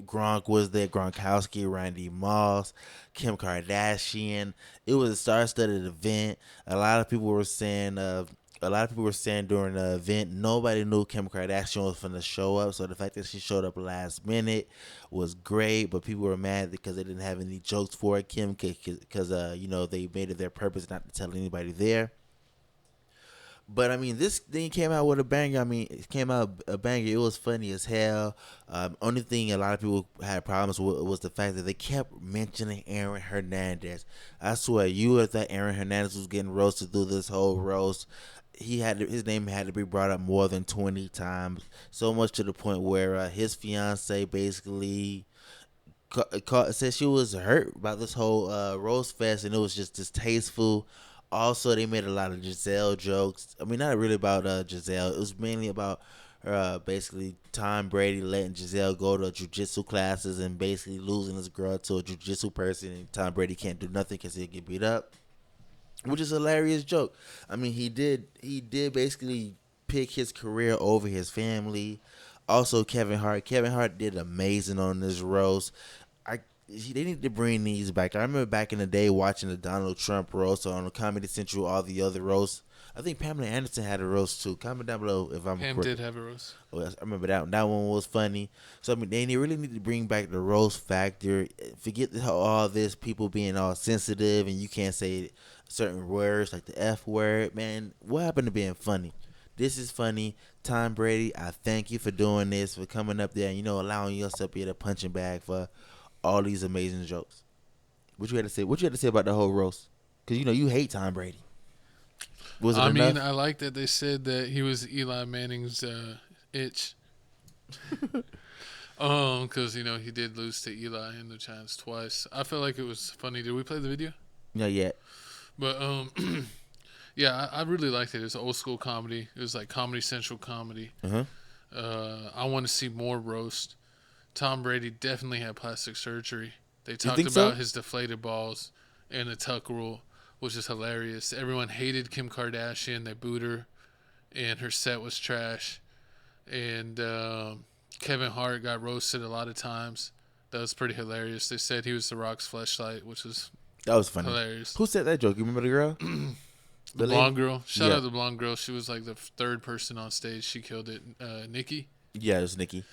Gronk was there. Gronkowski, Randy Moss, Kim Kardashian. It was a star-studded event. A lot of people were saying during the event, nobody knew Kim Kardashian was going to show up. So the fact that she showed up last minute was great. But people were mad because they didn't have any jokes for Kim because they made it their purpose not to tell anybody there. But, I mean, this thing came out with a banger. I mean, it came out a banger. It was funny as hell. Only thing a lot of people had problems with was the fact that they kept mentioning Aaron Hernandez. I swear, you would have thought Aaron Hernandez was getting roasted through this whole roast. His name had to be brought up more than 20 times. So much to the point where his fiance basically said she was hurt about this whole roast fest, and it was just distasteful. Also, they made a lot of Giselle jokes. I mean, not really about Giselle. It was mainly about basically Tom Brady letting Giselle go to jiu-jitsu classes and basically losing his girl to a jiu-jitsu person, and Tom Brady can't do nothing because he'll get beat up, which is a hilarious joke. I mean, he did basically pick his career over his family. Also, Kevin Hart did amazing on this roast. They need to bring these back. I remember back in the day watching the Donald Trump roast on Comedy Central, all the other roasts. I think Pamela Anderson had a roast too. Comment down below if I'm correct. Pam did have a roast. Oh, I remember that. That one was funny. So I mean, they really need to bring back the roast factor. Forget all this people being all sensitive and you can't say certain words like the F word. Man, what happened to being funny? This is funny. Tom Brady, I thank you for doing this, for coming up there and allowing yourself to be the punching bag for all these amazing jokes. What you had to say? What you had to say about the whole roast? Because you hate Tom Brady. Was it enough? I like that they said that he was Eli Manning's itch. Because he did lose to Eli in the Giants twice. I felt like it was funny. Did we play the video? Not yet. But yeah, I really liked it. It was old school comedy. It was like Comedy Central comedy. I want to see more roast. Tom Brady definitely had plastic surgery. They talked about his deflated balls and the tuck rule, which is hilarious. Everyone hated Kim Kardashian. They booed her, and her set was trash. And Kevin Hart got roasted a lot of times. That was pretty hilarious. They said he was The Rock's fleshlight, which was funny. Hilarious. Who said that joke? You remember the girl? The blonde girl. Shout out the blonde girl. She was like the third person on stage. She killed it. Nikki? Yeah, it was Nikki.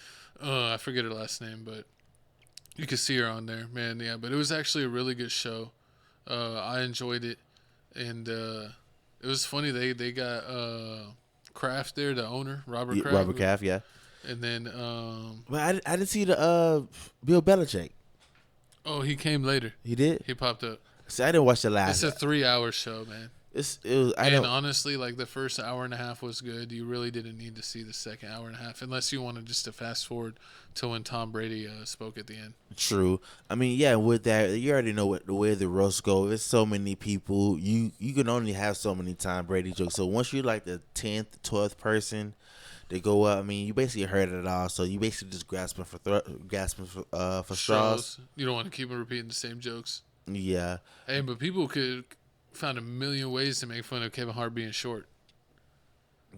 I forget her last name, but you could see her on there, man. Yeah, but it was actually a really good show. I enjoyed it, and it was funny. They got Kraft there, the owner, Robert Kraft. Robert Kraft, yeah. And then, but I didn't see the Bill Belichick. Oh, he came later. He did. He popped up. See, I didn't watch the last. It's a 3-hour show, man. Honestly, like the first hour and a half was good. You really didn't need to see the second hour and a half, unless you wanted just to fast forward to when Tom Brady spoke at the end. True. I mean, yeah, with that, you already know the way the roast go. There's so many people. You can only have so many Tom Brady jokes. So once you're like the 10th, 12th person to go up, I mean, you basically heard it all. So you basically just grasping for straws. You don't want to keep repeating the same jokes. Yeah. Hey, but people could found a million ways to make fun of Kevin Hart being short.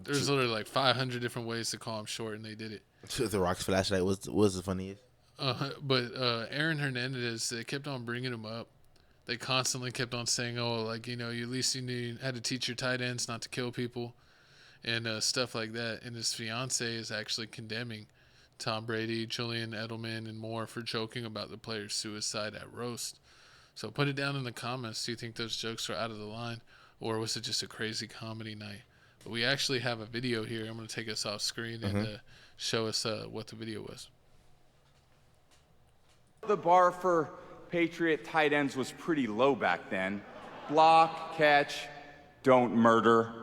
There's literally like 500 different ways to call him short, and they did it. The Rock's flashlight was the funniest. But Aaron Hernandez, they kept on bringing him up. They constantly kept on saying, "Oh, like at least you had to teach your tight ends not to kill people," and stuff like that. And his fiance is actually condemning Tom Brady, Julian Edelman, and more for joking about the player's suicide at roast. So put it down in the comments. Do you think those jokes are out of the line, or was it just a crazy comedy night? But we actually have a video here. I'm going to take us off screen and show us what the video was. The bar for Patriot tight ends was pretty low back then. Block, catch, don't murder.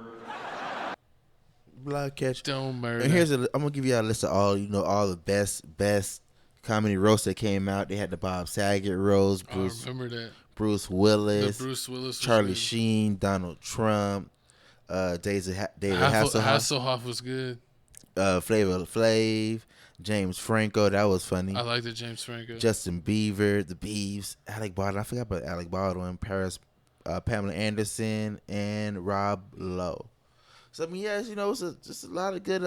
Block, catch, don't murder. And I'm going to give you a list of all the best comedy roasts that came out. They had the Bob Saget roast, I remember that. Bruce Willis, The Bruce Willis, Charlie Sheen, Donald Trump, David Hasselhoff. Hasselhoff was good. Flavor Flav, James Franco, that was funny. I like the James Franco. Justin Bieber, the Beeves, Alec Baldwin. I forgot about Alec Baldwin, Pamela Anderson, and Rob Lowe. So I mean, yes, you know, it's just a lot of good.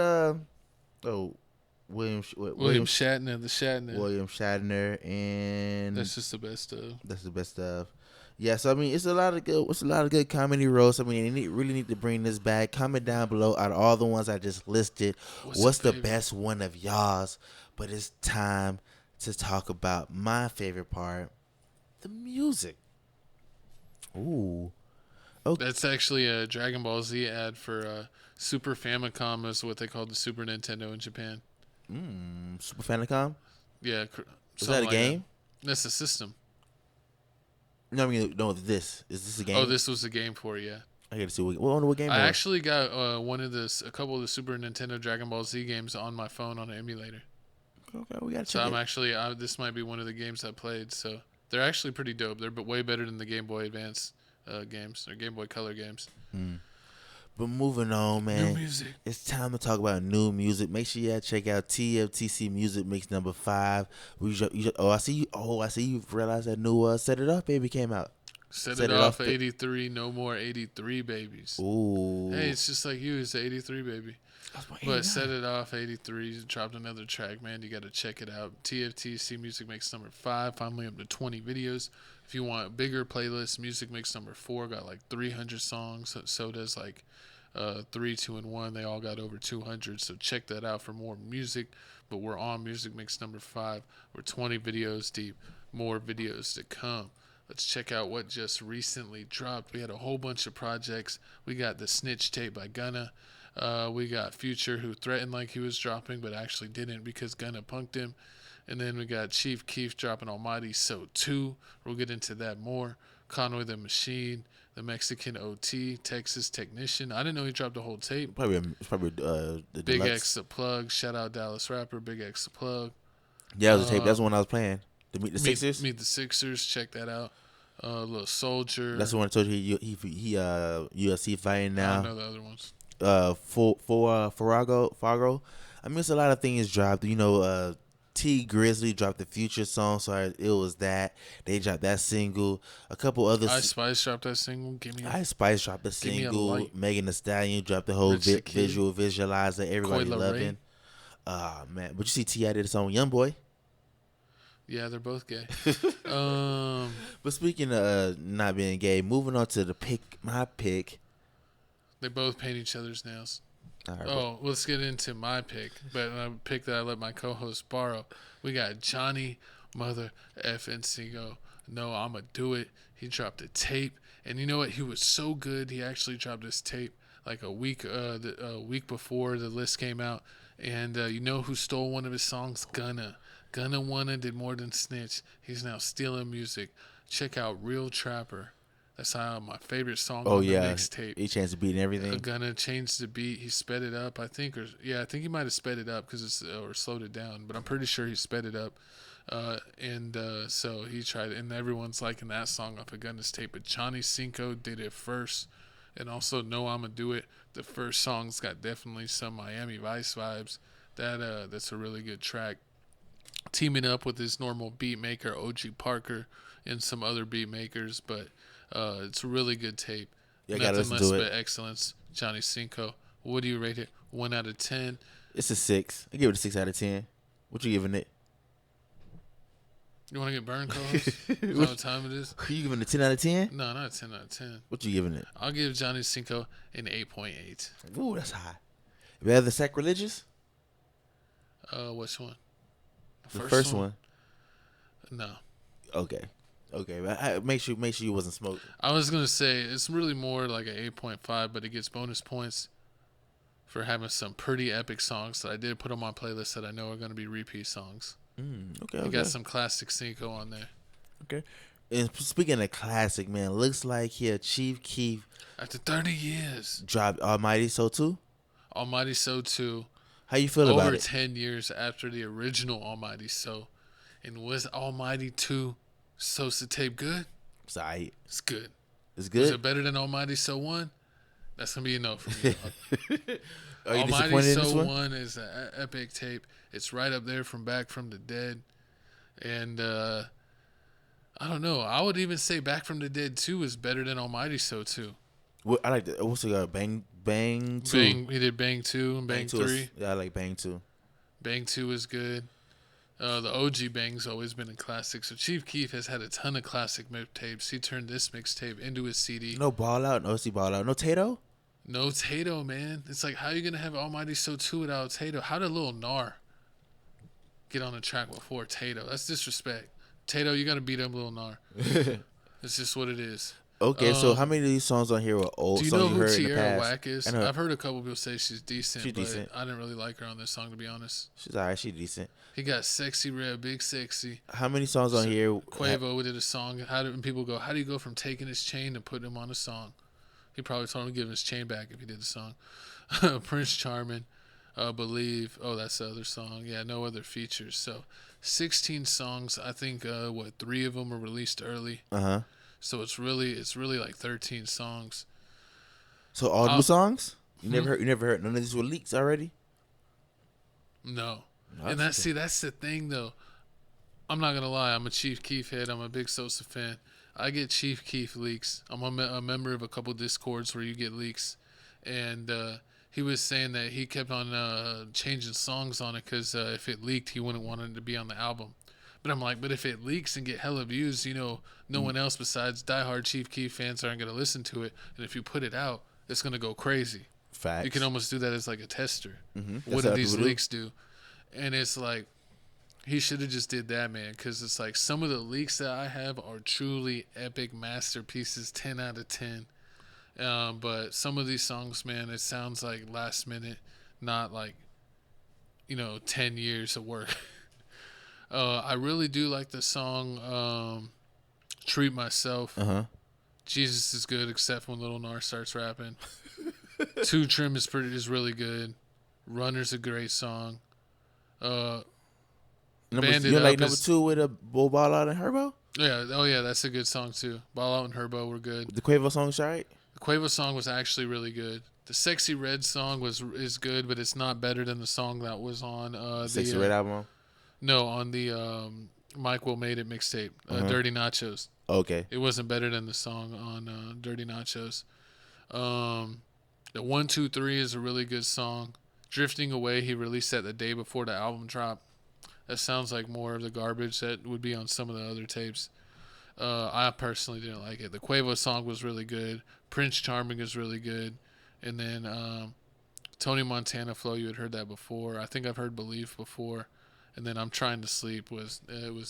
William Shatner, the Shatner. William Shatner, and that's just the best stuff. That's the best stuff. Yeah, so I mean, it's a lot of good comedy roasts. I mean, they really need to bring this back. Comment down below out of all the ones I just listed, what's the best one of y'all's? But it's time to talk about my favorite part, the music. Ooh. Okay. That's actually a Dragon Ball Z ad for Super Famicom, is what they call the Super Nintendo in Japan. Super Famicom? Yeah. Is that a game? That's a system. No, I mean, no, this. Is this a game? Oh, this was a game for it, yeah. I gotta see what game. I actually got a couple of the Super Nintendo Dragon Ball Z games on my phone on an emulator. Okay, we gotta check So I'm actually, this might be one of the games I played. So they're actually pretty dope. They're way better than the Game Boy Advance games or Game Boy Color games. But moving on, man. New music. It's time to talk about new music. Make sure you check out TFTC Music Mix number 5. I see you. Oh, I see you realized that new "Set It Off" baby came out. Set It Off 83. No more 83 babies. Ooh. Hey, it's just like you. It's the 83 baby. But Set It Off 83 dropped another track, man. You got to check it out. TFTC Music Mix number 5. Finally up to 20 videos. If you want a bigger playlist, Music Mix number 4 got like 300 songs. So does like 3, 2, and 1. They all got over 200. So check that out for more music. But we're on Music Mix number 5. We're 20 videos deep. More videos to come. Let's check out what just recently dropped. We had a whole bunch of projects. We got the Snitch tape by Gunna. We got Future, who threatened like he was dropping, but actually didn't because Gunna punked him. And then we got Chief Keef dropping Almighty So 2. We'll get into that more. Conway the Machine, the Mexican OT, Texas Technician. I didn't know he dropped a whole tape. Probably the Big deluxe. X the Plug. Shout out Dallas rapper Big X the Plug. Yeah, it was a tape. That's the one I was playing. To Meet the Sixers. Meet the Sixers. Check that out. Little Soulja. That's the one I told you he UFC fighting now. I know the other ones. Fargo. I mean, it's a lot of things dropped. You know, T Grizzly dropped the Future song, so it was that. They dropped that single. A couple others. Ice Spice dropped that single. Ice Spice dropped the single. Megan Thee Stallion dropped the whole visual visualizer. Everybody loving. Man, but you see T.I. did a song with Youngboy. Yeah, they're both gay. But speaking of not being gay, moving on to my pick. They both paint each other's nails. Right, let's get into my pick. But a pick that I let my co-host borrow. We got Johnny Mother Effin Cinco. No, I'ma do it. He dropped a tape, and you know what? He was so good. He actually dropped his tape like a week before the list came out. And you know who stole one of his songs? Gunna. Gunna Wanna did more than snitch. He's now stealing music. Check out Real Trapper. That's my favorite song on the mixtape. He changed the beat and everything. Gunna changed the beat. He sped it up, I think. I think he might have sped it up or slowed it down. But I'm pretty sure he sped it up. So he tried it. And everyone's liking that song off of Gunna's tape. But Johnny Cinco did it first. And also No I'ma Do It. The first song's got definitely some Miami Vice vibes. That's a really good track. Teaming up with his normal beat maker OG Parker and some other beat makers, but it's a really good tape. Yeah, nothing less but excellence. Johnny Cinco. What do you rate it? 1 out of 10? It's a 6. I give it a 6 out of 10. What you giving it? You want to get burned, co-host? Is that what time it is? You giving it a 10 out of 10? No, not a 10 out of 10. What you giving it? I'll give Johnny Cinco an 8.8. Ooh, that's high. Rather sacrilegious? Which one? The first one? No. Okay. But make sure you wasn't smoking. I was gonna say it's really more like an 8.5, but it gets bonus points for having some pretty epic songs that I did put on my playlist that I know are gonna be repeat songs. Okay. You got some classic Cinco on there. Okay. And speaking of classic, man, looks like here Chief Keef after 30 years dropped Almighty So 2. Almighty So 2. How you feel about it? Over 10 years after the original Almighty So. And was Almighty 2 Sosa tape good? Sorry. It's good. It's good. Was it better than Almighty So 1? That's going to be a no for me. Are you Almighty disappointed in this So one? 1 is an epic tape. It's right up there from Back from the Dead. And I don't know. I would even say Back from the Dead 2 is better than Almighty So 2. Well, I like the what's it called? Bang 2. He did Bang 2 and Bang 3. Yeah, I like Bang 2. Bang 2 is good. The OG Bang's always been a classic. So Chief Keef has had a ton of classic mixtapes. He turned this mixtape into his CD. No Ball Out. No see Ball Out. No Tato. No Tato, man. It's like, how are you going to have Almighty So 2 without Tato? How did Lil Nar get on the track before Tato? That's disrespect. Tato, you got to beat up Lil Nar. It's just what it is. Okay, so how many of these songs on here were old? Do you songs know who heard in the Tierra past? Whack is? I've heard a couple people say she's decent, She's but decent. I didn't really like her on this song, to be honest. She's alright. She's decent. He got Sexy Red, Big Sexy. How many songs on here? Quavo did a song. And people go, how do you go from taking his chain to putting him on a song? He probably told him to give him his chain back if he did the song. Prince Charming, Believe. Oh, that's the other song. Yeah, no other features. So 16 songs. I think 3 of them were released early. So it's really like 13 songs. So all new songs? You never heard none of these were leaks already? No. And that's the thing though. I'm not gonna lie, I'm a Chief Keef head, I'm a big Sosa fan. I get Chief Keef leaks. I'm a member of a couple Discords where you get leaks. And he was saying that he kept on changing songs on it because if it leaked, he wouldn't want it to be on the album. But I'm like, but if it leaks and get hella views, no one else besides diehard Chief Keef fans aren't going to listen to it. And if you put it out, it's going to go crazy. Facts. You can almost do that as like a tester. That's What do how these people leaks do? And it's like, he should have just did that, man. Because it's like some of the leaks that I have are truly epic masterpieces, 10 out of 10. But some of these songs, man, it sounds like last minute, not like, 10 years of work. I really do like the song Treat Myself. Jesus is good, except when Lil Nar starts rapping. Two Trim is really good. Runner's a great song. You like number 2 with a Ball Out and Herbo? Yeah, oh yeah, that's a good song too. Ball Out and Herbo were good. The Quavo song's right? The Quavo song was actually really good. The Sexy Red song is good, but it's not better than the song that was on Sexy Red album? No, on the Mike Will Made It mixtape, Dirty Nachos. Okay. It wasn't better than the song on Dirty Nachos. The 1, 2, 3 is a really good song. Drifting Away, he released that the day before the album dropped. That sounds like more of the garbage that would be on some of the other tapes. I personally didn't like it. The Quavo song was really good. Prince Charming is really good. And then Tony Montana Flow, you had heard that before. I think I've heard Believe before. And then I'm Trying to Sleep was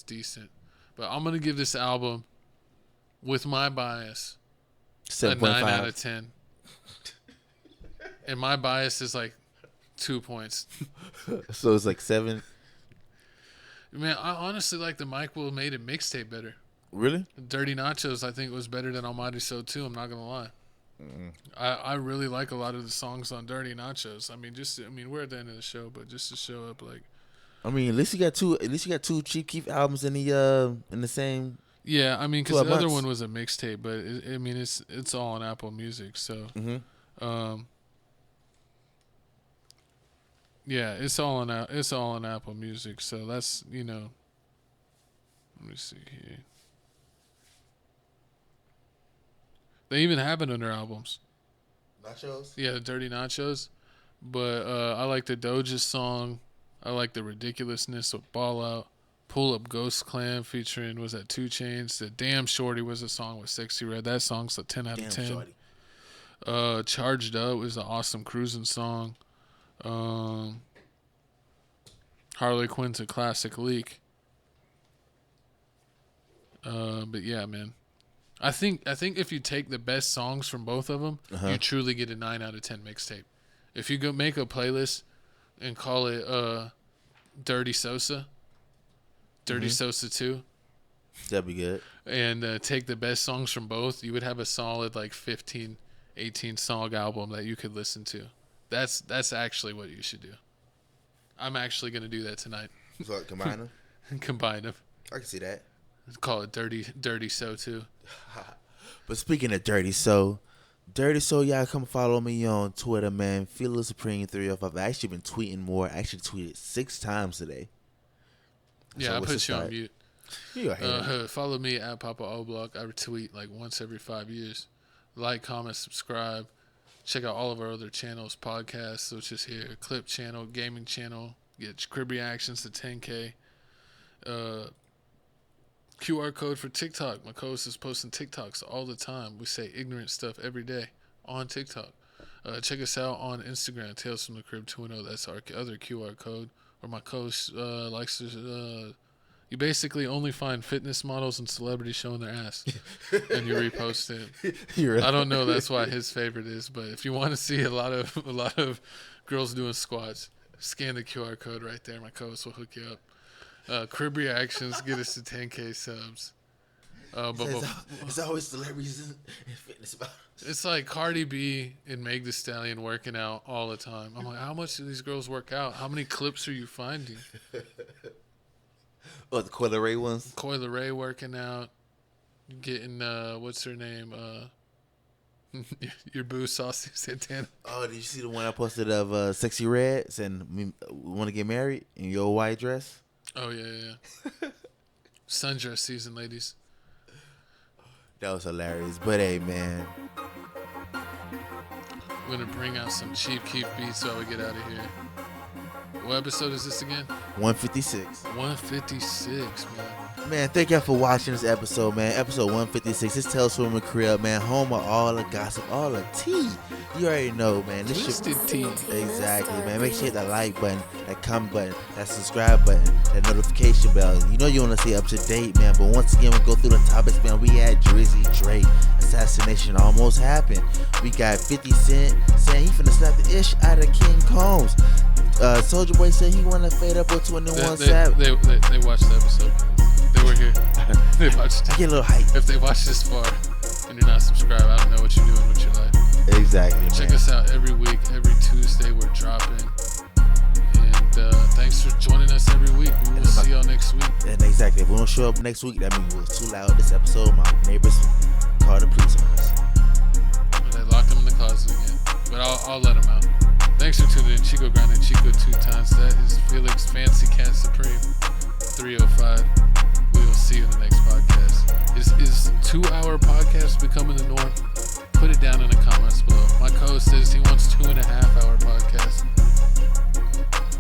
decent. But I'm going to give this album, with my bias, 7.5. a 9 out of 10. And my bias is like 2 points. So it's like 7? Man, I honestly like the Mike Will Made It mixtape better. Really? Dirty Nachos, I think, was better than Almighty So 2. I'm not going to lie. I really like a lot of the songs on Dirty Nachos. We're at the end of the show, but just to show up, like, at least you got two Chief Keef albums in the same. Yeah, because the other one was a mixtape, but it's all on Apple Music, so. Yeah, it's all on Apple Music, so that's let me see here. They even have it on their albums. Nachos? Yeah, the Dirty Nachos. But I like the Doja song. I like the Ridiculousness of Ball Out. Pull Up Ghost Clan featuring, was that 2 Chainz? The Damn Shorty was a song with Sexy Red. That song's a 10 out of 10. Shorty. Charged Up was an awesome cruising song. Harley Quinn's a classic leak. But yeah, man. I think if you take the best songs from both of them, you truly get a 9 out of 10 mixtape. If you go make a playlist and call it Dirty Sosa, Dirty Sosa 2, that'd be good. And take the best songs from both, you would have a solid like 15, 18 song album that you could listen to. That's actually what you should do. I'm actually gonna do that tonight. So combine them. Combine them. I can see that. Call it Dirty So too. But speaking of Dirty So, y'all come follow me on Twitter, man. Feel Supreme 305. I've actually been tweeting more. I actually tweeted 6 times today. Yeah, so I put you on mute. You follow me at Papa O'Block. I retweet like once every 5 years. Like, comment, subscribe. Check out all of our other channels, podcasts, which is here, clip channel, gaming channel. Get crib reactions to 10K. QR code for TikTok. My co-host is posting TikToks all the time. We say ignorant stuff every day on TikTok. Check us out on Instagram, Tales from the Crib 2.0. That's our other QR code. Or my co-host likes to... you basically only find fitness models and celebrities showing their ass, and you repost it. I don't know. That's why his favorite is. But if you want to see a lot of girls doing squats, scan the QR code right there. My co-host will hook you up. Crib reactions get us to 10K subs. It's always celebrities and fitness models. It's like Cardi B and Meg Thee Stallion working out all the time. I'm like, how much do these girls work out? How many clips are you finding? Oh, the Coyle Ray ones? Coyle Ray working out. Getting, what's her name? Your boo, Saucy Santana. Oh, did you see the one I posted of Sexy Reds and want to get married in your white dress? Oh, yeah. Sundress season, ladies. That was hilarious. But, hey, man. We're going to bring out some Chief Keef beats while we get out of here. What episode is this again? 156. 156, man. Man, thank y'all for watching this episode, man. Episode 156. This Tales from the Crib, man. Home of all the gossip, all the tea. You already know, man. This Twisted tea. Exactly, man. Make sure you hit that like button, that comment button, that subscribe button, that notification bell. You know you want to stay up to date, man. But once again, we go through the topics, man. We had Drizzy Drake. Assassination almost happened. We got 50 Cent saying he finna slap the ish out of King Combs. Soulja Boy said he wanna fade up with 21 Savage. They watched the episode. They were here. They watched it. I get a little hype. If they watched this far and you're not subscribed, I don't know what you're doing with your life. Exactly. Check us out every week. Every Tuesday we're dropping. And thanks for joining us every week. We will see y'all next week. And exactly. If we don't show up next week, that means we was too loud this episode. My neighbors called the police on us. Well, they locked them in the closet again. But I'll let them out. Thanks for tuning in. Chico Grinding Chico 2 times. That is Felix Fancy Cat Supreme 305. We will see you in the next podcast. Is 2-hour podcast becoming the norm? Put it down in the comments below. My co-host says he wants 2.5-hour podcast.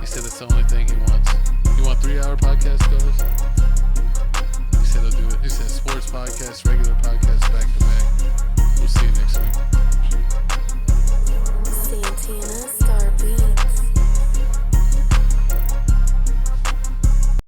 He said that's the only thing he wants. You want 3-hour podcast, co-host? He said he'll do it. He said sports podcast, regular podcast, back to back. We'll see you next week. Santana's